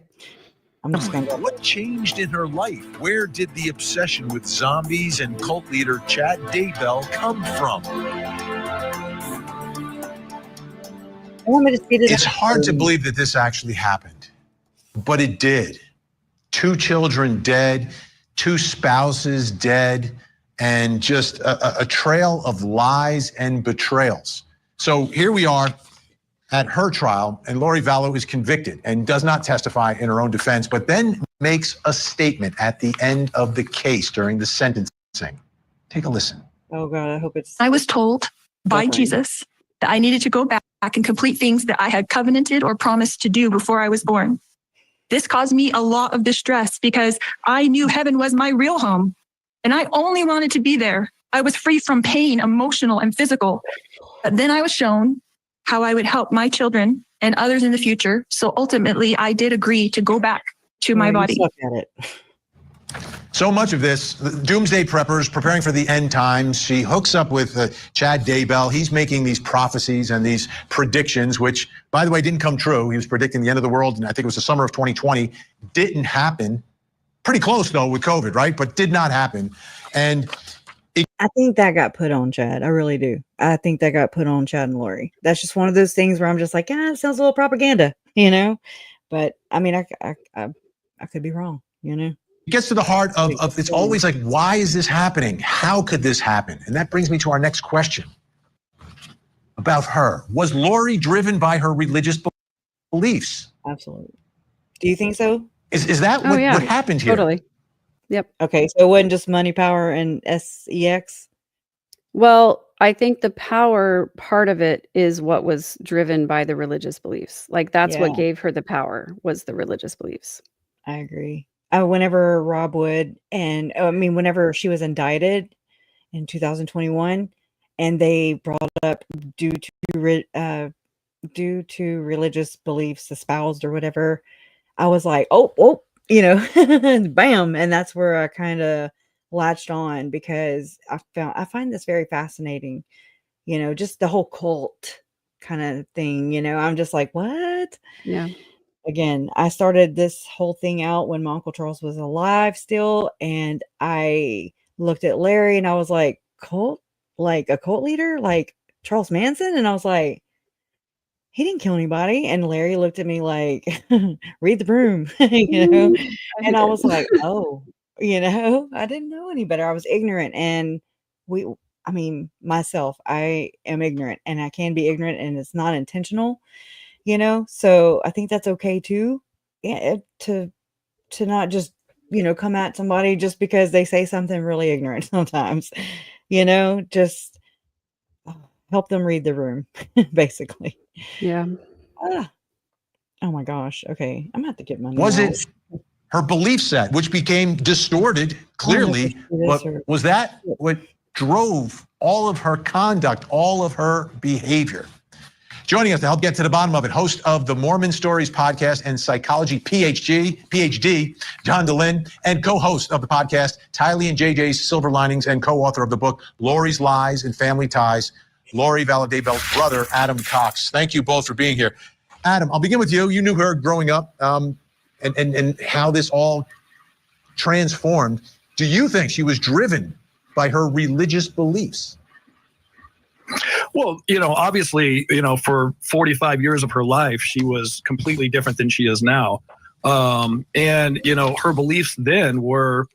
Speaker 1: I'm just gonna.
Speaker 4: What changed in her life? Where did the obsession with zombies and cult leader Chad Daybell come from?
Speaker 1: I want me to speed it
Speaker 4: It's
Speaker 1: up.
Speaker 4: hard to believe that this actually happened, but it did. 2 children dead, 2 spouses dead, and just a trail of lies and betrayals. So here we are at her trial, and Lori Vallow is convicted and does not testify in her own defense, but then makes a statement at the end of the case during the sentencing. Take a listen.
Speaker 1: Oh God, I hope it's.
Speaker 5: I was told by
Speaker 1: Okay.
Speaker 5: Jesus that I needed to go back and complete things that I had covenanted or promised to do before I was born. This caused me a lot of distress because I knew heaven was my real home and I only wanted to be there. I was free from pain, emotional and physical. But then I was shown how I would help my children and others in the future. So ultimately, I did agree to go back to my
Speaker 1: You
Speaker 5: body.
Speaker 1: suck at it.
Speaker 4: So much of this, the doomsday preppers preparing for the end times. She hooks up with Chad Daybell. He's making these prophecies and these predictions, which, by the way, didn't come true. He was predicting the end of the world, and I think it was the summer of 2020. Didn't happen. Pretty close, though, with COVID, right? But did not happen. And
Speaker 1: I think that got put on Chad. I really do. I think that got put on Chad and Lori. That's just one of those things where I'm just like, it sounds a little propaganda, But I mean, I could be wrong,
Speaker 4: it gets to the heart of it's always like, why is this happening? How could this happen? And that brings me to our next question about her. Was Lori driven by her religious beliefs?
Speaker 1: Absolutely. Do you think so?
Speaker 4: Is that what happened here?
Speaker 3: Totally. Yep.
Speaker 1: Okay, so it wasn't just money, power, and sex.
Speaker 3: Well, I think the power part of it is what was driven by the religious beliefs. Like that's what gave her the power, was the religious beliefs.
Speaker 1: I agree. Whenever Rob Wood and whenever she was indicted in 2021, and they brought up due to religious beliefs espoused or whatever, I was like, oh, bam, and that's where I kind of latched on because I find this very fascinating. Just the whole cult kind of thing. I'm just like, what?
Speaker 3: Yeah.
Speaker 1: Again, I started this whole thing out when my Uncle Charles was alive still. And I looked at Larry and I was like, cult? Like a cult leader? Like Charles Manson? And I was like, he didn't kill anybody. And Larry looked at me like, read the room, And I was like, oh, I didn't know any better. I was ignorant. And myself, I am ignorant and I can be ignorant and it's not intentional. So I think that's okay too. Yeah, to not just, come at somebody just because they say something really ignorant sometimes, just help them read the room, basically.
Speaker 3: Yeah.
Speaker 1: Oh my gosh. Okay. I'm gonna have to get my
Speaker 4: Was
Speaker 1: notes.
Speaker 4: it her belief set, which became distorted clearly? Was that what drove all of her conduct, all of her behavior. Joining us to help get to the bottom of it, host of the Mormon Stories podcast and psychology PhD, John DeLynn, and co-host of the podcast, Tylee and JJ's Silver Linings, and co-author of the book, Lori's Lies and Family Ties, Lori Vallow Daybell's brother, Adam Cox. Thank you both for being here. Adam, I'll begin with you. You knew her growing up, and how this all transformed. Do you think she was driven by her religious beliefs?
Speaker 6: Well, obviously, for 45 years of her life, she was completely different than she is now. And her beliefs then were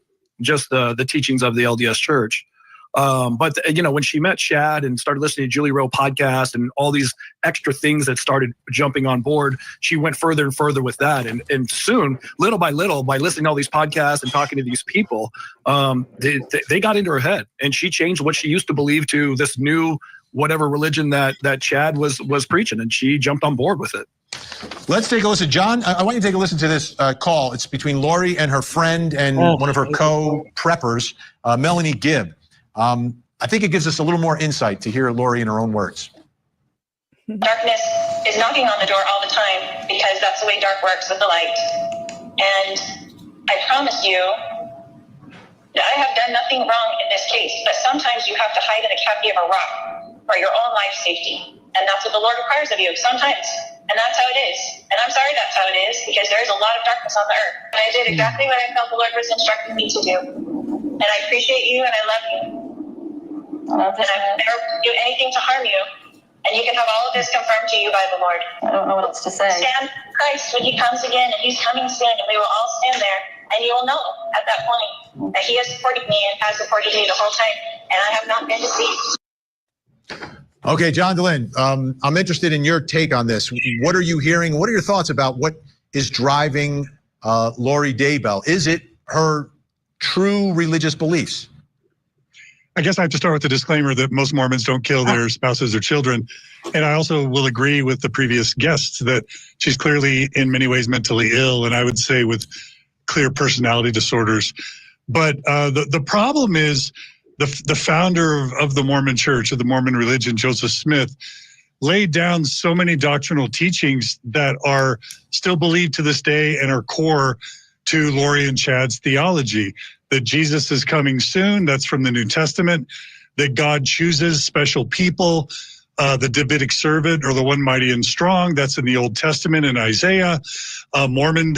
Speaker 6: just the teachings of the LDS Church. But when she met Chad and started listening to Julie Rowe podcast and all these extra things that started jumping on board, she went further and further with that. And soon, little by little, by listening to all these podcasts and talking to these people, they got into her head, and she changed what she used to believe to this new whatever religion that Chad was preaching, and she jumped on board with it.
Speaker 4: Let's take a listen. John, I want you to take a listen to this call. It's between Lori and her friend and one of her co-preppers, Melanie Gibb. I think it gives us a little more insight to hear Lori in her own words.
Speaker 7: Darkness is knocking on the door all the time because that's the way dark works with the light. And I promise you that I have done nothing wrong in this case, but sometimes you have to hide in the cavity of a rock for your own life safety. And that's what the Lord requires of you sometimes. And that's how it is. And I'm sorry that's how it is, because there is a lot of darkness on the earth. And I did exactly what I felt the Lord was instructing me to do. And I appreciate you and I love you. And I would never do anything to harm you. And you can have all of this confirmed to you by the Lord.
Speaker 8: I don't know what else to say.
Speaker 7: Stand Christ when he comes again, and he's coming soon, and we will all stand there. And you will know at that point that he has supported me and has supported me the whole time. And I have not been deceived.
Speaker 4: Okay, John DeLynn, I'm interested in your take on this. What are you hearing? What are your thoughts about what is driving Lori Daybell? Is it her true religious beliefs?
Speaker 9: I guess I have to start with the disclaimer that most Mormons don't kill their spouses or children. And I also will agree with the previous guests that she's clearly in many ways mentally ill, and I would say with clear personality disorders. But the problem is the founder of the Mormon Church, of the Mormon religion, Joseph Smith, laid down so many doctrinal teachings that are still believed to this day and are core to Lori and Chad's theology. That Jesus is coming soon, that's from the New Testament. That God chooses special people, the Davidic servant, or the one mighty and strong, that's in the Old Testament in Isaiah. Mormon,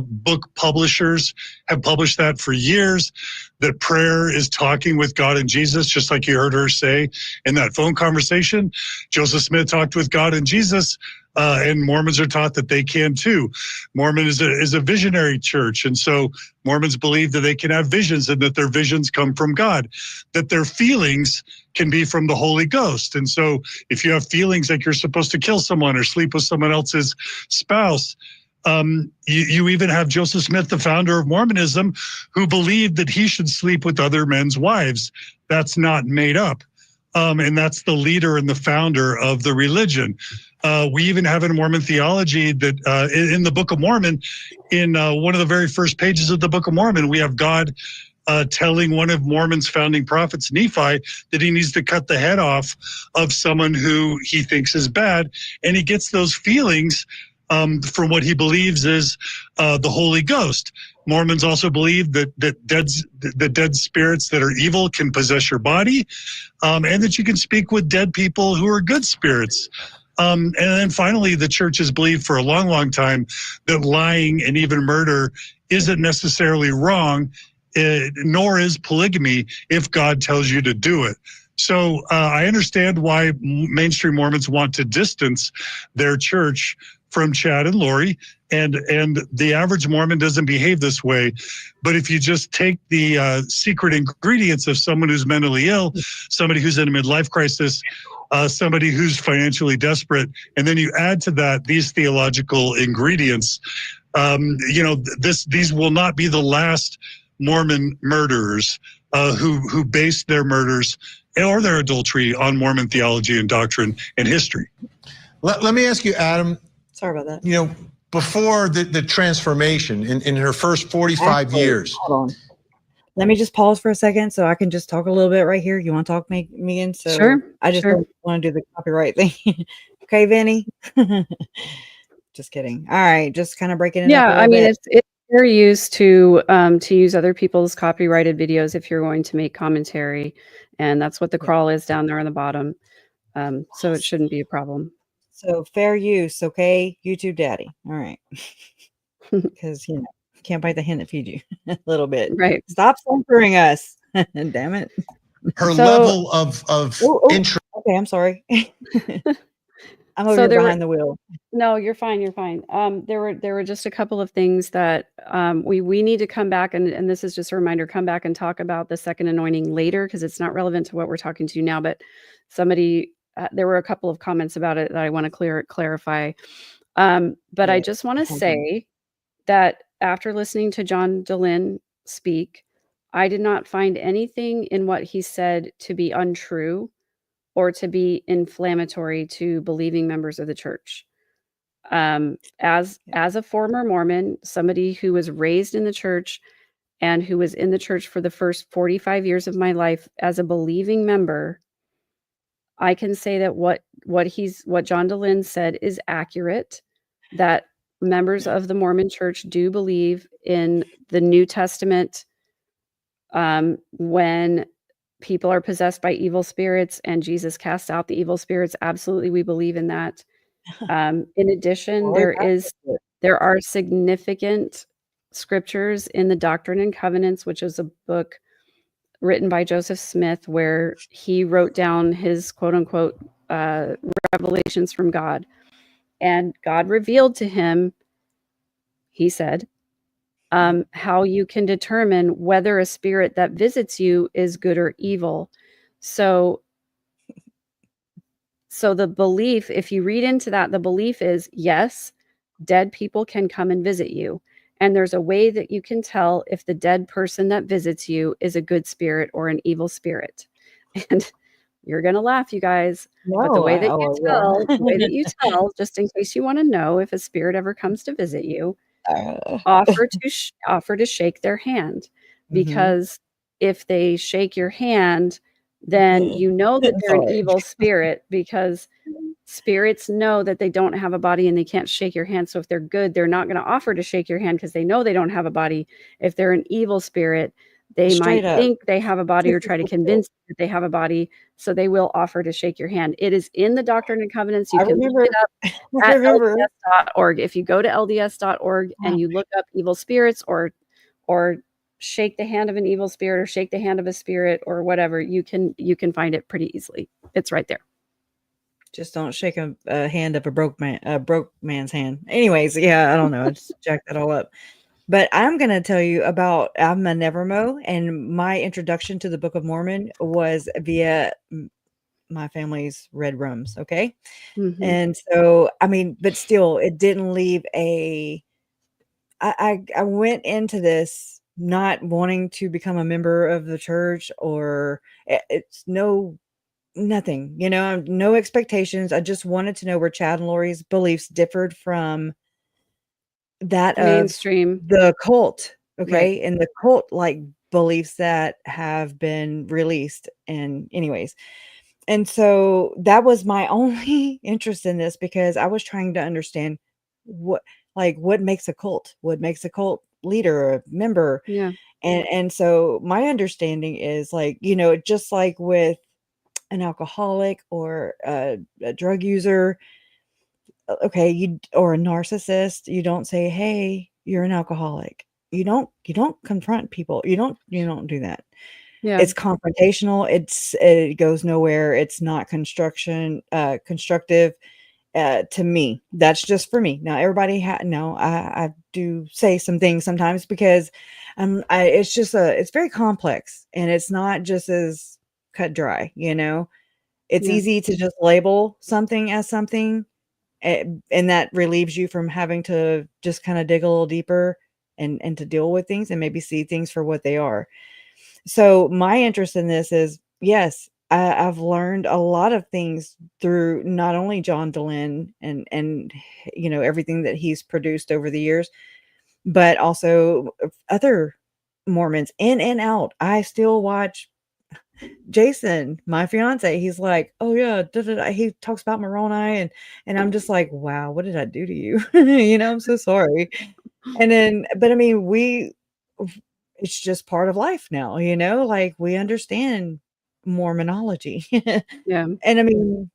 Speaker 9: book publishers have published that for years. That prayer is talking with God and Jesus, just like you heard her say in that phone conversation. Joseph Smith talked with God and Jesus, and Mormons are taught that they can too. Mormon is a visionary church, and so Mormons believe that they can have visions and that their visions come from God, that their feelings can be from the Holy Ghost. And so if you have feelings like you're supposed to kill someone or sleep with someone else's spouse, you even have Joseph Smith, the founder of Mormonism, who believed that he should sleep with other men's wives. That's not made up. And that's the leader and the founder of the religion. We even have in Mormon theology that in the Book of Mormon, in one of the very first pages of the Book of Mormon, we have God telling one of Mormon's founding prophets, Nephi, that he needs to cut the head off of someone who he thinks is bad. And he gets those feelings from what he believes is the Holy Ghost. Mormons also believe that the dead spirits that are evil can possess your body, and that you can speak with dead people who are good spirits. And then finally, the church has believed for a long, long time that lying and even murder isn't necessarily wrong, nor is polygamy if God tells you to do it. So I understand why mainstream Mormons want to distance their church from Chad and Lori, and the average Mormon doesn't behave this way. But if you just take the secret ingredients of someone who's mentally ill, somebody who's in a midlife crisis, somebody who's financially desperate, and then you add to that these theological ingredients, these will not be the last Mormon murderers who base their murders or their adultery on Mormon theology and doctrine and history.
Speaker 4: Let me ask you, Adam.
Speaker 1: Sorry about that.
Speaker 4: Before the transformation in her first 45 years.
Speaker 1: Hold on. let me just pause for a second so I can just talk a little bit right here. You want to talk, Megan? So
Speaker 3: Sure,
Speaker 1: I just
Speaker 3: sure.
Speaker 1: don't want to do the copyright thing. Okay, Vinny? Just kidding. All right, just kind of breaking it up a
Speaker 3: Yeah,
Speaker 1: little
Speaker 3: I mean,
Speaker 1: bit.
Speaker 3: it's fair use to use other people's copyrighted videos if you're going to make commentary, and that's what the crawl is down there on the bottom. So it shouldn't be a problem.
Speaker 1: So fair use, okay? YouTube daddy. All right. Because, can't bite the hand that feeds you a little bit.
Speaker 3: Right.
Speaker 1: Stop censoring us. Damn it.
Speaker 4: Her
Speaker 3: So-
Speaker 4: level of
Speaker 1: Oh,
Speaker 4: interest.
Speaker 1: okay, I'm sorry. I'm over
Speaker 3: So
Speaker 1: here
Speaker 3: there were-
Speaker 1: behind the wheel.
Speaker 3: No, you're fine. You're fine. There were just a couple of things that we need to come back and this is just a reminder. Come back and talk about the second anointing later because it's not relevant to what we're talking to now. But somebody there were a couple of comments about it that I want to clarify. But I just want to say that after listening to John Dehlin speak, I did not find anything in what he said to be untrue or to be inflammatory to believing members of the church. As a former Mormon, somebody who was raised in the church and who was in the church for the first 45 years of my life as a believing member, I can say that what John Dehlin said is accurate, that members of the Mormon church do believe in the New Testament when people are possessed by evil spirits and Jesus cast out the evil spirits. Absolutely, we believe in that. In addition, there are significant scriptures in the Doctrine and Covenants, which is a book written by Joseph Smith, where he wrote down his quote unquote revelations from God. And God revealed to him, he said, how you can determine whether a spirit that visits you is good or evil. So the belief, if you read into that, the belief is, yes, dead people can come and visit you. And there's a way that you can tell if the dead person that visits you is a good spirit or an evil spirit. And you're going to laugh, you guys. But the way that you tell, just in case you want to know if a spirit ever comes to visit you, offer to shake their hand. Because if they shake your hand, then you know that they're an evil spirit, because spirits know that they don't have a body and they can't shake your hand. So if they're good, they're not going to offer to shake your hand because they know they don't have a body. If they're an evil spirit, they might think they have a body or try to convince you that they have a body. So they will offer to shake your hand. It is in the Doctrine and Covenants. You can look it up at LDS.org. If you go to LDS.org and you look up evil spirits or shake the hand of an evil spirit or shake the hand of a spirit or whatever, you can find it pretty easily. It's right there.
Speaker 1: Just don't shake a hand of a broke man's hand. Anyways, I don't know. I just jacked that all up. But I'm going to tell you about, I'm a Nevermo, and my introduction to the Book of Mormon was via my family's red rums. Okay. And so, I mean, but still, it didn't leave I went into this not wanting to become a member of the church, or it's nothing, no expectations. I just wanted to know where Chad and Lori's beliefs differed from that
Speaker 3: mainstream,
Speaker 1: of the cult. Okay. Right. And the cult beliefs that have been released. And anyways, and so that was my only interest in this, because I was trying to understand what makes a cult, what makes a cult leader or a member.
Speaker 3: Yeah.
Speaker 1: And so my understanding is just like with an alcoholic or a drug user, okay, or a narcissist, you don't say, hey, you're an alcoholic. You don't confront people. You don't do that.
Speaker 3: Yeah.
Speaker 1: It's confrontational. It goes nowhere. It's not constructive. To me, that's just for me. Now, everybody I do say some things sometimes because it's very complex, and it's not just as cut dry. It's easy to just label something as something, and that relieves you from having to just kind of dig a little deeper and to deal with things and maybe see things for what they are. So my interest in this is, yes, I've learned a lot of things through not only John Dehlin and everything that he's produced over the years, but also other Mormons in and out. I still watch Jason, my fiance. He's like, oh yeah, da, da, da. He talks about Moroni, and I'm just like, wow, what did I do to you? I'm so sorry. And then, but I mean, it's just part of life now, like we understand Mormonology.
Speaker 3: Yeah.
Speaker 1: And I mean,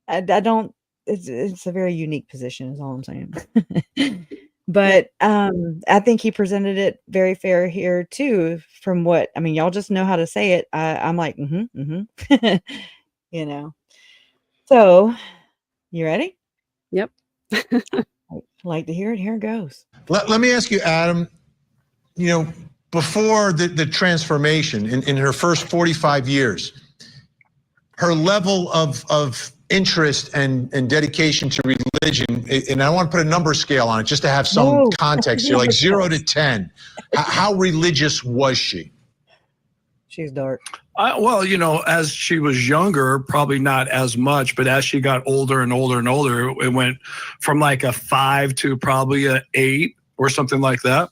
Speaker 1: I don't, it's a very unique position is all I'm saying. But I think he presented it very fair here too, from what, I mean, y'all just know how to say it. I'm like, So you ready?
Speaker 3: Yep.
Speaker 1: Like to hear it. Here it goes.
Speaker 4: Let me ask you, Adam, before the transformation in her first 45 years, her level of interest and dedication to religion, and I want to put a number scale on it just to have some context here, like 0 to 10. How religious was she?
Speaker 1: She's dark.
Speaker 6: Well, as she was younger, probably not as much, but as she got older and older and older, it went from like a 5 to probably an 8 or something like that.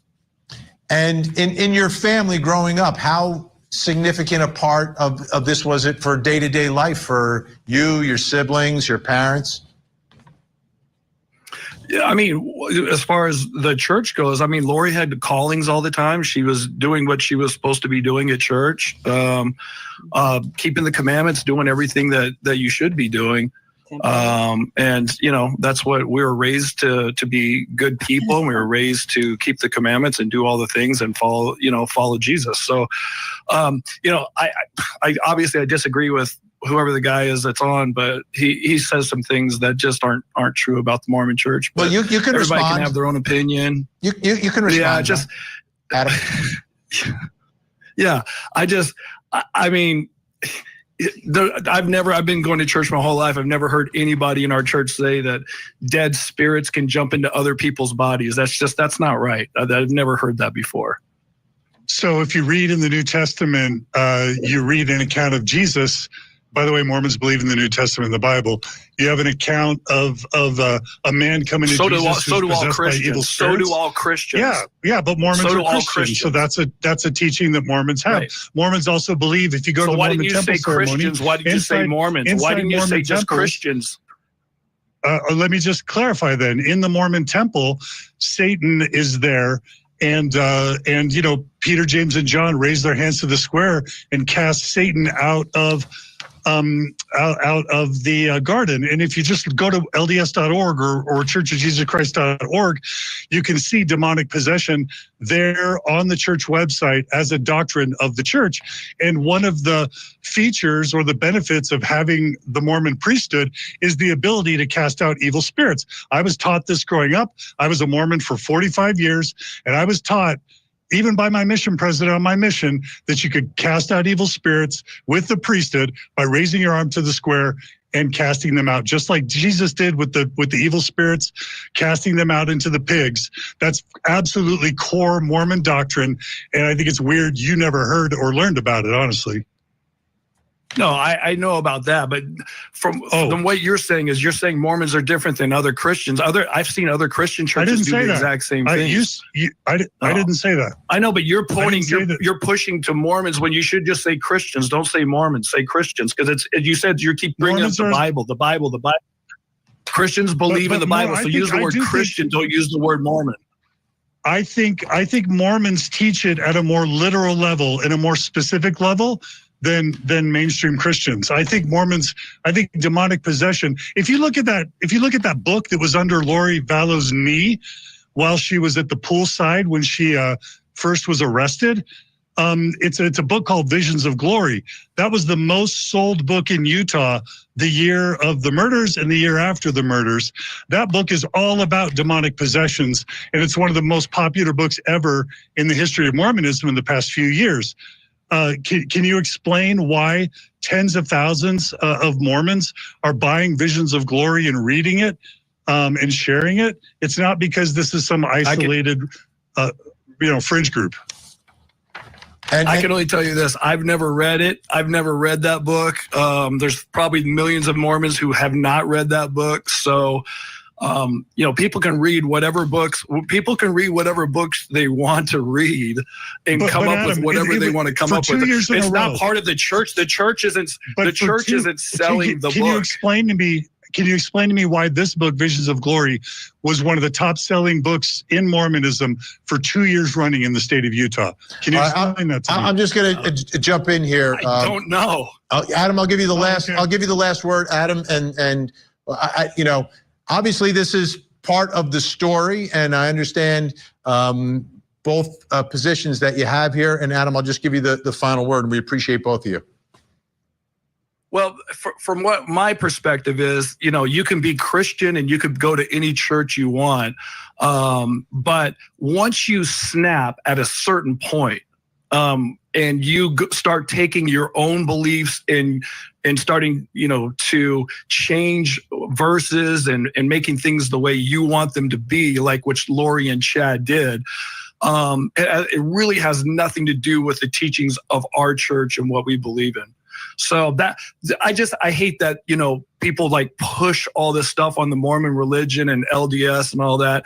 Speaker 4: And in your family growing up, how significant a part of this was it for day-to-day life for you, your siblings, your parents?
Speaker 6: Yeah, I mean, as far as the church goes, I mean, Lori had callings all the time. She was doing what she was supposed to be doing at church, keeping the commandments, doing everything that you should be doing. And that's what we were raised to be good people. And we were raised to keep the commandments and do all the things and follow Jesus. So, I obviously I disagree with whoever the guy is that's on, but he says some things that just aren't true about the Mormon church. But
Speaker 4: well, you can
Speaker 6: everybody
Speaker 4: respond.
Speaker 6: Can have their own opinion.
Speaker 4: You can respond.
Speaker 6: Yeah, just
Speaker 4: Adam.
Speaker 6: Yeah, I mean, I've been going to church my whole life. I've never heard anybody in our church say that dead spirits can jump into other people's bodies. That's not right. I've never heard that before.
Speaker 9: So if you read in the New Testament, you read an account of Jesus. By the way, Mormons believe in the New Testament and the Bible. You have an account of a man coming to Jesus who's possessed by evil spirits.
Speaker 6: So do all Christians.
Speaker 9: Yeah, but Mormons are Christians. So that's a teaching that Mormons have. Right. Mormons also believe if you go to the Mormon temple ceremony.
Speaker 6: Why did you say Mormons? Why didn't you say just Christians?
Speaker 9: Let me just clarify then. In the Mormon temple, Satan is there. And Peter, James, and John raise their hands to the square and cast Satan out of the garden. And if you just go to LDS.org or churchofjesuschrist.org, you can see demonic possession there on the church website as a doctrine of the church. And one of the features or the benefits of having the Mormon priesthood is the ability to cast out evil spirits. I was taught this growing up. I was a Mormon for 45 years, and I was taught even by my mission president on my mission, that you could cast out evil spirits with the priesthood by raising your arm to the square and casting them out, just like Jesus did with the evil spirits, casting them out into the pigs. That's absolutely core Mormon doctrine, and I think it's weird you never heard or learned about it, honestly.
Speaker 6: No, I know about that, but from what you're saying is you're saying Mormons are different than other Christians. I've seen other Christian churches do the exact same thing.
Speaker 9: I didn't say that.
Speaker 6: I know, but you're pushing to Mormons when you should just say Christians. Don't say Mormons. Say Christians, because you said you keep bringing up the Bible. Christians believe in the Bible, so use the word Christian. Don't use the word Mormon.
Speaker 9: I think Mormons teach it at a more literal level, in a more specific level than mainstream Christians. I think demonic possession. If you look at that book that was under Lori Vallow's knee while she was at the poolside when she first was arrested, it's a book called Visions of Glory. That was the most sold book in Utah the year of the murders and the year after the murders. That book is all about demonic possessions, and it's one of the most popular books ever in the history of Mormonism in the past few years. Can you explain why tens of thousands of Mormons are buying Visions of Glory and reading it and sharing it? It's not because this is some isolated, fringe group.
Speaker 6: And I can only tell you this: I've never read it. I've never read that book. There's probably millions of Mormons who have not read that book. So People can read whatever books they want to read and come up with whatever they want to come up with. It's not part of the church. The church isn't selling the book.
Speaker 9: Can you explain to me why this book, Visions of Glory, was one of the top selling books in Mormonism for 2 years running in the state of Utah? Can you explain that to me?
Speaker 4: I'm just going to jump in here.
Speaker 6: I don't know.
Speaker 4: Adam, I'll give you the last.
Speaker 9: Okay.
Speaker 4: I'll give you the last word, Adam. And obviously this is part of the story, and I understand both positions that you have here. And Adam, I'll just give you the final word, and we appreciate both of you.
Speaker 6: Well, from what my perspective is, you can be Christian and you could go to any church you want. But once you snap at a certain point, and you start taking your own beliefs and starting, to change verses and making things the way you want them to be, like which Lori and Chad did, it really has nothing to do with the teachings of our church and what we believe in. So I hate that, people like push all this stuff on the Mormon religion and LDS and all that.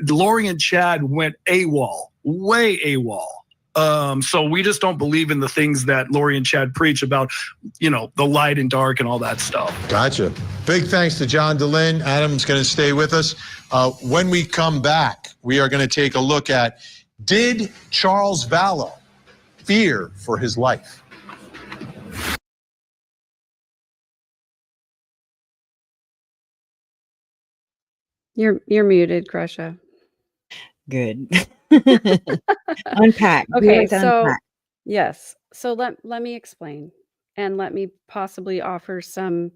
Speaker 6: Lori and Chad went AWOL, way AWOL. So we just don't believe in the things that Lori and Chad preach about, the light and dark and all that stuff.
Speaker 4: Gotcha. Big thanks to John DeLynn. Adam's going to stay with us. When we come back, we are going to take a look at, did Charles Vallow fear for his life?
Speaker 3: You're muted, Crusha.
Speaker 1: Good. Unpack.
Speaker 3: Okay, so yes. So let me explain, and let me possibly offer some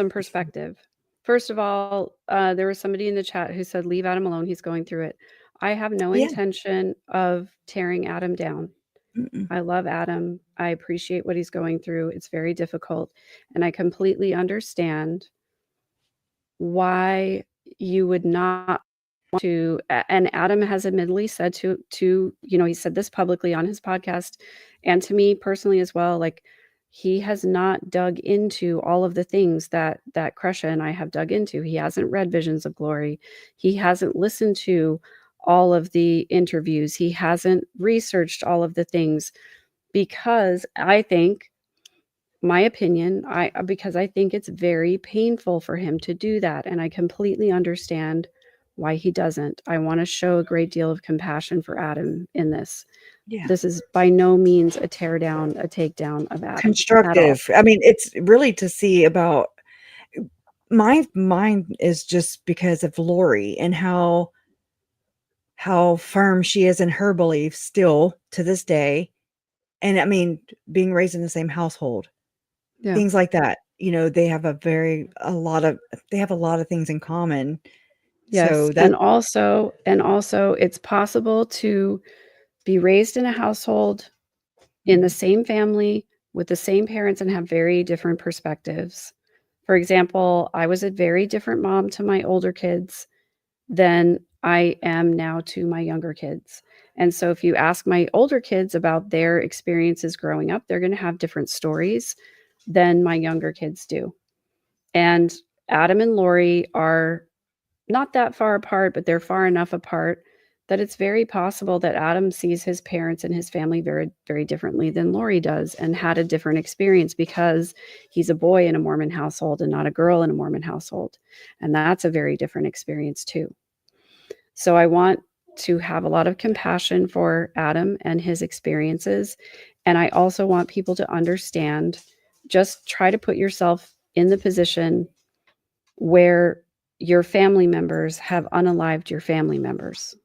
Speaker 3: perspective. First of all, there was somebody in the chat who said, leave Adam alone. He's going through it. I have no intention of tearing Adam down. I love Adam. I appreciate what he's going through. It's very difficult. And I completely understand why you would not want to, and Adam has admittedly said to he said this publicly on his podcast and to me personally as well, like he has not dug into all of the things that Crusha and I have dug into. He hasn't read Visions of Glory. He hasn't listened to all of the interviews. He hasn't researched all of the things, because I think, my opinion, because I think it's very painful for him to do that. And I completely understand why he doesn't. I want to show a great deal of compassion for Adam in this. Yeah. This is by no means a tear down, a takedown of Adam.
Speaker 1: Constructive. I mean, it's really to see about, my mind is just because of Lori and how firm she is in her beliefs still to this day. And I mean, being raised in the same household. Yeah. Things like that, they have a lot of things in common.
Speaker 3: Yes, so and also it's possible to be raised in a household in the same family with the same parents and have very different perspectives. For example, I was a very different mom to my older kids than I am now to my younger kids. And so if you ask my older kids about their experiences growing up, they're going to have different stories than my younger kids do. And Adam and Lori are not that far apart, but they're far enough apart that it's very possible that Adam sees his parents and his family very, very differently than Lori does, and had a different experience because he's a boy in a Mormon household and not a girl in a Mormon household. And that's a very different experience too. So I want to have a lot of compassion for Adam and his experiences. And I also want people to understand, just try to put yourself in the position where your family members have unalived your family members.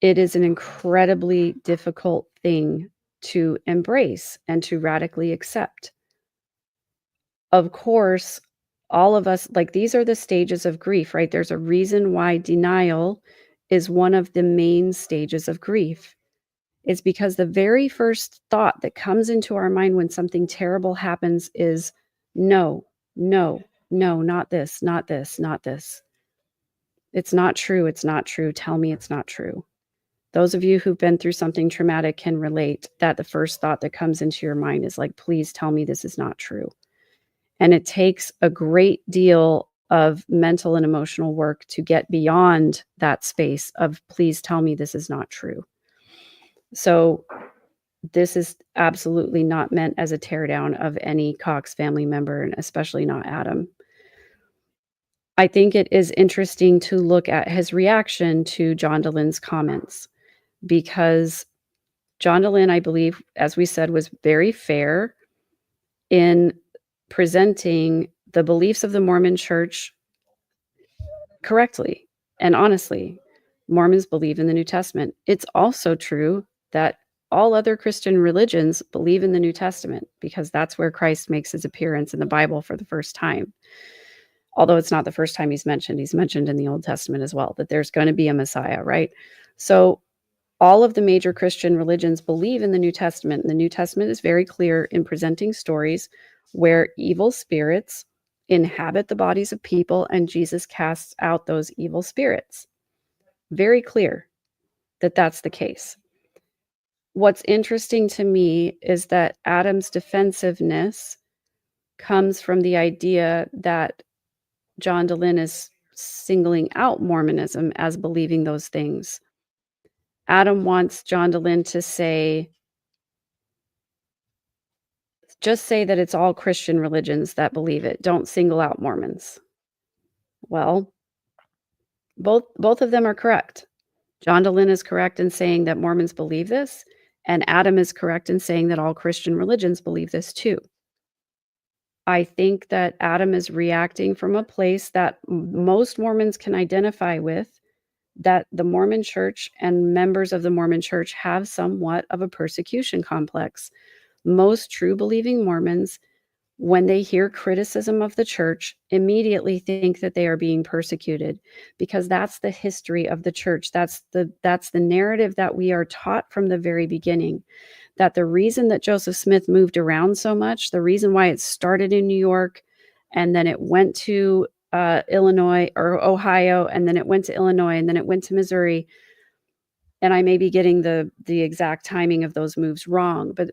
Speaker 3: It is an incredibly difficult thing to embrace and to radically accept. Of course, all of us, like, these are the stages of grief, right? There's a reason why denial is one of the main stages of grief. It's because the very first thought that comes into our mind when something terrible happens is, no, no, no, not this, not this, not this. It's not true. It's not true. Tell me it's not true. Those of you who've been through something traumatic can relate that the first thought that comes into your mind is like, please tell me this is not true. And it takes a great deal of mental and emotional work to get beyond that space of, please tell me this is not true. So this is absolutely not meant as a teardown of any Cox family member, and especially not Adam. I think it is interesting to look at his reaction to John Dehlein's comments, because John Dehlin, I believe, as we said, was very fair in presenting the beliefs of the Mormon Church correctly and honestly. Mormons believe in the New Testament. It's also true that all other Christian religions believe in the New Testament, because that's where Christ makes his appearance in the Bible for the first time. Although it's not the first time he's mentioned in the Old Testament as well, that there's going to be a Messiah, right? So all of the major Christian religions believe in the New Testament. And the New Testament is very clear in presenting stories where evil spirits inhabit the bodies of people and Jesus casts out those evil spirits. Very clear that that's the case. What's interesting to me is that Adam's defensiveness comes from the idea that John Dehlin is singling out Mormonism as believing those things. Adam wants John Dehlin to say, just say that it's all Christian religions that believe it. Don't single out Mormons. Well, both of them are correct. John Dehlin is correct in saying that Mormons believe this, and Adam is correct in saying that all Christian religions believe this too. I think that Adam is reacting from a place that most Mormons can identify with, that the Mormon Church and members of the Mormon Church have somewhat of a persecution complex. Most true believing Mormons, when they hear criticism of the church, immediately think that they are being persecuted, because that's the history of the church. That's the narrative that we are taught from the very beginning, that the reason that Joseph Smith moved around so much, the reason why it started in New York and then it went to Illinois or Ohio, and then it went to Illinois, and then it went to Missouri. And I may be getting the exact timing of those moves wrong, but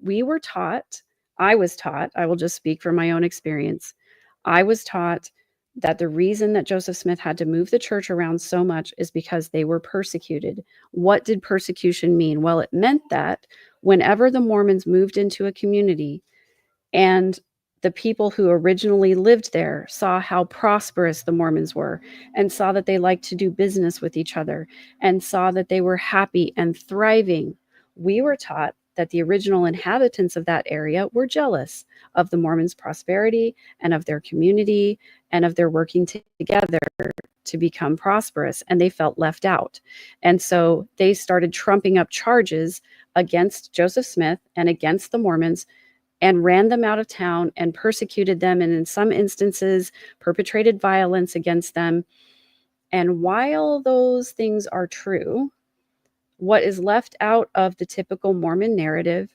Speaker 3: I was taught, I will just speak from my own experience. I was taught that the reason that Joseph Smith had to move the church around so much is because they were persecuted. What did persecution mean? Well, it meant that whenever the Mormons moved into a community and the people who originally lived there saw how prosperous the Mormons were, and saw that they liked to do business with each other, and saw that they were happy and thriving, we were taught that the original inhabitants of that area were jealous of the Mormons' prosperity and of their community and of their working together to become prosperous, and they felt left out. And so they started trumping up charges against Joseph Smith and against the Mormons, and ran them out of town and persecuted them, and in some instances perpetrated violence against them. And while those things are true, what is left out of the typical Mormon narrative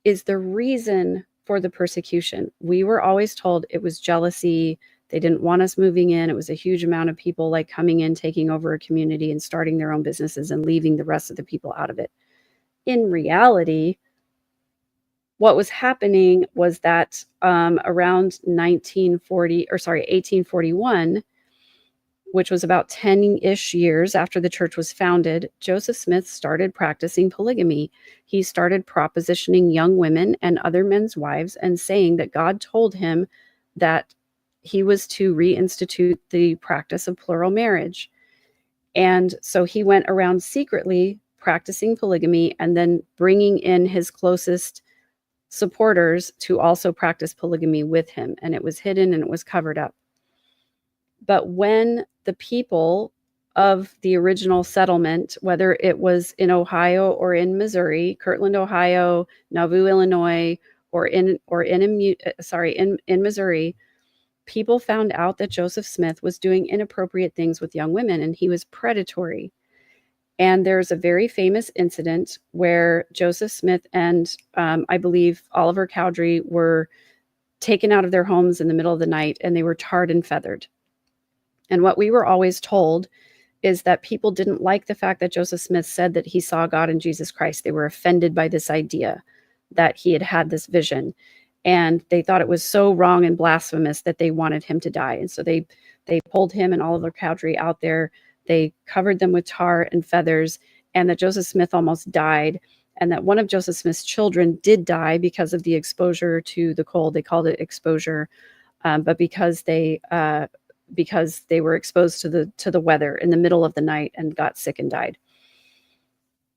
Speaker 3: is the reason for the persecution. We were always told it was jealousy. They didn't want us moving in. It was a huge amount of people like coming in, taking over a community and starting their own businesses and leaving the rest of the people out of it. In reality, what was happening was that around 1841, which was about 10-ish years after the church was founded, Joseph Smith started practicing polygamy. He started propositioning young women and other men's wives and saying that God told him that he was to reinstitute the practice of plural marriage. And so he went around secretly practicing polygamy and then bringing in his closest supporters to also practice polygamy with him. And it was hidden and it was covered up. But when the people of the original settlement, whether it was in Ohio or in Missouri, Kirtland, Ohio, Nauvoo, Illinois, or in Missouri, people found out that Joseph Smith was doing inappropriate things with young women, and he was predatory. And there's a very famous incident where Joseph Smith and I believe Oliver Cowdery were taken out of their homes in the middle of the night, and they were tarred and feathered. And what we were always told is that people didn't like the fact that Joseph Smith said that he saw God in Jesus Christ. They were offended by this idea that he had had this vision. And they thought it was so wrong and blasphemous that they wanted him to die. And so they pulled him and all of their cavalry out there. They covered them with tar and feathers, and that Joseph Smith almost died, and that one of Joseph Smith's children did die because of the exposure to the cold. They called it exposure, but because they were exposed to the weather in the middle of the night and got sick and died.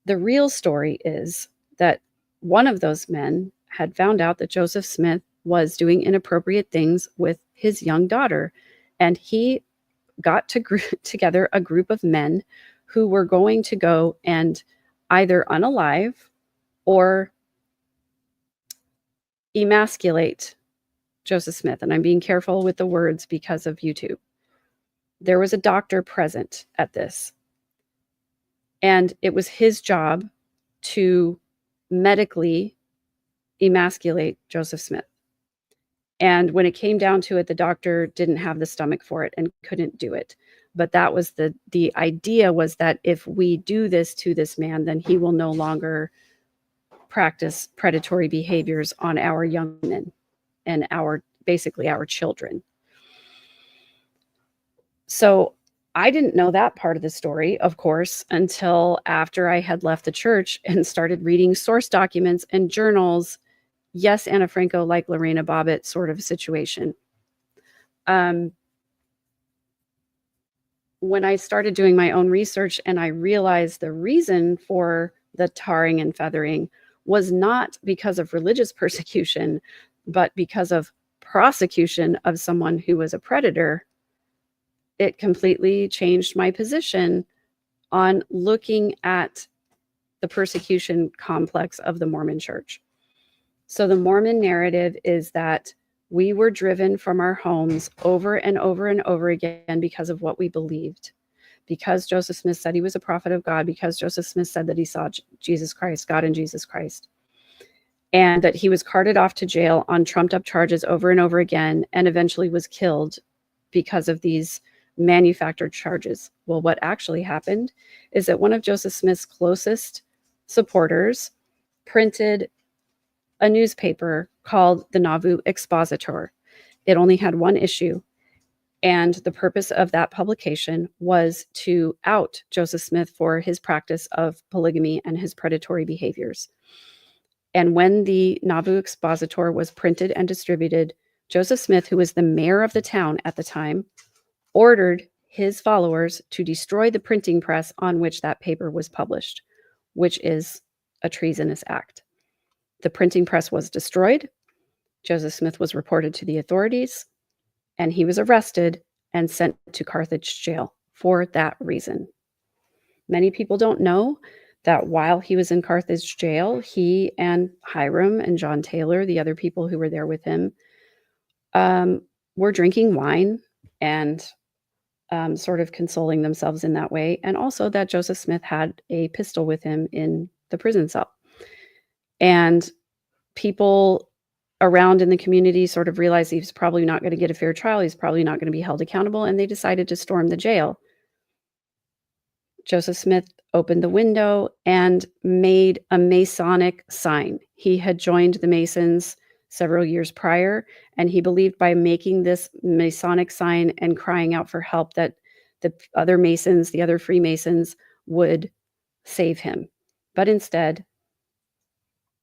Speaker 3: The real story is that one of those men had found out that Joseph Smith was doing inappropriate things with his young daughter, and he got together a group of men who were going to go and either unalive or emasculate Joseph Smith. And I'm being careful with the words because of YouTube. There was a doctor present at this, and it was his job to medically emasculate Joseph Smith. And when it came down to it, the doctor didn't have the stomach for it and couldn't do it. But that was the idea, was that if we do this to this man, then he will no longer practice predatory behaviors on our young men and basically our children. So I didn't know that part of the story, of course, until after I had left the church and started reading source documents and journals. Yes, Anna Franco, like Lorena Bobbitt sort of situation. When I started doing my own research and I realized the reason for the tarring and feathering was not because of religious persecution, but because of prosecution of someone who was a predator, it completely changed my position on looking at the persecution complex of the Mormon Church. So the Mormon narrative is that we were driven from our homes over and over and over again because of what we believed. Because Joseph Smith said he was a prophet of God, because Joseph Smith said that he saw Jesus Christ, God in Jesus Christ, and that he was carted off to jail on trumped up charges over and over again, and eventually was killed because of these manufactured charges. Well, what actually happened is that one of Joseph Smith's closest supporters printed a newspaper called the Nauvoo Expositor. It only had one issue, and the purpose of that publication was to out Joseph Smith for his practice of polygamy and his predatory behaviors. And when the Nauvoo Expositor was printed and distributed, Joseph Smith, who was the mayor of the town at the time, ordered his followers to destroy the printing press on which that paper was published, which is a treasonous act. The printing press was destroyed. Joseph Smith was reported to the authorities, and he was arrested and sent to Carthage jail for that reason. Many people don't know that while he was in Carthage jail, he and Hiram and John Taylor, the other people who were there with him, were drinking wine and sort of consoling themselves in that way. And also that Joseph Smith had a pistol with him in the prison cell. And people around in the community sort of realized he's probably not going to get a fair trial. He's probably not going to be held accountable. And they decided to storm the jail. Joseph Smith opened the window and made a Masonic sign. He had joined the Masons several years prior, and he believed by making this Masonic sign and crying out for help that the other Masons, the other Freemasons, would save him. But instead,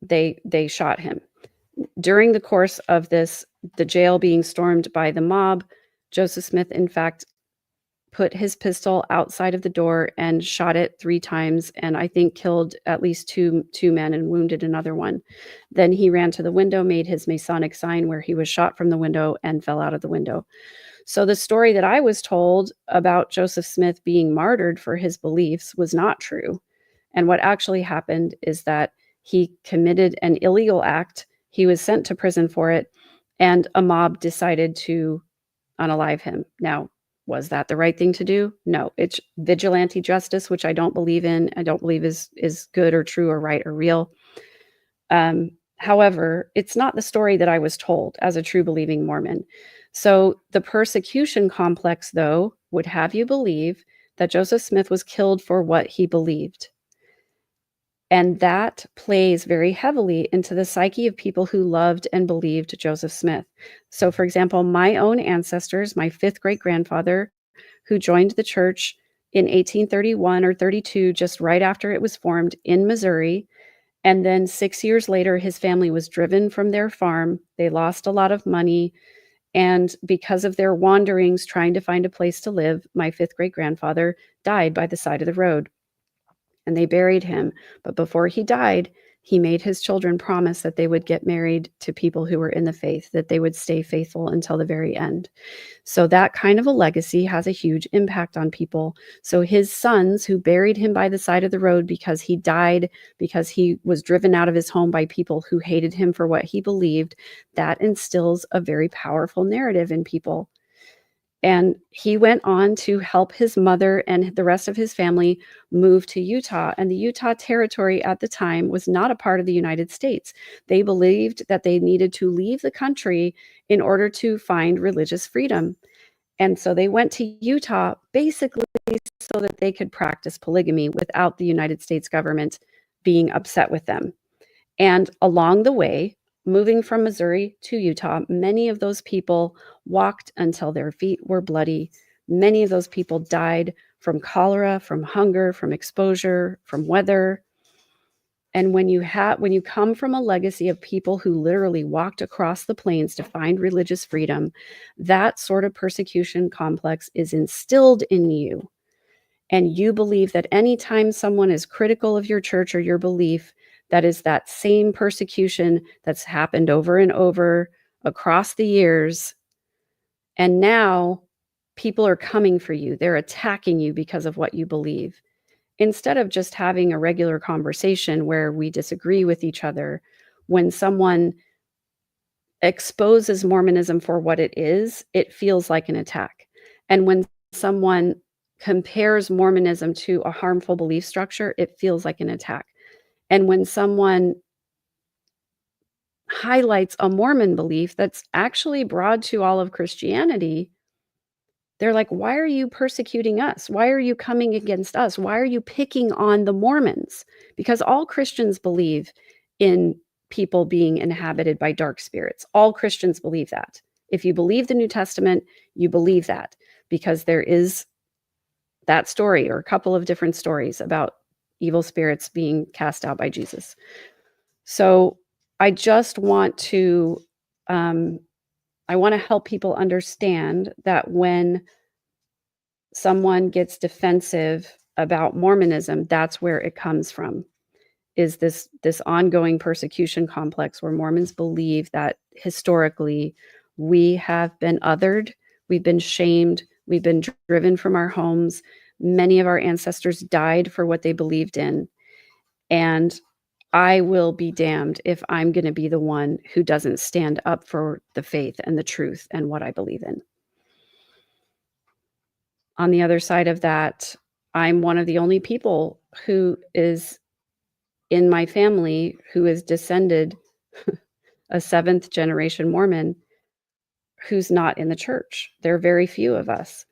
Speaker 3: they shot him. During the course of this, the jail being stormed by the mob, Joseph Smith, in fact, put his pistol outside of the door and shot it 3 times, and I think killed at least two men and wounded another one. Then he ran to the window, made his Masonic sign where he was shot from the window and fell out of the window. So the story that I was told about Joseph Smith being martyred for his beliefs was not true. And what actually happened is that he committed an illegal act. He was sent to prison for it, and a mob decided to unalive him. Now, was that the right thing to do? No, it's vigilante justice, which I don't believe in. I don't believe is good or true or right or real. However, it's not the story that I was told as a true believing Mormon. So the persecution complex, though, would have you believe that Joseph Smith was killed for what he believed. And that plays very heavily into the psyche of people who loved and believed Joseph Smith. So, for example, my own ancestors, my fifth great grandfather, who joined the church in 1831 or 32, just right after it was formed in Missouri. And then 6 years later, his family was driven from their farm. They lost a lot of money. And because of their wanderings trying to find a place to live, my fifth great grandfather died by the side of the road. And they buried him. But before he died, he made his children promise that they would get married to people who were in the faith, that they would stay faithful until the very end. So that kind of a legacy has a huge impact on people. So his sons, who buried him by the side of the road because he died, because he was driven out of his home by people who hated him for what he believed, that instills a very powerful narrative in people. And he went on to help his mother and the rest of his family move to Utah. And the Utah territory at the time was not a part of the United States. They believed that they needed to leave the country in order to find religious freedom. And so they went to Utah basically so that they could practice polygamy without the United States government being upset with them. And along the way, moving from Missouri to Utah, many of those people walked until their feet were bloody. Many of those people died from cholera, from hunger, from exposure, from weather. And when you come from a legacy of people who literally walked across the plains to find religious freedom, that sort of persecution complex is instilled in you. And you believe that anytime someone is critical of your church or your belief, that is that same persecution that's happened over and over across the years. And now people are coming for you. They're attacking you because of what you believe. Instead of just having a regular conversation where we disagree with each other, when someone exposes Mormonism for what it is, it feels like an attack. And when someone compares Mormonism to a harmful belief structure, it feels like an attack. And when someone highlights a Mormon belief that's actually broad to all of Christianity, they're like, why are you persecuting us? Why are you coming against us? Why are you picking on the Mormons? Because all Christians believe in people being inhabited by dark spirits. All Christians believe that. If you believe the New Testament, you believe that, because there is that story or a couple of different stories about evil spirits being cast out by Jesus. So I just want to, help people understand that when someone gets defensive about Mormonism, that's where it comes from, is this ongoing persecution complex where Mormons believe that historically we have been othered, we've been shamed, we've been driven from our homes. Many of our ancestors died for what they believed in. And I will be damned if I'm going to be the one who doesn't stand up for the faith and the truth and what I believe in. On the other side of that, I'm one of the only people who is in my family who is descended a seventh generation Mormon who's not in the church. There are very few of us.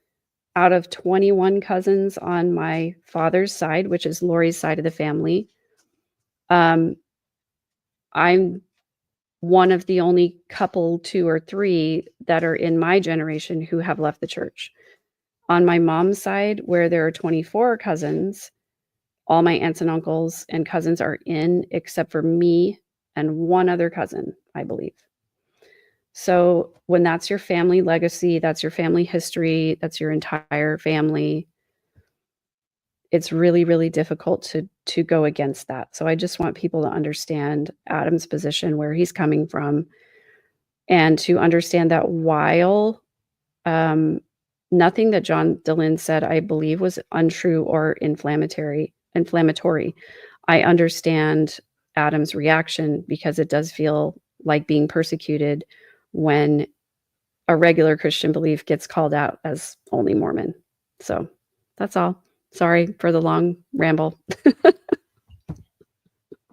Speaker 3: Out of 21 cousins on my father's side, which is Lori's side of the family, I'm one of the only couple, 2 or 3, that are in my generation who have left the church. On my mom's side, where there are 24 cousins, all my aunts and uncles and cousins are in, except for me and one other cousin, I believe. So when that's your family legacy, that's your family history, that's your entire family, it's really, really difficult to go against that. So I just want people to understand Adam's position, where he's coming from, and to understand that while nothing that John Dehlin said, I believe, was untrue or inflammatory, I understand Adam's reaction, because it does feel like being persecuted when a regular Christian belief gets called out as only Mormon. So that's all. Sorry for the long ramble.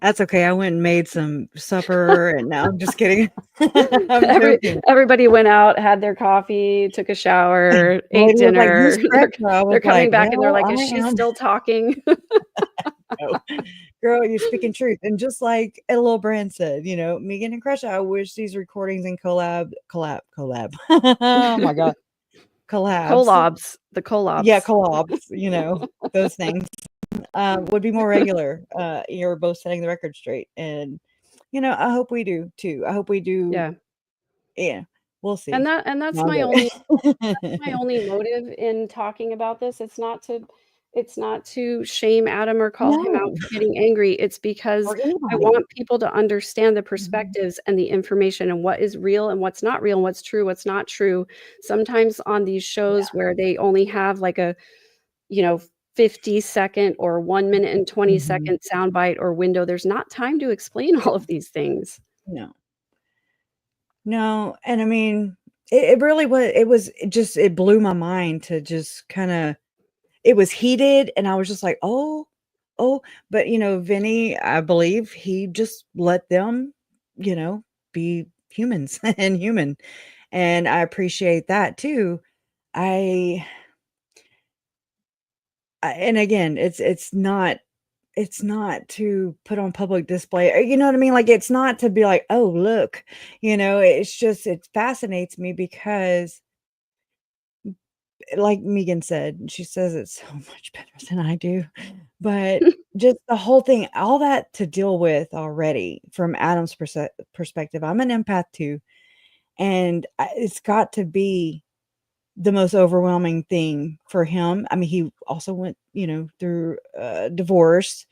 Speaker 1: That's okay. I went and made some supper, and now I'm just kidding. I'm joking.
Speaker 3: Everybody went out, had their coffee, took a shower, ate dinner.
Speaker 1: Like,
Speaker 3: they're coming back and they're like, is she still talking?
Speaker 1: Girl, you're speaking truth. And just like a little Brand said, Megan and Crush, I wish these recordings and collab. Oh my God. Collabs.
Speaker 3: The collabs.
Speaker 1: Yeah, collabs, those things would be more regular. You're both setting the record straight. And, I hope we do too. I hope we do.
Speaker 3: Yeah.
Speaker 1: Yeah. We'll see.
Speaker 3: And that's
Speaker 1: Now
Speaker 3: my
Speaker 1: that-
Speaker 3: my only motive in talking about this. It's not to shame Adam or call him out
Speaker 1: No.
Speaker 3: for getting angry. It's because
Speaker 1: Or
Speaker 3: I
Speaker 1: anybody.
Speaker 3: want people to understand the
Speaker 1: Mhm.
Speaker 3: perspectives and the information and what is real and what's not real and what's true, what's not true. Sometimes on these shows where they only have like a, 50-second or 1 minute and 20-second soundbite or window, there's not time to explain all of these things.
Speaker 1: No. No, and I mean, it really it blew my mind to just kinda it was heated, and I was just like, "Oh, oh," but, Vinny, I believe he just let them, be humans and human, and I appreciate that too. I and again, it's not to put on public display, you know what I mean? Like, it's not to be like, "Oh, look," it's just it fascinates me because like Megan said, she says it so much better than I do, but just the whole thing, all that to deal with already from Adam's perspective. I'm an empath too, and it's got to be the most overwhelming thing for him. I mean, he also went, through divorce.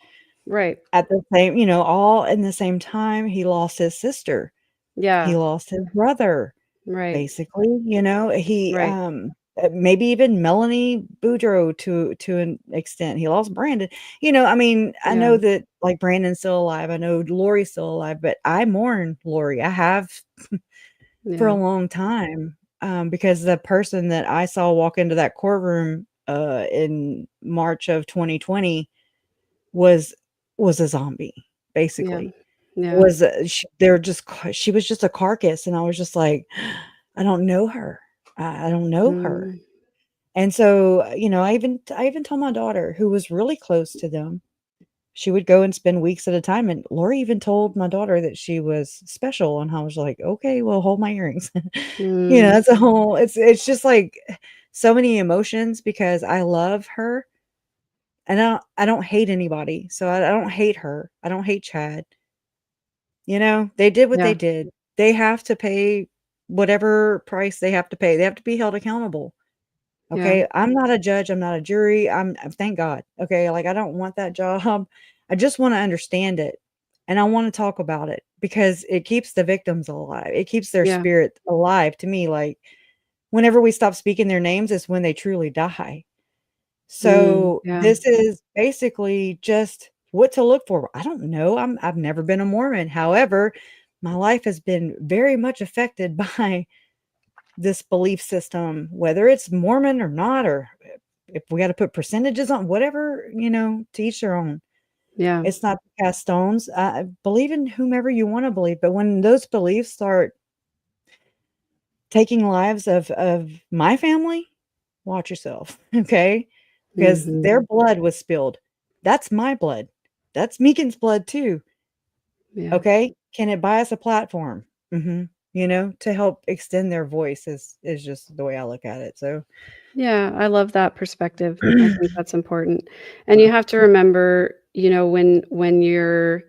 Speaker 3: Right.
Speaker 1: At the same, all in the same time, he lost his sister. He
Speaker 3: Yeah.
Speaker 1: lost his brother,
Speaker 3: Right.
Speaker 1: basically, he,
Speaker 3: Right.
Speaker 1: maybe even Melanie Boudreaux to an extent. He lost Brandon. I mean, I know
Speaker 3: Yeah.
Speaker 1: that, like, Brandon's still alive. I know Lori's still alive, but I mourn Lori. I have for a
Speaker 3: Yeah.
Speaker 1: long time, because the person that I saw walk into that courtroom, in March of 2020 was a zombie,
Speaker 3: Yeah.
Speaker 1: basically.
Speaker 3: Yeah.
Speaker 1: Was she was just a carcass, and I was just like, I don't know her. I don't know her.
Speaker 3: Mm.
Speaker 1: And so, I even told my daughter, who was really close to them, she would go and spend weeks at a time, and Lori even told my daughter that she was special, and I was like, "Okay, well, hold my earrings."
Speaker 3: Mm.
Speaker 1: That's a whole it's just like so many emotions because I love her, and I don't hate anybody, so I don't hate her. I don't hate Chad. They did what they
Speaker 3: Yeah.
Speaker 1: did. They have to pay whatever price they have to pay. They have to be held accountable.
Speaker 3: Yeah.
Speaker 1: Okay? I'm not a judge, I'm not a jury. Thank God. Okay? Like, I don't want that job. I just wanna understand it, and I wanna talk about it because it keeps the victims alive. It keeps their
Speaker 3: Yeah.
Speaker 1: spirit alive to me, like, whenever we stop speaking their names is when they truly die. So,
Speaker 3: Yeah.
Speaker 1: this is basically just what to look for. I don't know. I've never been a Mormon. However, my life has been very much affected by this belief system, whether it's Mormon or not, or if we got to put percentages on whatever, to each their own.
Speaker 3: Yeah.
Speaker 1: It's not to cast stones. Believe in whomever you want to believe, but when those beliefs start taking lives of my family, watch yourself, okay? Because
Speaker 3: Mhm.
Speaker 1: their blood was spilled. That's my blood. That's Meekin's blood too.
Speaker 3: Yeah.
Speaker 1: Okay? Can it buy us a platform? Mhm. To help extend their voice is just the way I look at it. So,
Speaker 3: Yeah, I love that perspective. I think that's important. And you have to remember, when you're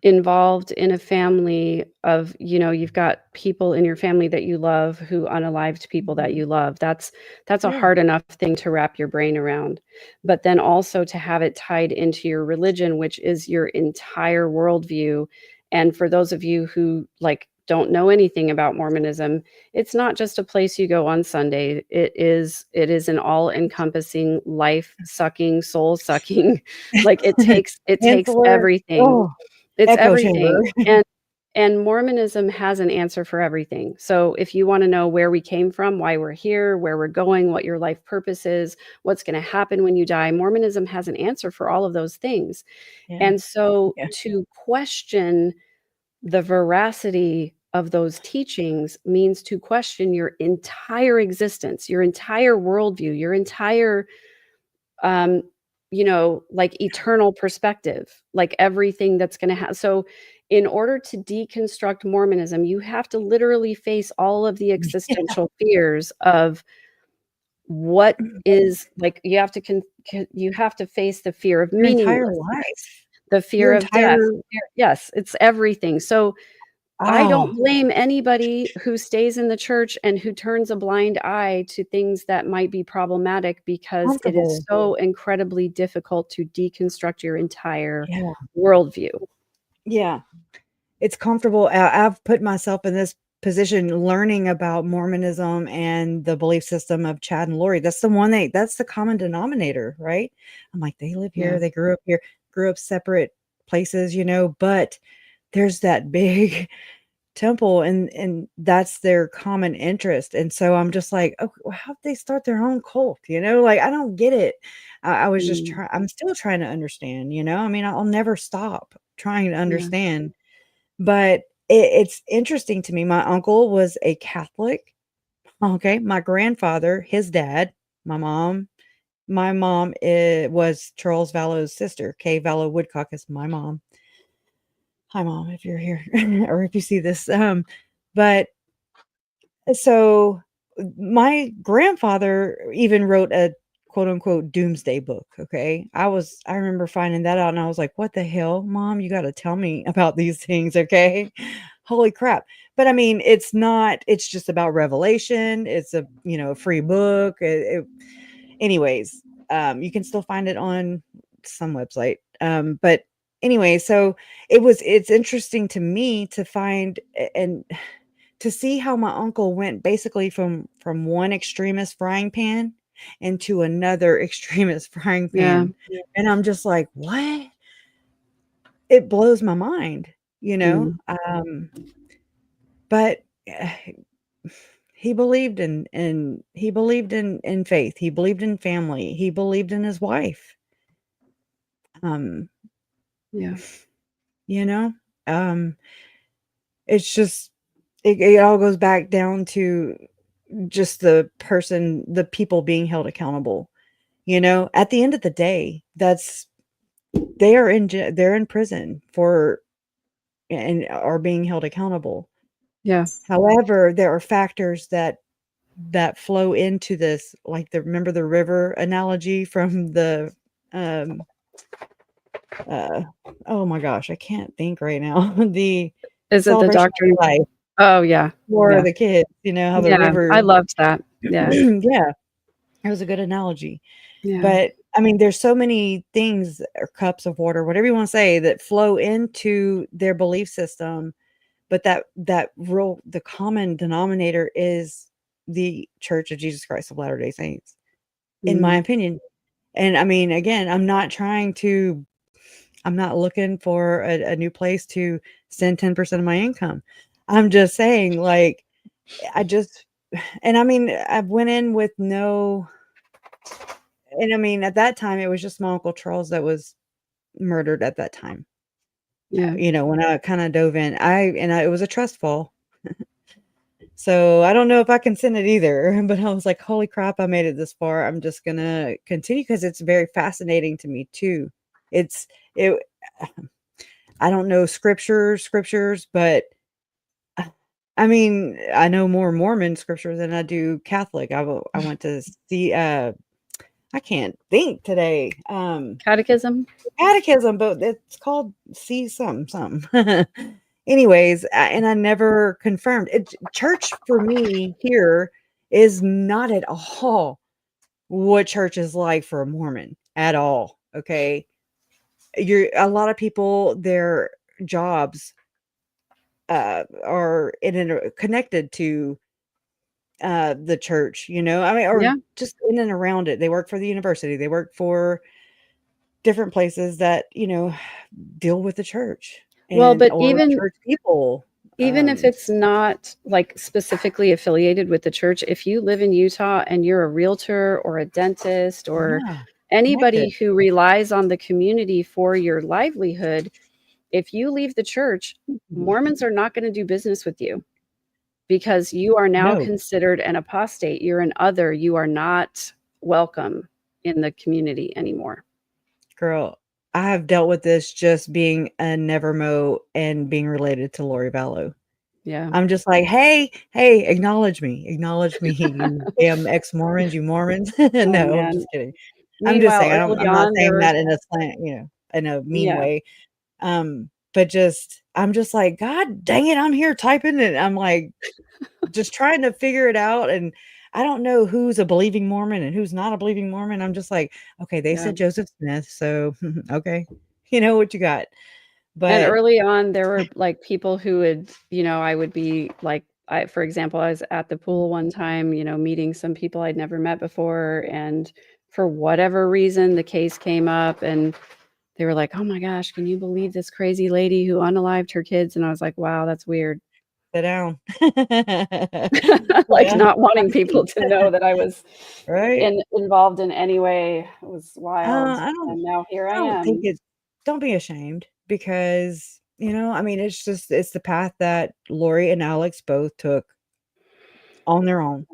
Speaker 3: involved in a family of, you've got people in your family that you love who unalived people that you love. That's a
Speaker 1: yeah.
Speaker 3: hard enough thing to wrap your brain around. But then also to have it tied into your religion, which is your entire worldview. And for those of you who don't know anything about Mormonism, it's not just a place you go on Sunday. It is an all-encompassing, life-sucking, soul-sucking, like it takes
Speaker 1: Ancillary
Speaker 3: everything. It's
Speaker 1: echo chamber.
Speaker 3: everything. And Mormonism has an answer for everything. So if you want to know where we came from, why we're here, where we're going, what your life purpose is, what's going to happen when you die, Mormonism has an answer for all of those things.
Speaker 1: Yeah.
Speaker 3: And so
Speaker 1: Yeah.
Speaker 3: to question the veracity of those teachings means to question your entire existence, your entire worldview, your entire like eternal perspective, like everything that's going to happen. So in order to deconstruct Mormonism, you have to literally face all of the existential fears of what is, like, you have to face the fear of
Speaker 1: Your entire
Speaker 3: meaninglessness,
Speaker 1: life.
Speaker 3: the fear
Speaker 1: Your
Speaker 3: of death.
Speaker 1: entire
Speaker 3: Yes, it's everything. So I don't
Speaker 1: oh,
Speaker 3: blame anybody who stays in the church and who turns a blind eye to things that might be problematic, because it is
Speaker 1: comfortable.
Speaker 3: so incredibly difficult to deconstruct your entire
Speaker 1: Yeah.
Speaker 3: worldview.
Speaker 1: Yeah. It's comfortable. I've put myself in this position learning about Mormonism and the belief system of Chad and Lori. That's the common denominator, right? I'm like, they live here,
Speaker 3: Yeah.
Speaker 1: they grew up here, grew up separate places, but there's that big temple, and that's their common interest. And so I'm just like, oh, how'd they start their own cult? Like, I don't get it. I was just
Speaker 3: Mm,
Speaker 1: I'm still trying to understand, I mean, I'll never stop trying to
Speaker 3: yeah.
Speaker 1: understand. But it's interesting to me. My uncle was a Catholic. Okay. My grandfather, his dad, my mom was Charles Vallow's sister. Kay Vallow Woodcock is my mom. Hi, Mom, if you're here or if you see this. But so my grandfather even wrote a quote unquote doomsday book. Okay. I remember finding that out and I was like, what the hell, Mom? You got to tell me about these things. Okay. Holy crap. But I mean, it's just about revelation. It's a, free book. Anyways, you can still find it on some website. But anyway, so it's interesting to me to find and to see how my uncle went basically from one extremist frying pan into another extremist frying
Speaker 3: Yeah.
Speaker 1: pan. And I'm just like, what? It blows my mind,
Speaker 3: Mm,
Speaker 1: but he believed in faith. He believed in family. He believed in his wife. Um,
Speaker 3: yeah.
Speaker 1: you know, um, it's just it all goes back down to just the people being held accountable. At the end of the day, they're in prison for and are being held accountable.
Speaker 3: Yeah.
Speaker 1: However, there are factors that flow into this, like remember the river analogy from the um uh oh my gosh, I can't think right now. The
Speaker 3: Is it the
Speaker 1: celebration
Speaker 3: doctrine?
Speaker 1: of life
Speaker 3: Oh, yeah.
Speaker 1: for
Speaker 3: Yeah.
Speaker 1: the kids, how the
Speaker 3: Yeah.
Speaker 1: river
Speaker 3: I loved that. Yeah.
Speaker 1: yeah, it was a good analogy.
Speaker 3: Yeah.
Speaker 1: But I mean, there's so many things or cups of water, whatever you want to say, that flow into their belief system. But the common denominator is the Church of Jesus Christ of Latter-day Saints, in my
Speaker 3: Mm,
Speaker 1: opinion. And I mean, again, I'm not looking for a new place to send 10% of my income. I'm just saying, like, I just, and I mean, I went in with no, and I mean, at that time, it was just my Uncle Charles that was murdered at that time.
Speaker 3: yeah.
Speaker 1: When I kind of dove in, it was a trust fall. So I don't know if I can send it either, but I was like, holy crap, I made it this far. I'm just gonna continue because it's very fascinating to me too. It I don't know scriptures, but I mean, I know more Mormon scriptures than I do Catholic. I went to see I can't think today.
Speaker 3: Catechism?
Speaker 1: Catechism, but it's called see something. Anyways, and I never confirmed it. Church for me here is not at all what church is like for a Mormon at all. Okay. A lot of people, their jobs are connected to the church, I mean, or
Speaker 3: Yeah.
Speaker 1: just in and around it. They work for the university, they work for different places that, deal with the church
Speaker 3: Well, but
Speaker 1: or
Speaker 3: even
Speaker 1: church people.
Speaker 3: if it's not like specifically affiliated with the church, if you live in Utah and you're a realtor or a dentist or
Speaker 1: Yeah,
Speaker 3: anybody
Speaker 1: connected.
Speaker 3: who relies on the community for your livelihood, if you leave the church, Mormons are not going to do business with you because you are now
Speaker 1: No.
Speaker 3: considered an apostate. You're an other. You are not welcome in the community anymore.
Speaker 1: girl, I have dealt with this just being a Nevermo and being related to Lori Vallow.
Speaker 3: Yeah.
Speaker 1: I'm just like, hey, acknowledge me, you damn ex-Mormons, you Mormons.
Speaker 3: Oh,
Speaker 1: No, I'm
Speaker 3: man.
Speaker 1: just kidding. I'm just
Speaker 3: Meanwhile,
Speaker 1: saying,
Speaker 3: early
Speaker 1: I'm not
Speaker 3: on,
Speaker 1: saying
Speaker 3: there
Speaker 1: that
Speaker 3: was
Speaker 1: in a slant, in a mean
Speaker 3: yeah.
Speaker 1: way. But just, I'm just like, God dang it, I'm here typing and I'm like, just trying to figure it out. And I don't know who's a believing Mormon and who's not a believing Mormon. I'm just like, okay, they
Speaker 3: Yeah.
Speaker 1: said Joseph Smith, so okay, you know what you got.
Speaker 3: And
Speaker 1: But
Speaker 3: early on, there were like people who would, I would be like, for example, I was at the pool one time, meeting some people I'd never met before. And for whatever reason, the case came up and they were like, oh my gosh, can you believe this crazy lady who unalived her kids? And I was like, wow, that's weird.
Speaker 1: sit down.
Speaker 3: Like
Speaker 1: Yeah.
Speaker 3: not wanting people to know that I was
Speaker 1: Right.
Speaker 3: involved in any way was wild.
Speaker 1: I don't
Speaker 3: And now here
Speaker 1: I
Speaker 3: I
Speaker 1: don't think
Speaker 3: am.
Speaker 1: it's don't be ashamed because, I mean, it's the path that Lori and Alex both took on their own.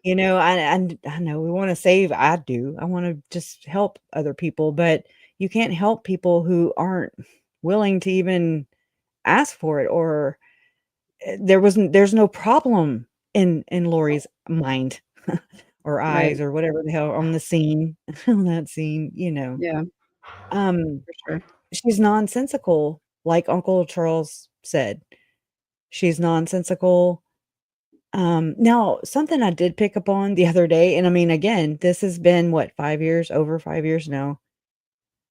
Speaker 1: I know we want to save, I do. I want to just help other people, but you can't help people who aren't willing to even ask for it or there's no problem in Lori's mind or
Speaker 3: Right.
Speaker 1: eyes or whatever the hell on the scene, on that scene.
Speaker 3: Yeah,
Speaker 1: Um,
Speaker 3: for sure.
Speaker 1: she's nonsensical, like Uncle Charles said. She's nonsensical. Now something I did pick up on the other day, and I mean, again, this has been what, 5 years, over 5 years now.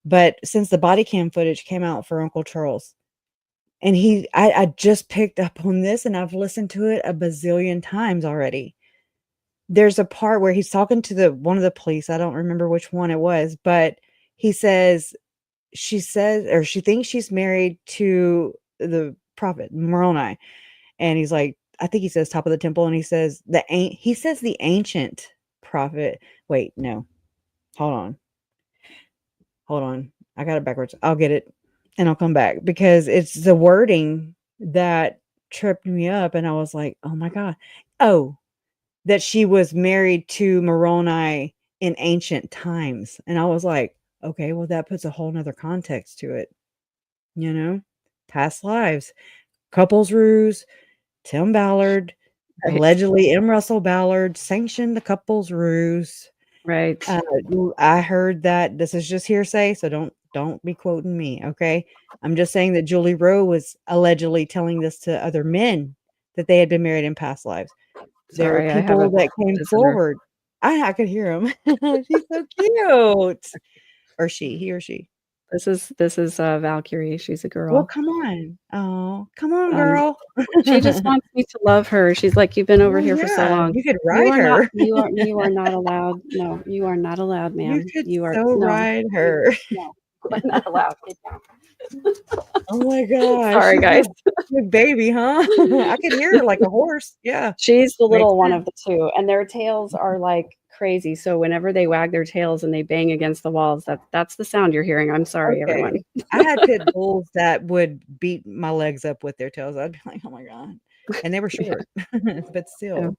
Speaker 1: But since the body cam footage came out for Uncle Charles, and I just picked up on this, and I've listened to it a bazillion times already. There's a part where he's talking to one of the police. I don't remember which one it was, but he says she says, or she thinks she's married to the prophet Moroni, and he's like, I think he says top of the temple, and he says the ancient prophet. Wait, no, hold on, I got it backwards. I'll get it, and I'll come back because it's the wording that tripped me up, and I was like, oh my god, oh, that she was married to Moroni in ancient times, and I was like, okay, well that puts a whole nother context to it. Past lives, couples ruse, Tim Ballard,
Speaker 3: Right.
Speaker 1: allegedly M. Russell Ballard sanctioned the couples ruse.
Speaker 3: Right.
Speaker 1: I heard that. This is just hearsay, so don't be quoting me, okay? I'm just saying that Julie Rowe was allegedly telling this to other men that they had been married in past lives. There are
Speaker 3: Sorry, I have a
Speaker 1: people that came
Speaker 3: visitor.
Speaker 1: forward. I could hear him. She's so cute. Or he or she.
Speaker 3: This is Valkyrie. She's a
Speaker 1: Well,
Speaker 3: girl.
Speaker 1: come on. Oh, come on,
Speaker 3: Um,
Speaker 1: girl.
Speaker 3: She just wants me to love her. She's like, you've been over
Speaker 1: Well,
Speaker 3: here for so
Speaker 1: yeah,
Speaker 3: long.
Speaker 1: you could
Speaker 3: You
Speaker 1: ride
Speaker 3: are not.
Speaker 1: her.
Speaker 3: You are not allowed. No, you are not allowed,
Speaker 1: You
Speaker 3: ma'am.
Speaker 1: could
Speaker 3: You are
Speaker 1: so
Speaker 3: no.
Speaker 1: ride her.
Speaker 3: No, you are not allowed. Get down.
Speaker 1: Oh my gosh,
Speaker 3: Sorry,
Speaker 1: she's
Speaker 3: guys.
Speaker 1: a big baby, huh? I could hear her like a horse. Yeah,
Speaker 3: She's the
Speaker 1: makes
Speaker 3: little one
Speaker 1: sense.
Speaker 3: of the two, and their tails are like crazy. So whenever they wag their tails and they bang against the walls, that's the sound you're hearing. I'm sorry, everyone.
Speaker 1: Okay. I had pit bulls that would beat my legs up with their tails. I'd be like, oh my god. And they were
Speaker 3: Yeah.
Speaker 1: short, but
Speaker 3: Yeah.
Speaker 1: still.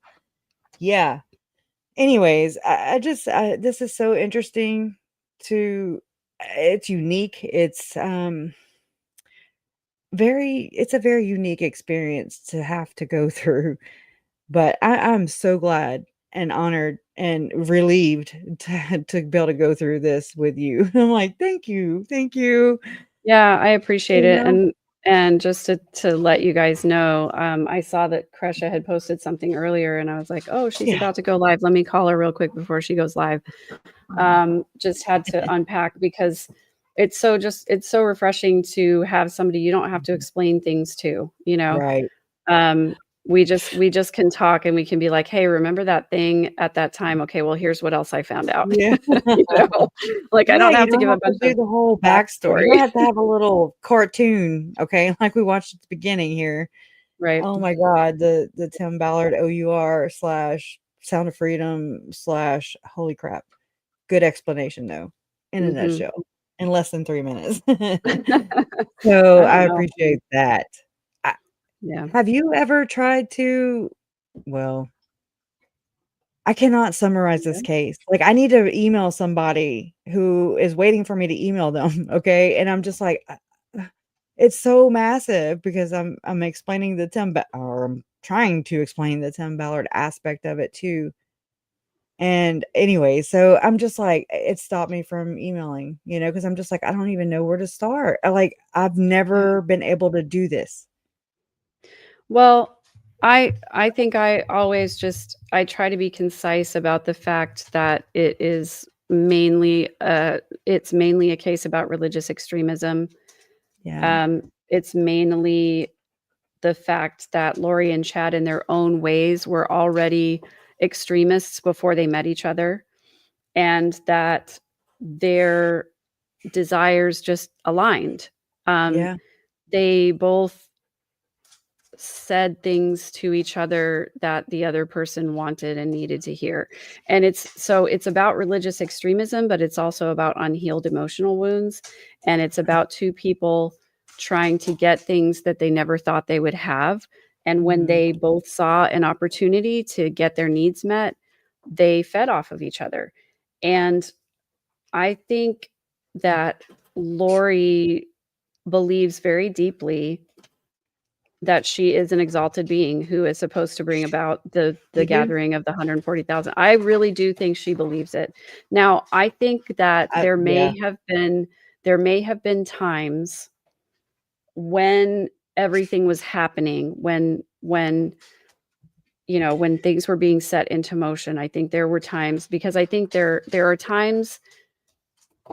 Speaker 1: Yeah. Anyways, this is so interesting it's unique. It's it's a very unique experience to have to go through. But I'm so glad and honored and relieved to be able to go through this with you. I'm like, thank you. Thank you.
Speaker 3: Yeah, I appreciate
Speaker 1: You
Speaker 3: it.
Speaker 1: know?
Speaker 3: And just to let you guys know, I saw that Kresha had posted something earlier and I was like, oh, she's
Speaker 1: Yeah.
Speaker 3: about to go live. Let me call her real quick before she goes live. Just had to unpack because it's so refreshing to have somebody you don't have to explain things to,
Speaker 1: Right.
Speaker 3: we just can talk and we can be like, hey, remember that thing at that time? Okay, well, here's what else I found out.
Speaker 1: Yeah.
Speaker 3: Like I
Speaker 1: Yeah,
Speaker 3: don't
Speaker 1: you
Speaker 3: have to
Speaker 1: don't
Speaker 3: give a
Speaker 1: have to
Speaker 3: bunch
Speaker 1: do
Speaker 3: of
Speaker 1: the whole backstory. You don't have to have a little cartoon, okay, like we watched at the beginning here.
Speaker 3: Right.
Speaker 1: Oh my god, the Tim Ballard OUR / Sound of Freedom / holy crap. Good explanation though, in a nutshell, in less than 3 minutes. So
Speaker 3: I
Speaker 1: I
Speaker 3: don't know.
Speaker 1: appreciate that.
Speaker 3: Yeah.
Speaker 1: Have you ever tried to, well, I cannot summarize this
Speaker 3: Yeah.
Speaker 1: case. Like, I need to email somebody who is waiting for me to email them, okay? And I'm just like, it's so massive because I'm explaining the or I'm trying to explain the Tim Ballard aspect of it too. And anyway, so I'm just like, it stopped me from emailing, because I'm just like, I don't even know where to start. I've never been able to do this.
Speaker 3: Well, I think I always I try to be concise about the fact that it's mainly a case about religious extremism.
Speaker 1: Yeah.
Speaker 3: It's mainly the fact that Lori and Chad in their own ways were already extremists before they met each other, and that their desires just aligned.
Speaker 1: Yeah.
Speaker 3: They both said things to each other that the other person wanted and needed to hear. And it's about religious extremism, but it's also about unhealed emotional wounds. And it's about two people trying to get things that they never thought they would have. And when they both saw an opportunity to get their needs met, they fed off of each other. And I think that Lori believes very deeply that she is an exalted being who is supposed to bring about the
Speaker 1: You do?
Speaker 3: gathering of the 140,000. I really do think she believes it. Now, I think that there
Speaker 1: Yeah.
Speaker 3: may have been times when everything was happening, when things were being set into motion. I think there were times, because I think there are times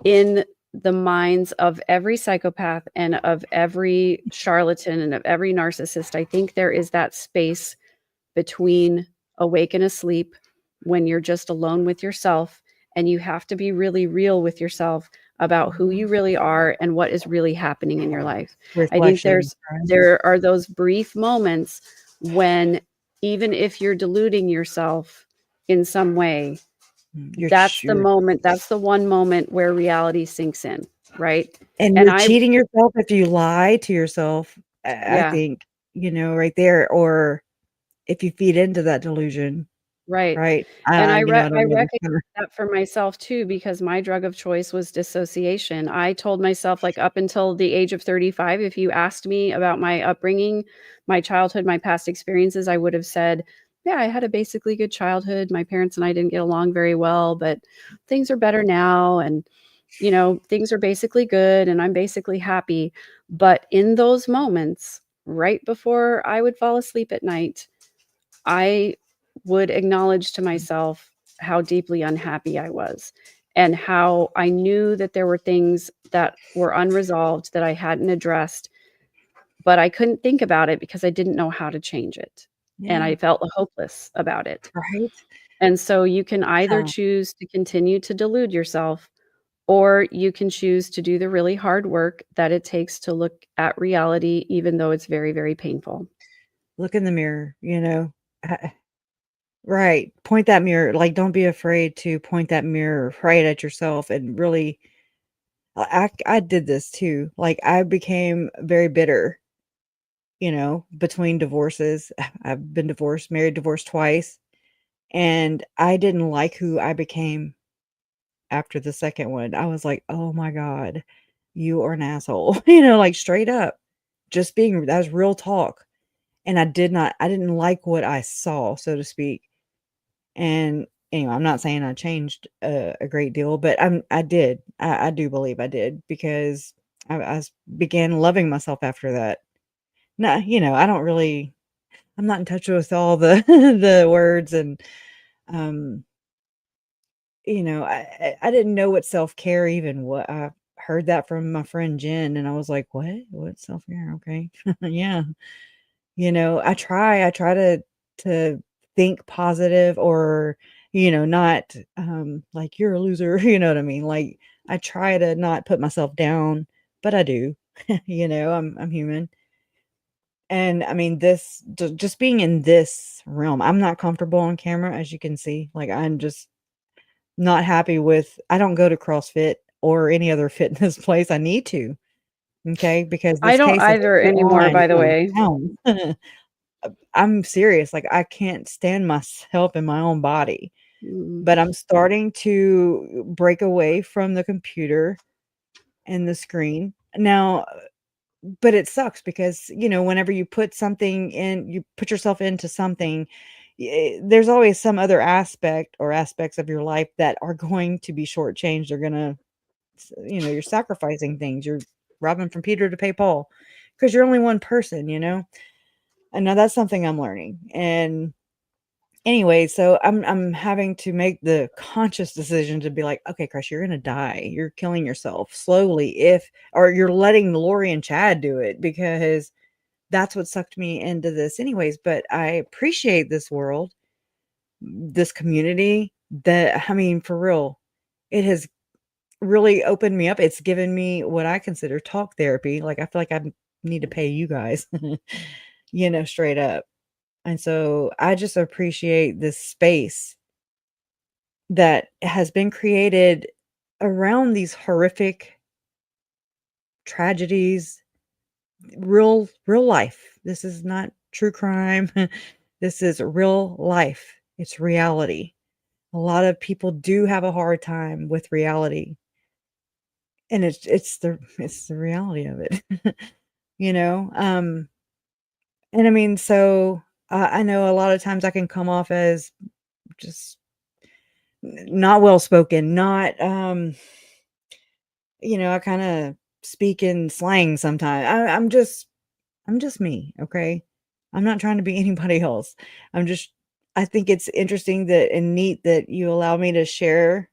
Speaker 3: in the minds of every psychopath and of every charlatan and of every narcissist. I think there is that space between awake and asleep when you're just alone with yourself, and you have to be really real with yourself about who you really are and what is really happening in your life. I think
Speaker 1: Reflection.
Speaker 3: there are those brief moments when, even if you're deluding yourself in some way, that's the one moment where reality sinks in, right?
Speaker 1: And you're cheating yourself if you lie to yourself. I think, right there, or if you feed into that delusion,
Speaker 3: right?
Speaker 1: right?
Speaker 3: And I
Speaker 1: don't know.
Speaker 3: recognize that for myself too, because my drug of choice was dissociation. I told myself, like, up until the age of 35, if you asked me about my upbringing, my childhood, my past experiences, I would have said, yeah, I had a basically good childhood. My parents and I didn't get along very well, but things are better now. And, things are basically good and I'm basically happy. But in those moments, right before I would fall asleep at night, I would acknowledge to myself how deeply unhappy I was, and how I knew that there were things that were unresolved that I hadn't addressed, but I couldn't think about it because I didn't know how to change it. And I felt hopeless about it.
Speaker 1: Right.
Speaker 3: And so you can either choose to continue to delude yourself, or you can choose to do the really hard work that it takes to look at reality, even though it's very, very painful.
Speaker 1: Look in the mirror, right. Point that mirror. Like, don't be afraid to point that mirror right at yourself. And really, I did this too. Like, I became very bitter, between divorces. I've been divorced, married, divorced twice. And I didn't like who I became after the second one. I was like, oh my God, you are an asshole, like straight up. That was real talk. And I didn't like what I saw, so to speak. And anyway, I'm not saying I changed a great deal, but I did. I do believe I did, because I began loving myself after that. No, I'm not in touch with all the the words, and I didn't know what self-care even what. I heard that from my friend Jen, and I was like, what self-care? Okay. Yeah. I try to think positive, or, not, like, you're a loser, you know what I mean? Like, I try to not put myself down, but I do, I'm human. And I mean, just being in this realm, I'm not comfortable on camera, as you can see. Like, I'm just not happy with, I don't go to CrossFit or any other fitness place. I need to. Okay. Because
Speaker 3: I
Speaker 1: this
Speaker 3: don't
Speaker 1: case is
Speaker 3: either anymore, by the way.
Speaker 1: down. I'm serious. Like, I can't stand myself in my own body. but I'm starting to break away from the computer and the screen. Now, but it sucks because, whenever you put something in, you put yourself into something, there's always some other aspect or aspects of your life that are going to be shortchanged. They're going to, you're sacrificing things. You're robbing from Peter to pay Paul because you're only one person, and now that's something I'm learning. And anyway, so I'm having to make the conscious decision to be like, okay, Chris, you're gonna die. You're killing yourself slowly, or you're letting Lori and Chad do it, because that's what sucked me into this anyways. But I appreciate this world, this community, for real, it has really opened me up. It's given me what I consider talk therapy. Like, I feel like I need to pay you guys, straight up. And so I just appreciate this space that has been created around these horrific tragedies, real life. This is not true crime. This is real life. It's reality. A lot of people do have a hard time with reality. And it's the reality of it. And so I know a lot of times I can come off as just not well spoken, not I kind of speak in slang sometimes. I'm just me, okay? I'm not trying to be anybody else. I think it's interesting and neat that you allow me to share.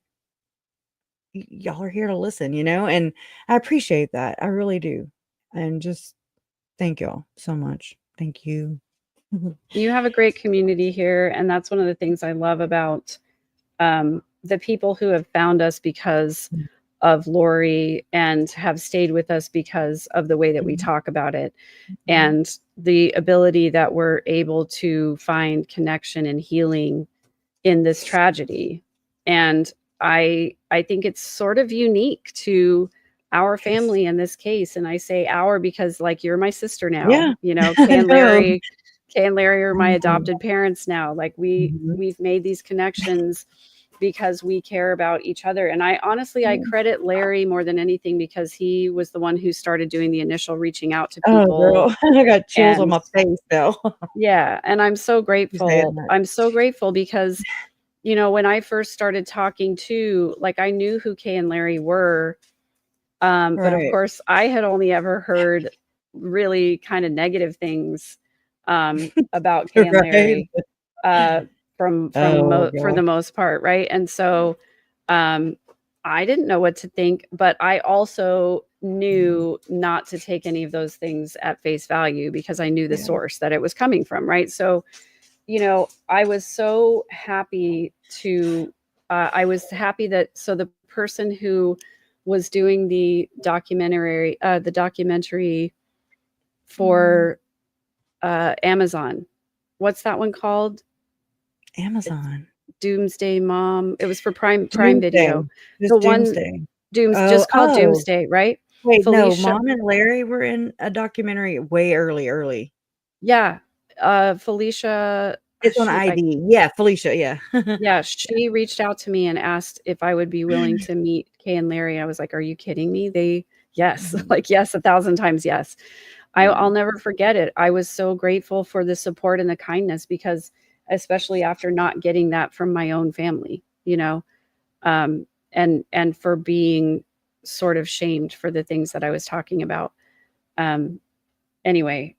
Speaker 1: Y'all are here to listen, and I appreciate that. I really do. And just thank y'all so much. Thank you.
Speaker 3: You have a great community here, and that's one of the things I love about the people who have found us because of Lori and have stayed with us because of the way that we talk about it, and the ability that we're able to find connection and healing in this tragedy. And I think it's sort of unique to our family in this case. And I say our because, like, you're my sister now.
Speaker 1: Yeah.
Speaker 3: Kay and Larry are my adopted parents now. Like, we've made these connections because we care about each other. And I credit Larry more than anything because he was the one who started doing the initial reaching out to people.
Speaker 1: Oh, girl. I got chills on my face though.
Speaker 3: Yeah. And I'm so grateful. I'm so grateful because, when I first started talking to, like, I knew who Kay and Larry were. But of course I had only ever heard really kind of negative things about Kay and Larry for the most part. Right. And so I didn't know what to think, but I also knew not to take any of those things at face value because I knew the source that it was coming from. Right. So, I was so happy so the person who was doing the documentary for Amazon. What's that one called?
Speaker 1: Amazon.
Speaker 3: Doomsday Mom. It was for Prime Video.
Speaker 1: Just Doomsday.
Speaker 3: Just called Doomsday, right?
Speaker 1: Wait, Felicia. No, Mom and Larry were in a documentary way early.
Speaker 3: Yeah. Felicia.
Speaker 1: It's on ID. Yeah, Felicia. Yeah.
Speaker 3: Yeah. She reached out to me and asked if I would be willing to meet Kay and Larry. I was like, are you kidding me? Yes, 1,000 times yes. I'll never forget it. I was so grateful for the support and the kindness because, especially after not getting that from my own family, and for being sort of shamed for the things that I was talking about. Anyway,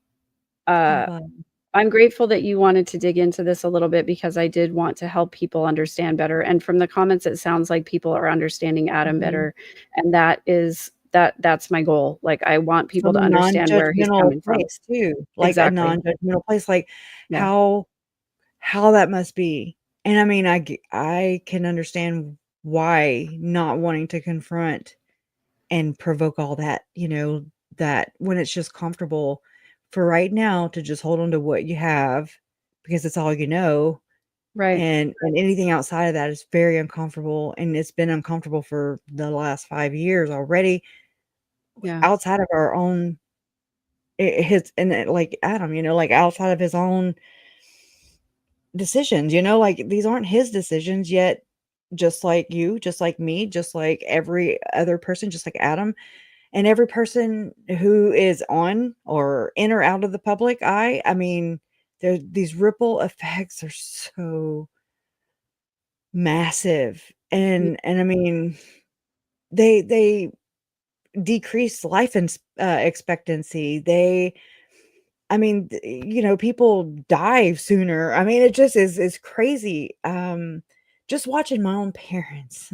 Speaker 3: I'm grateful that you wanted to dig into this a little bit because I did want to help people understand better. And from the comments, it sounds like people are understanding Adam better. And that's my goal. Like, I want people to understand where he's coming from
Speaker 1: too. Like a non-judgmental place, like how that must be. And I can understand why not wanting to confront and provoke all that, that when it's just comfortable for right now to just hold on to what you have because it's all
Speaker 3: right?
Speaker 1: And anything outside of that is very uncomfortable, and it's been uncomfortable for the last 5 years already. Outside of our own like Adam, like outside of his own decisions, you know, like these aren't his decisions yet. Just like you, just like me, just like every other person, just like Adam, and every person who is on or in or out of the public eye. I mean, there these ripple effects are so massive, and I mean, they decrease life expectancy. They, I mean, you know, people die sooner. I mean, it just is crazy. Just watching my own parents,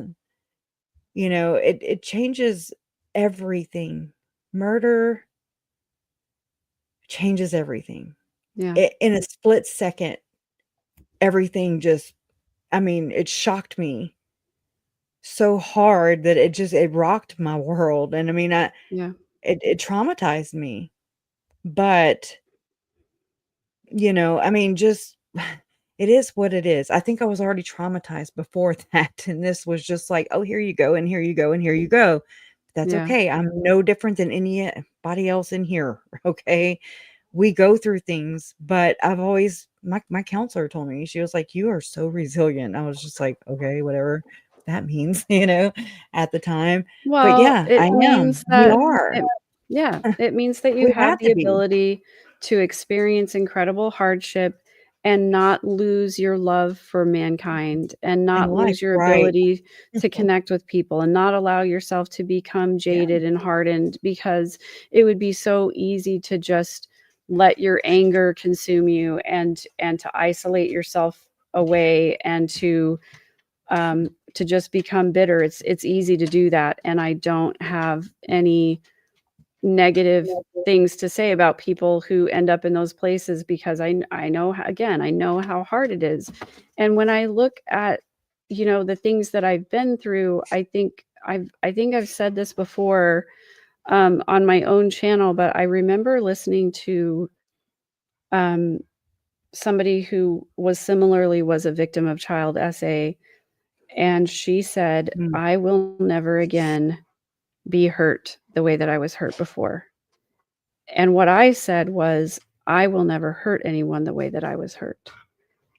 Speaker 1: you know, it changes everything. Murder changes everything.
Speaker 3: Yeah.
Speaker 1: In a split second, everything just, I mean, it shocked me so hard that it rocked my world. And I mean,
Speaker 3: Yeah.
Speaker 1: it traumatized me. But, you know, I mean, just it is what it is. I think I was already traumatized before that, and this was just like, "Oh, here you go, and here you go, and here you go." That's
Speaker 3: Yeah.
Speaker 1: okay. I'm no different than anybody else in here, okay? We go through things, but I've always my counselor told me, she was like, "You are so resilient." I was just like, "Okay, whatever that means," you know, at the time. But
Speaker 3: Well,
Speaker 1: yeah,
Speaker 3: it
Speaker 1: I am.
Speaker 3: means
Speaker 1: We
Speaker 3: that
Speaker 1: are.
Speaker 3: it yeah, it means that you
Speaker 1: We
Speaker 3: have
Speaker 1: have
Speaker 3: the
Speaker 1: to be
Speaker 3: ability to experience incredible hardship and not lose your love for mankind and
Speaker 1: in
Speaker 3: not
Speaker 1: life,
Speaker 3: lose your
Speaker 1: right.
Speaker 3: ability to connect with people and not allow yourself to become
Speaker 1: Yeah,
Speaker 3: jaded and hardened, because it would be so easy to just let your anger consume you and to isolate yourself away and to just become bitter. It's easy to do that, and I don't have any negative things to say about people who end up in those places, because I know again, I know how hard it is. And when I look at, you know, the things that I've been through, I think I've said this before on my own channel, but I remember listening to um, somebody who was a victim of child SA, and she said,
Speaker 1: mm,
Speaker 3: "I will never again be hurt the way that I was hurt before." And what I said was, "I will never hurt anyone the way that I was hurt."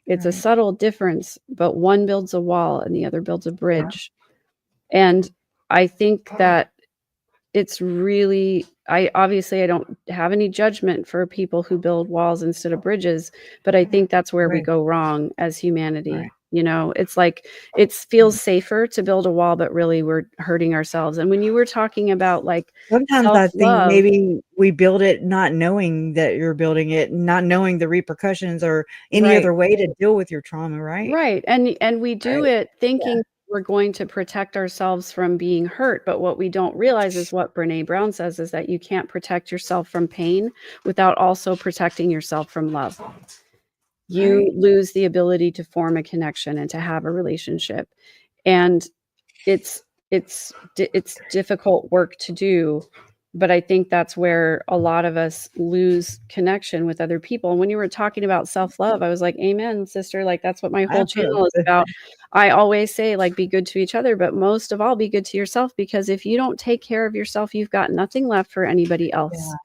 Speaker 3: It's a
Speaker 1: right.
Speaker 3: subtle difference, but one builds a wall and the other builds a bridge. And I think that it's really, I don't have any judgment for people who build walls instead of bridges, but I think that's where we
Speaker 1: Right,
Speaker 3: go wrong as humanity.
Speaker 1: right.
Speaker 3: You know, it's like it feels safer to build a wall, but really we're hurting ourselves. And when you were talking about like
Speaker 1: Sometimes I think
Speaker 3: self-love,
Speaker 1: maybe we build it not knowing that you're building it, not knowing the repercussions or any
Speaker 3: right,
Speaker 1: other way to deal with your trauma, right?
Speaker 3: right. And we do
Speaker 1: Right.
Speaker 3: it
Speaker 1: Yeah.
Speaker 3: thinking we're going to protect ourselves from being hurt, but what we don't realize is what Brené Brown says, is that you can't protect yourself from pain without also protecting yourself from love. You
Speaker 1: Right.
Speaker 3: lose the ability to form a connection and to have a relationship. And it's it's difficult work to do, but I think that's where a lot of us lose connection with other people. And when you were talking about self-love, I was like, amen, sister. Like that's what my whole channel is
Speaker 1: Absolutely.
Speaker 3: about. I always say, like, be good to each other, but most of all, be good to yourself, because if you don't take care of yourself, you've got nothing left for anybody else.
Speaker 1: Yeah,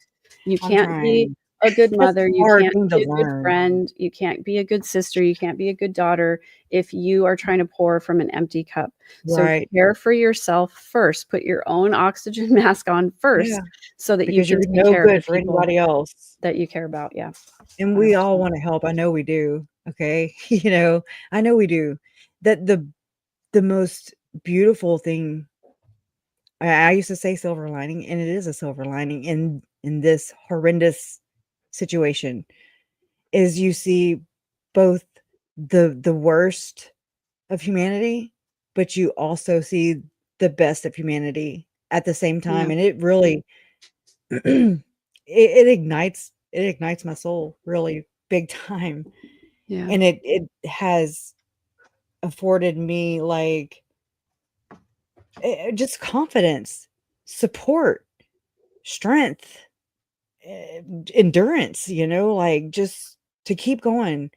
Speaker 3: You
Speaker 1: I'm
Speaker 3: can't be
Speaker 1: trying.
Speaker 3: a good
Speaker 1: That's
Speaker 3: mother,
Speaker 1: a
Speaker 3: you
Speaker 1: hard
Speaker 3: can't
Speaker 1: thing to
Speaker 3: be a good
Speaker 1: learn.
Speaker 3: friend, you can't be a good sister, you can't be a good daughter if you are trying to pour from an empty cup. So
Speaker 1: Right.
Speaker 3: care for yourself first. Put your own oxygen mask on
Speaker 1: Yeah,
Speaker 3: first so that you
Speaker 1: because
Speaker 3: can
Speaker 1: you're
Speaker 3: take
Speaker 1: no
Speaker 3: care of the
Speaker 1: good for
Speaker 3: people
Speaker 1: anybody else.
Speaker 3: that you care about. Yeah,
Speaker 1: And we all
Speaker 3: 100%.
Speaker 1: wanna help. I know we do, okay? You know, I know we do. That the most beautiful thing, I used to say silver lining, and it is a silver lining in this horrendous situation, is you see both the worst of humanity, but you also see the best of humanity at the same time,
Speaker 3: Yeah,
Speaker 1: and it really it ignites my soul really big time,
Speaker 3: yeah,
Speaker 1: and it has afforded me, like, just confidence, support, strength, endurance, you know, like, just to keep going.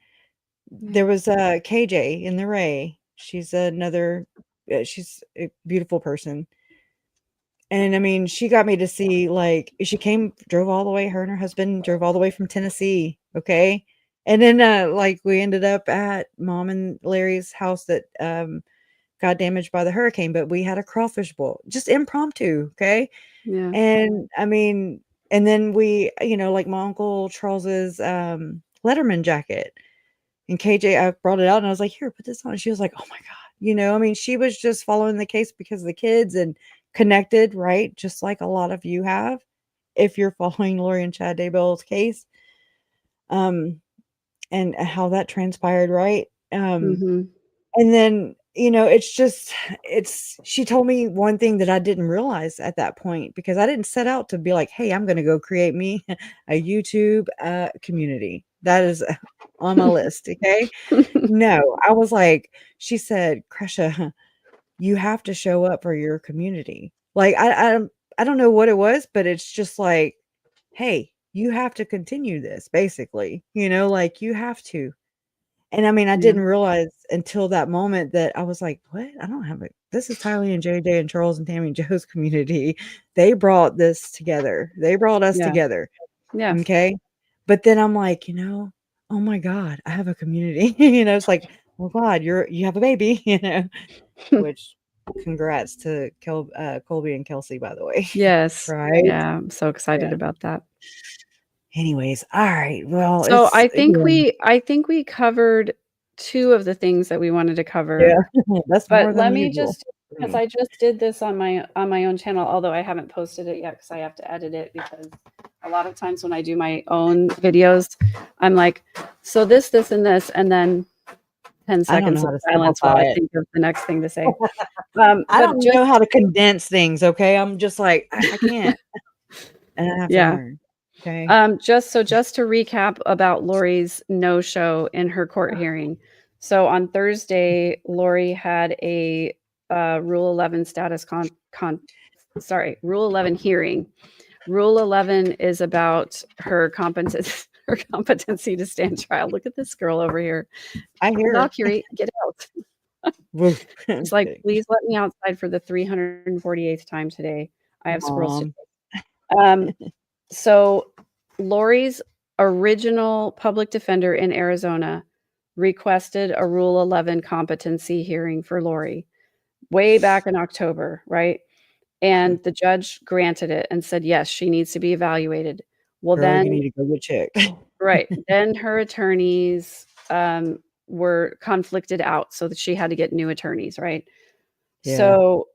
Speaker 3: yeah,
Speaker 1: There was, KJ in the Ray. She's another she's a beautiful person, and, I mean, she got me to see, like, she drove all the way, her and her husband drove all the way from Tennessee, okay? And then, like, we ended up at Mom and Larry's house that got damaged by the hurricane, but we had a crawfish boil, just impromptu, okay?
Speaker 3: Yeah.
Speaker 1: And I mean, and then we, like my Uncle Charles's Letterman jacket. And KJ, I brought it out and I was like, here, put this on. She was like, oh my God. I mean, she was just following the case because of the kids and connected, right? Just like a lot of you have, if you're following Lori and Chad Daybell's case. And how that transpired, right?
Speaker 3: Mm-hmm.
Speaker 1: And then, she told me one thing that I didn't realize at that point, because I didn't set out to be like, hey, I'm going to go create me a YouTube community. That is on my list. Okay. No, I was like, she said, Kresha, you have to show up for your community. Like, I don't know what it was, but it's just like, hey, you have to continue this, basically, like you have to. And I mean, I didn't realize until that moment that I was like, what? I don't have it. This is Tylee and JJ and Charles and Tammy and Joe's community. They brought this together. They brought us together.
Speaker 3: Yeah.
Speaker 1: Okay. But then I'm like, oh my God, I have a community. It's like, oh God, you have a baby, which congrats to Colby and Kelsey, by the way.
Speaker 3: Yes.
Speaker 1: Right.
Speaker 3: Yeah. I'm so excited about that.
Speaker 1: Anyways, all right. Well,
Speaker 3: so I think we covered 2 of the things that we wanted to cover.
Speaker 1: Yeah, that's more
Speaker 3: But
Speaker 1: than
Speaker 3: let me
Speaker 1: usual.
Speaker 3: just, because I just did this on my own channel, although I haven't posted it yet because I have to edit it, because a lot of times when I do my own videos, I'm like, so this, and this, and then 10 seconds of silence while I think of the next thing to say.
Speaker 1: I don't know how to condense things. Okay, I'm just like, I can't, and I have to learn. Okay.
Speaker 3: Just to recap about Lori's no-show in her court hearing. So on Thursday, Lori had a Rule 11 status Rule 11 hearing. Rule 11 is about her competency to stand trial. Look at this girl over here.
Speaker 1: I hear her.
Speaker 3: Get out. It's like, please let me outside for the 348th time today. I have squirrels to take. So Lori's original public defender in Arizona requested a Rule 11 competency hearing for Lori way back in October, right? And the judge granted it and said, yes, she needs to be evaluated. Well,
Speaker 1: Girl,
Speaker 3: then
Speaker 1: you need to go get checked.
Speaker 3: Right. Then her attorneys were conflicted out so that she had to get new attorneys, right?
Speaker 1: Yeah.
Speaker 3: So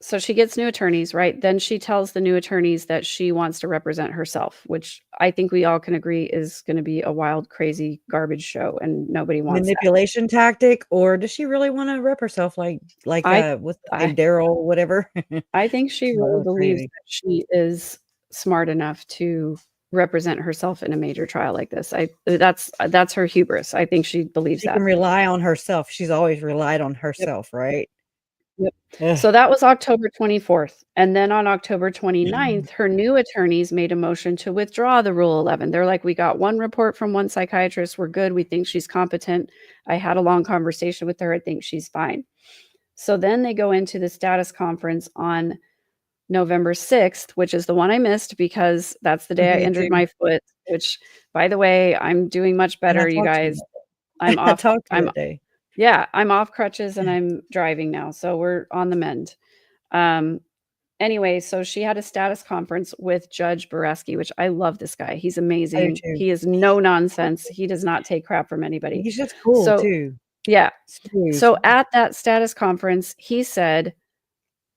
Speaker 3: so she gets new attorneys, right? Then she tells the new attorneys that she wants to represent herself, which I think we all can agree is going to be a wild, crazy garbage show, and nobody wants
Speaker 1: manipulation tactic. Or does she really want to rep herself like with Daryl, whatever?
Speaker 3: I think she really believes that she is smart enough to represent herself in a major trial like this. That's her hubris. I think she believes
Speaker 1: she
Speaker 3: that.
Speaker 1: Can rely on herself. She's always relied on herself, right?
Speaker 3: Yep.
Speaker 1: Ugh.
Speaker 3: So that was October 24th. And then on October 29th, her new attorneys made a motion to withdraw the Rule 11. They're like, we got one report from one psychiatrist. We're good. We think she's competent. I had a long conversation with her. I think she's fine. So then they go into the status conference on November 6th, which is the one I missed because that's the day I injured my foot, which, by the way, I'm doing much better, you guys. I'm off. I'm off crutches and I'm driving now. So we're on the mend. Anyway, so she had a status conference with Judge Boreski, which I love this guy. He's amazing. He is no nonsense. He does not take crap from anybody.
Speaker 1: He's just cool too.
Speaker 3: Yeah. So at that status conference, he said,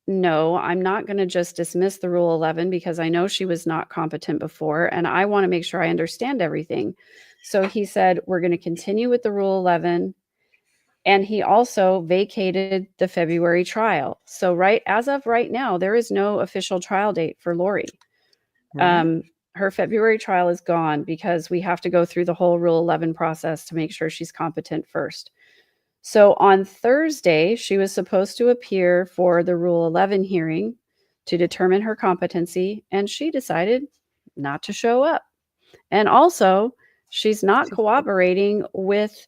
Speaker 3: no, I'm not going to just dismiss the Rule 11 because I know she was not competent before. And I want to make sure I understand everything. So he said, we're going to continue with the Rule 11. And he also vacated the February trial. So as of right now, there is no official trial date for Lori. Right. Her February trial is gone because we have to go through the whole Rule 11 process to make sure she's competent first. So on Thursday, she was supposed to appear for the Rule 11 hearing to determine her competency, and she decided not to show up. And also, she's not cooperating with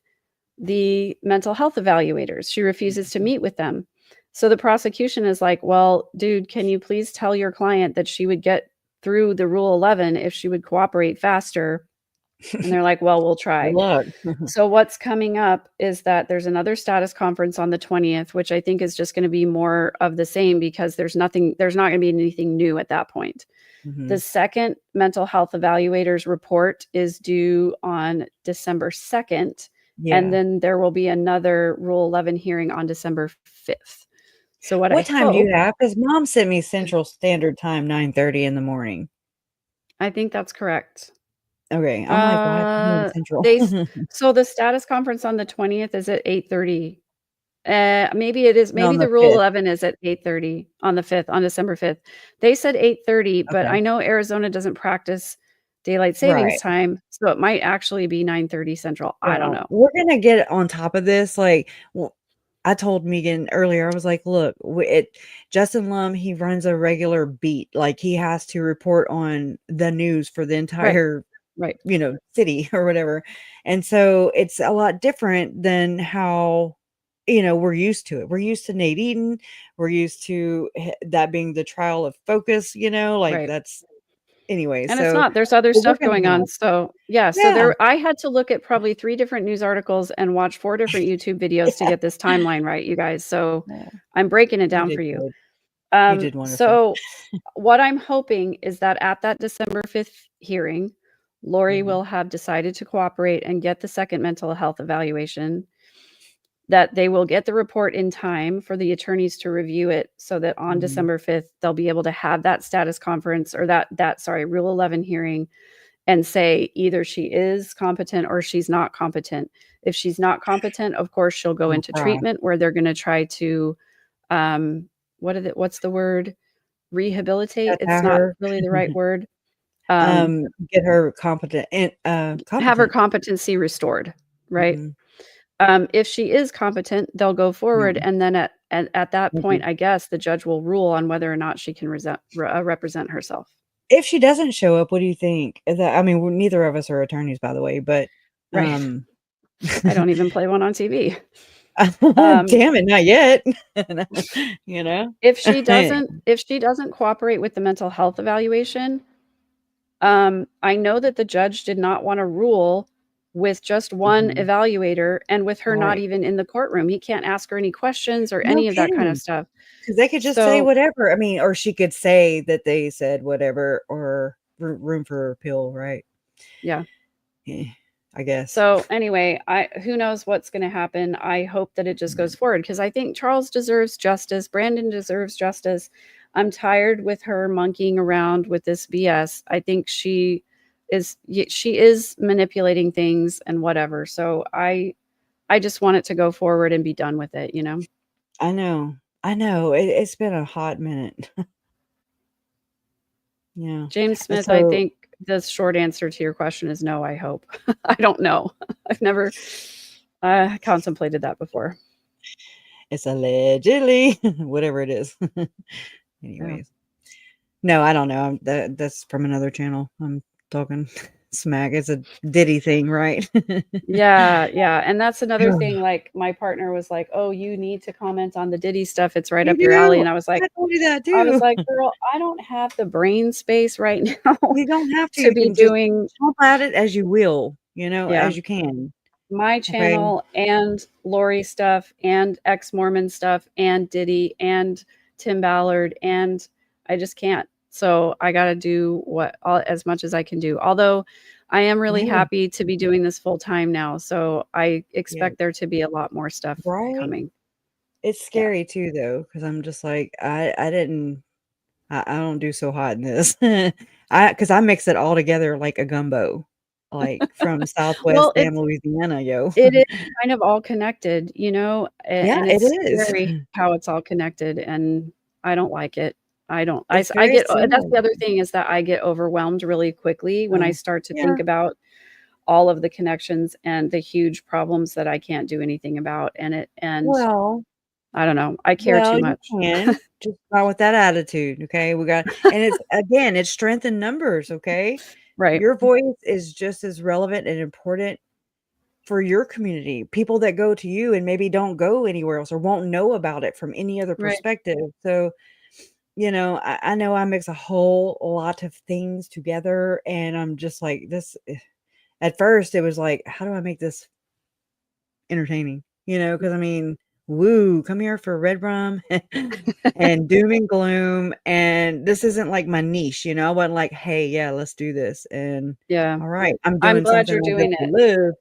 Speaker 3: the mental health evaluators. She refuses to meet with them. So the prosecution is like, well, dude, can you please tell your client that she would get through the Rule 11 if she would cooperate faster. And they're like, well, we'll try.
Speaker 1: Look.
Speaker 3: So what's coming up is that there's another status conference on the 20th, which I think is just going to be more of the same because there's not going to be anything new at that point. The second mental health evaluators report is due on December 2nd.
Speaker 1: Yeah.
Speaker 3: And then there will be another Rule 11 hearing on December 5th. So what
Speaker 1: time do you have? Because Mom sent me Central Standard Time, 9:30 in the morning.
Speaker 3: I think that's correct.
Speaker 1: Okay. I'm like, why am I Central?
Speaker 3: So the status conference on the 20th is at 8:30. Maybe it is.
Speaker 1: No,
Speaker 3: Maybe
Speaker 1: on
Speaker 3: the
Speaker 1: the
Speaker 3: Rule
Speaker 1: 5th.
Speaker 3: 11 is at 8:30 on the 5th, on December 5th. They said 8:30, but
Speaker 1: Okay.
Speaker 3: I know Arizona doesn't practice daylight savings
Speaker 1: Right.
Speaker 3: time, so it might actually be 9:30 Central. I don't know.
Speaker 1: We're gonna get on top of this. Like, I told Megan earlier, I was like, look, Justin Lum, he runs a regular beat. Like, he has to report on the news for the entire
Speaker 3: Right.
Speaker 1: city or whatever. And so it's a lot different than how, we're used to it. We're used to Nate Eden. We're used to that being the trial of focus, like
Speaker 3: Right.
Speaker 1: that's anyway.
Speaker 3: And
Speaker 1: so
Speaker 3: it's not. There's other
Speaker 1: we're
Speaker 3: stuff
Speaker 1: gonna
Speaker 3: going on.
Speaker 1: have-
Speaker 3: So yeah. So
Speaker 1: Yeah.
Speaker 3: I had to look at probably 3 different news articles and watch 4 different YouTube videos to get this timeline right, you guys. So
Speaker 1: Yeah.
Speaker 3: I'm breaking it down
Speaker 1: did
Speaker 3: for you.
Speaker 1: good. You did wonderful.
Speaker 3: So what I'm hoping is that at that December 5th hearing, Lori will have decided to cooperate and get the second mental health evaluation, that they will get the report in time for the attorneys to review it so that on December 5th, they'll be able to have that status conference or that Rule 11 hearing and say either she is competent or she's not competent. If she's not competent, of course, she'll go into treatment where they're going to try to, what's the word? Rehabilitate. It's not really the right word.
Speaker 1: Get her competent and
Speaker 3: have her competency restored, right? If she is competent, they'll go forward, and then at that point, I guess the judge will rule on whether or not she can represent herself.
Speaker 1: If she doesn't show up, what do you think? I mean, neither of us are attorneys, by the way, but
Speaker 3: Right. I don't even play one on TV.
Speaker 1: Damn it, not yet.
Speaker 3: If she doesn't cooperate with the mental health evaluation, I know that the judge did not want to rule with just one evaluator and with her not even in the courtroom. He can't ask her any questions or any of that kind of stuff.
Speaker 1: Because they could just say whatever. I mean, or she could say that they said whatever, or room for appeal, right?
Speaker 3: Yeah.
Speaker 1: I guess.
Speaker 3: So anyway, who knows what's going to happen. I hope that it just goes forward because I think Charles deserves justice. Brandon deserves justice. I'm tired with her monkeying around with this BS. I think she is manipulating things and whatever. So I just want it to go forward and be done with it,
Speaker 1: I know. It's been a hot minute. Yeah.
Speaker 3: James Smith, I think the short answer to your question is no, I hope. I don't know. I've never contemplated that before.
Speaker 1: It's allegedly whatever it is. Anyways. No, I don't know. That's from another channel. I'm talking smack. It's a Diddy thing, right?
Speaker 3: Yeah. And that's another thing. Like my partner was like, "Oh, you need to comment on the Diddy stuff. It's right up your alley." And I was like,
Speaker 1: I told you that too.
Speaker 3: I was like, "Girl, I don't have the brain space right now."
Speaker 1: You don't have to
Speaker 3: be doing.
Speaker 1: Talk about it as you will, as you can.
Speaker 3: My channel and Lori stuff and ex-Mormon stuff and Diddy and Tim Ballard, and I just can't. So I got to do as much as I can do. Although I am really happy to be doing this full time now. So I expect there to be a lot more stuff coming.
Speaker 1: It's scary too, though, because I'm just like, I don't do so hot in this. Because I mix it all together like a gumbo, like from Southwest and Louisiana, yo.
Speaker 3: It is kind of all connected, and
Speaker 1: it is
Speaker 3: scary how it's all connected, and I don't like it. I don't. I get. That's the other thing is that I get overwhelmed really quickly when I start to think about all of the connections and the huge problems that I can't do anything about. And I don't know. I care too much.
Speaker 1: You can. Just not with that attitude. Okay. And it's strength in numbers. Okay.
Speaker 3: Right.
Speaker 1: Your voice is just as relevant and important for your community. People that go to you and maybe don't go anywhere else or won't know about it from any other perspective. So, I know I mix a whole lot of things together, and I'm just like this. At first, it was like, how do I make this entertaining? Because I mean, woo, come here for red rum and doom and gloom, and this isn't like my niche. I wasn't like, hey, yeah, let's do this, and
Speaker 3: Yeah.
Speaker 1: all right, I'm
Speaker 3: I'm
Speaker 1: doing
Speaker 3: glad
Speaker 1: something
Speaker 3: you're
Speaker 1: I get
Speaker 3: doing
Speaker 1: to
Speaker 3: it.
Speaker 1: live,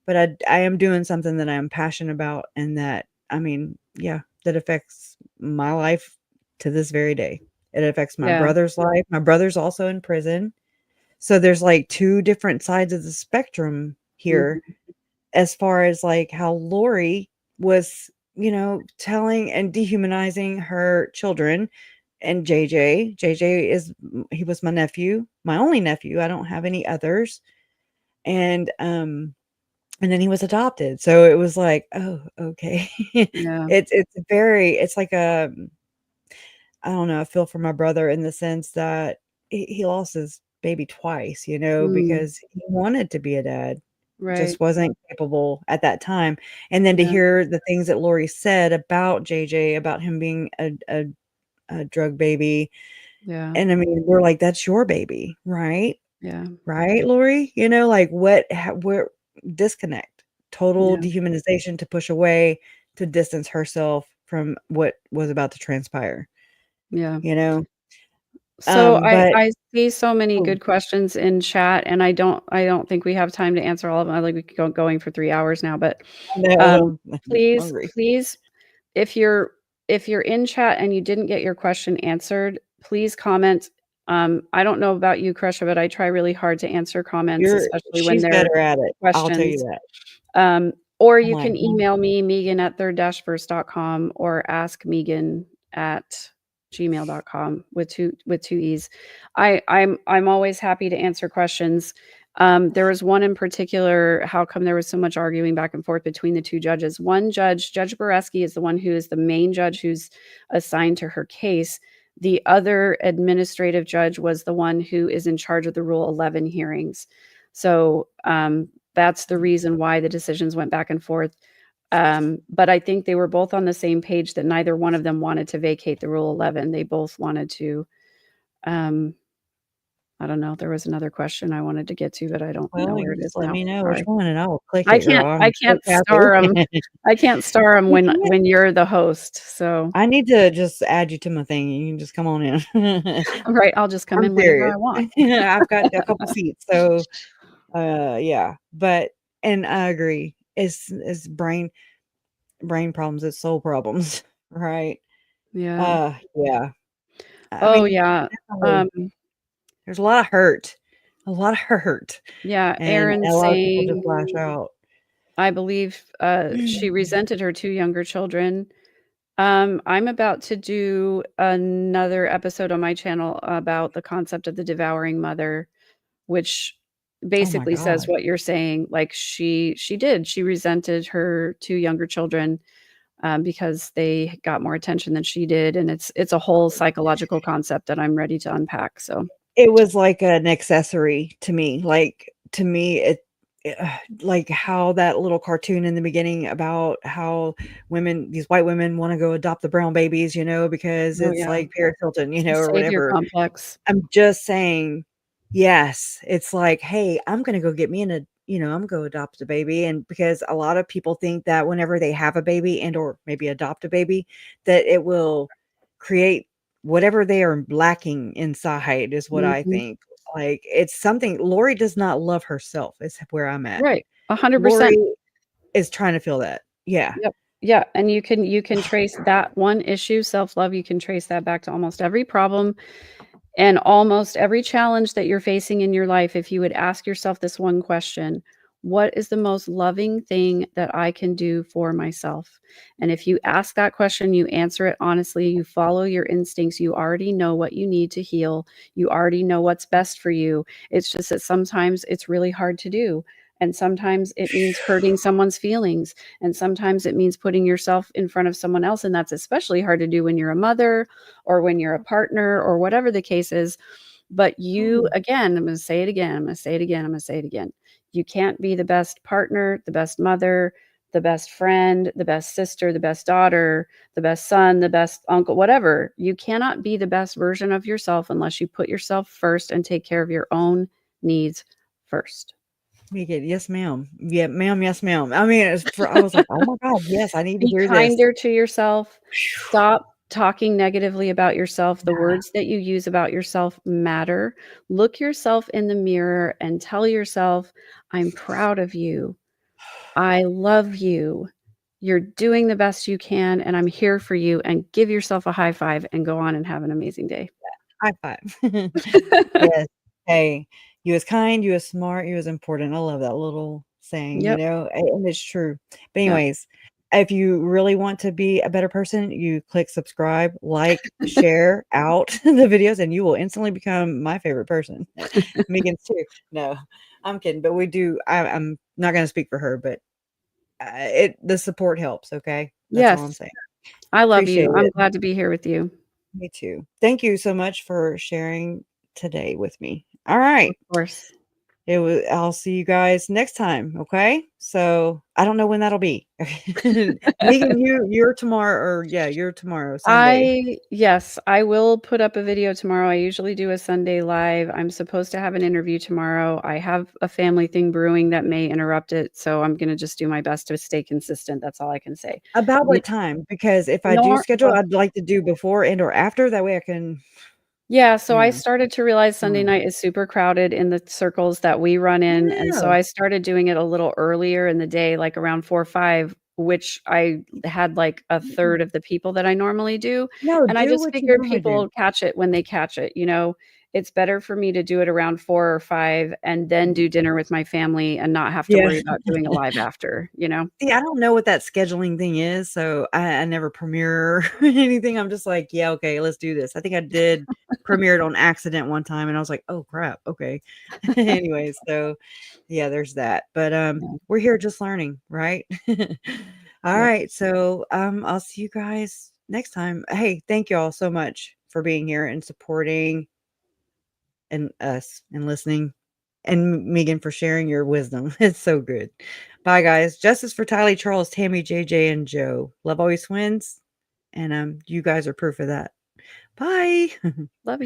Speaker 1: but I am doing something that I'm passionate about, and that, I mean, yeah, that affects my life to this very day. It affects my
Speaker 3: Yeah.
Speaker 1: brother's life. My brother's also in prison. So there's like two different sides of the spectrum here, as far as like how Lori was, telling and dehumanizing her children. And JJ he was my nephew, my only nephew. I don't have any others. And then he was adopted. So it was like, oh, okay.
Speaker 3: Yeah.
Speaker 1: It's like I don't know, I feel for my brother in the sense that he lost his baby twice, because he wanted to be a dad,
Speaker 3: Right.
Speaker 1: just wasn't capable at that time. And then to
Speaker 3: Yeah.
Speaker 1: hear the things that Lori said about JJ, about him being a drug baby.
Speaker 3: Yeah.
Speaker 1: And I mean, we're like, that's your baby, right?
Speaker 3: Yeah.
Speaker 1: Right, Lori? Like where disconnect, total
Speaker 3: Yeah.
Speaker 1: dehumanization, to push away, to distance herself from what was about to transpire,
Speaker 3: Yeah.
Speaker 1: you know?
Speaker 3: So
Speaker 1: But
Speaker 3: I see so many
Speaker 1: oh,
Speaker 3: good questions in chat, and I don't think we have time to answer all of them. Like, we could go going for 3 hours now, but,
Speaker 1: no, I'm
Speaker 3: please,
Speaker 1: hungry.
Speaker 3: please, if you're in chat and you didn't get your question answered, please comment. I don't know about you, Krusha, but I try really hard to answer comments, especially when
Speaker 1: She's
Speaker 3: they're
Speaker 1: better at it, I'll tell you
Speaker 3: questions.
Speaker 1: that.
Speaker 3: Or
Speaker 1: I'm
Speaker 3: you
Speaker 1: like,
Speaker 3: can email me, megan@third-verse.com, or askmegan@gmail.com with two E's. I'm always happy to answer questions. There was one in particular, how come there was so much arguing back and forth between the two judges? One judge, Judge Boreski, is the one who is the main judge who's assigned to her case. The other administrative judge was the one who is in charge of the Rule 11 hearings. So, that's the reason why the decisions went back and forth. But I think they were both on the same page that neither one of them wanted to vacate the Rule 11. They both wanted to, I don't know. There was another question I wanted to get to, but I don't know
Speaker 1: well,
Speaker 3: where
Speaker 1: you
Speaker 3: it is
Speaker 1: just let
Speaker 3: now.
Speaker 1: me know which
Speaker 3: Sorry.
Speaker 1: one, and I will click
Speaker 3: I
Speaker 1: it, girl.
Speaker 3: can't I
Speaker 1: I'm so
Speaker 3: can't star them. I can't star them
Speaker 1: You can't?
Speaker 3: when you're the host. So,
Speaker 1: I need to just add you to my thing. You can just come on in.
Speaker 3: all right, I'll just come
Speaker 1: I'm
Speaker 3: in whenever
Speaker 1: serious.
Speaker 3: I want.
Speaker 1: I've got a couple seats, so yeah. But and I agree. It's brain problems, it's soul problems, right?
Speaker 3: Yeah.
Speaker 1: Yeah. I
Speaker 3: Oh,
Speaker 1: mean,
Speaker 3: yeah.
Speaker 1: definitely,
Speaker 3: Um,
Speaker 1: there's a lot of hurt,
Speaker 3: yeah,
Speaker 1: and
Speaker 3: Aaron
Speaker 1: a lot of people just
Speaker 3: saying,
Speaker 1: lash out.
Speaker 3: I believe, she resented her 2 younger children. I'm about to do another episode on my channel about the concept of the devouring mother, which
Speaker 1: Oh my
Speaker 3: basically says
Speaker 1: god.
Speaker 3: what you're saying. Like, she resented her 2 younger children, because they got more attention than she did, and it's a whole psychological concept that I'm ready to unpack. So,
Speaker 1: It was like an accessory to me. Like, to me, like how that little cartoon in the beginning about how these white women want to go adopt the brown babies, because
Speaker 3: oh
Speaker 1: it's
Speaker 3: yeah,
Speaker 1: like Paris Hilton,
Speaker 3: the
Speaker 1: or
Speaker 3: savior
Speaker 1: whatever.
Speaker 3: complex.
Speaker 1: I'm just saying, yes, it's like, hey, I'm gonna go get me I'm gonna go adopt a baby. And because a lot of people think that whenever they have a baby and or maybe adopt a baby, that it will create whatever they are lacking inside, is what I
Speaker 3: Mhm.
Speaker 1: think. Like, it's something Lori does not love herself, is where I'm at.
Speaker 3: Right, 100%.
Speaker 1: Lori is trying to feel that. Yeah.
Speaker 3: Yep. Yeah, and you can trace that one issue, self-love, you can trace that back to almost every problem and almost every challenge that you're facing in your life. If you would ask yourself this one question, what is the most loving thing that I can do for myself? And if you ask that question, you answer it honestly, you follow your instincts, you already know what you need to heal, you already know what's best for you. It's just that sometimes it's really hard to do. And sometimes it means hurting someone's feelings. And sometimes it means putting yourself in front of someone else. And that's especially hard to do when you're a mother or when you're a partner or whatever the case is. But you, again, I'm going to say it again. I'm going to say it again. I'm going to say it again. You can't be the best partner, the best mother, the best friend, the best sister, the best daughter, the best son, the best uncle, whatever. You cannot be the best version of yourself unless you put yourself first and take care of your own needs first.
Speaker 1: Megan, yes, ma'am. Yeah, ma'am. Yes, ma'am. I mean, I was like, oh my God, yes, I need to
Speaker 3: Be
Speaker 1: hear this.
Speaker 3: kinder to yourself. Stop talking negatively about yourself. The words that you use about yourself matter. Look yourself in the mirror and tell yourself, I'm proud of you. I love you. You're doing the best you can, and I'm here for you. And give yourself a high five and go on and have an amazing day.
Speaker 1: High five. Yes. Hey, you was kind, you was smart, you was important. I love that little saying,
Speaker 3: Yep.
Speaker 1: and it's true. But
Speaker 3: Yep.
Speaker 1: anyways, if you really want to be a better person, you click subscribe, like, share out the videos, and you will instantly become my favorite person. Megan's too. No, I'm kidding. But we do. I'm not going to speak for her, but the support helps. Okay, that's all I'm
Speaker 3: Yes.
Speaker 1: saying.
Speaker 3: I love
Speaker 1: Appreciate
Speaker 3: you. I'm
Speaker 1: it.
Speaker 3: glad to be here with you.
Speaker 1: Me too. Thank you so much for sharing today with me. All right.
Speaker 3: Of course.
Speaker 1: I'll see you guys next time. Okay. So I don't know when that'll be. Megan, you're tomorrow, or you're tomorrow, Sunday.
Speaker 3: Yes, I will put up a video tomorrow. I usually do a Sunday live. I'm supposed to have an interview tomorrow. I have a family thing brewing that may interrupt it. So I'm going to just do my best to stay consistent. That's all I can say.
Speaker 1: About what time? Because if I do schedule, I'd like to do before and or after. That way I can.
Speaker 3: Yeah, so I started to realize Sunday
Speaker 1: Mm.
Speaker 3: night is super crowded in the circles that we run in, and so
Speaker 1: Yeah.
Speaker 3: I started doing it a little earlier in the day, like around 4 or 5, which I had like a third of the people that I normally do,
Speaker 1: No,
Speaker 3: and I
Speaker 1: do
Speaker 3: just
Speaker 1: what you
Speaker 3: figured
Speaker 1: normally
Speaker 3: people
Speaker 1: do.
Speaker 3: catch it when they catch it, you know? It's better for me to do it around 4 or 5 and then do dinner with my family and not have to
Speaker 1: Yeah.
Speaker 3: worry about doing a live after, you know?
Speaker 1: See, I don't know what that scheduling thing is, so I never premiere anything. I'm just like, yeah, okay, let's do this. I think I did premiere it on accident one time, and I was like, oh crap, okay. Anyways, so yeah, there's that. But we're here just learning, right? All right, so I'll see you guys next time. Hey, thank you all so much for being here and supporting and us and listening. And Megan for sharing your wisdom. It's so good. Bye, guys. Justice for Tylee, Charles, Tammy, JJ, and Joe. Love always wins. And you guys are proof of that. Bye.
Speaker 3: Love you.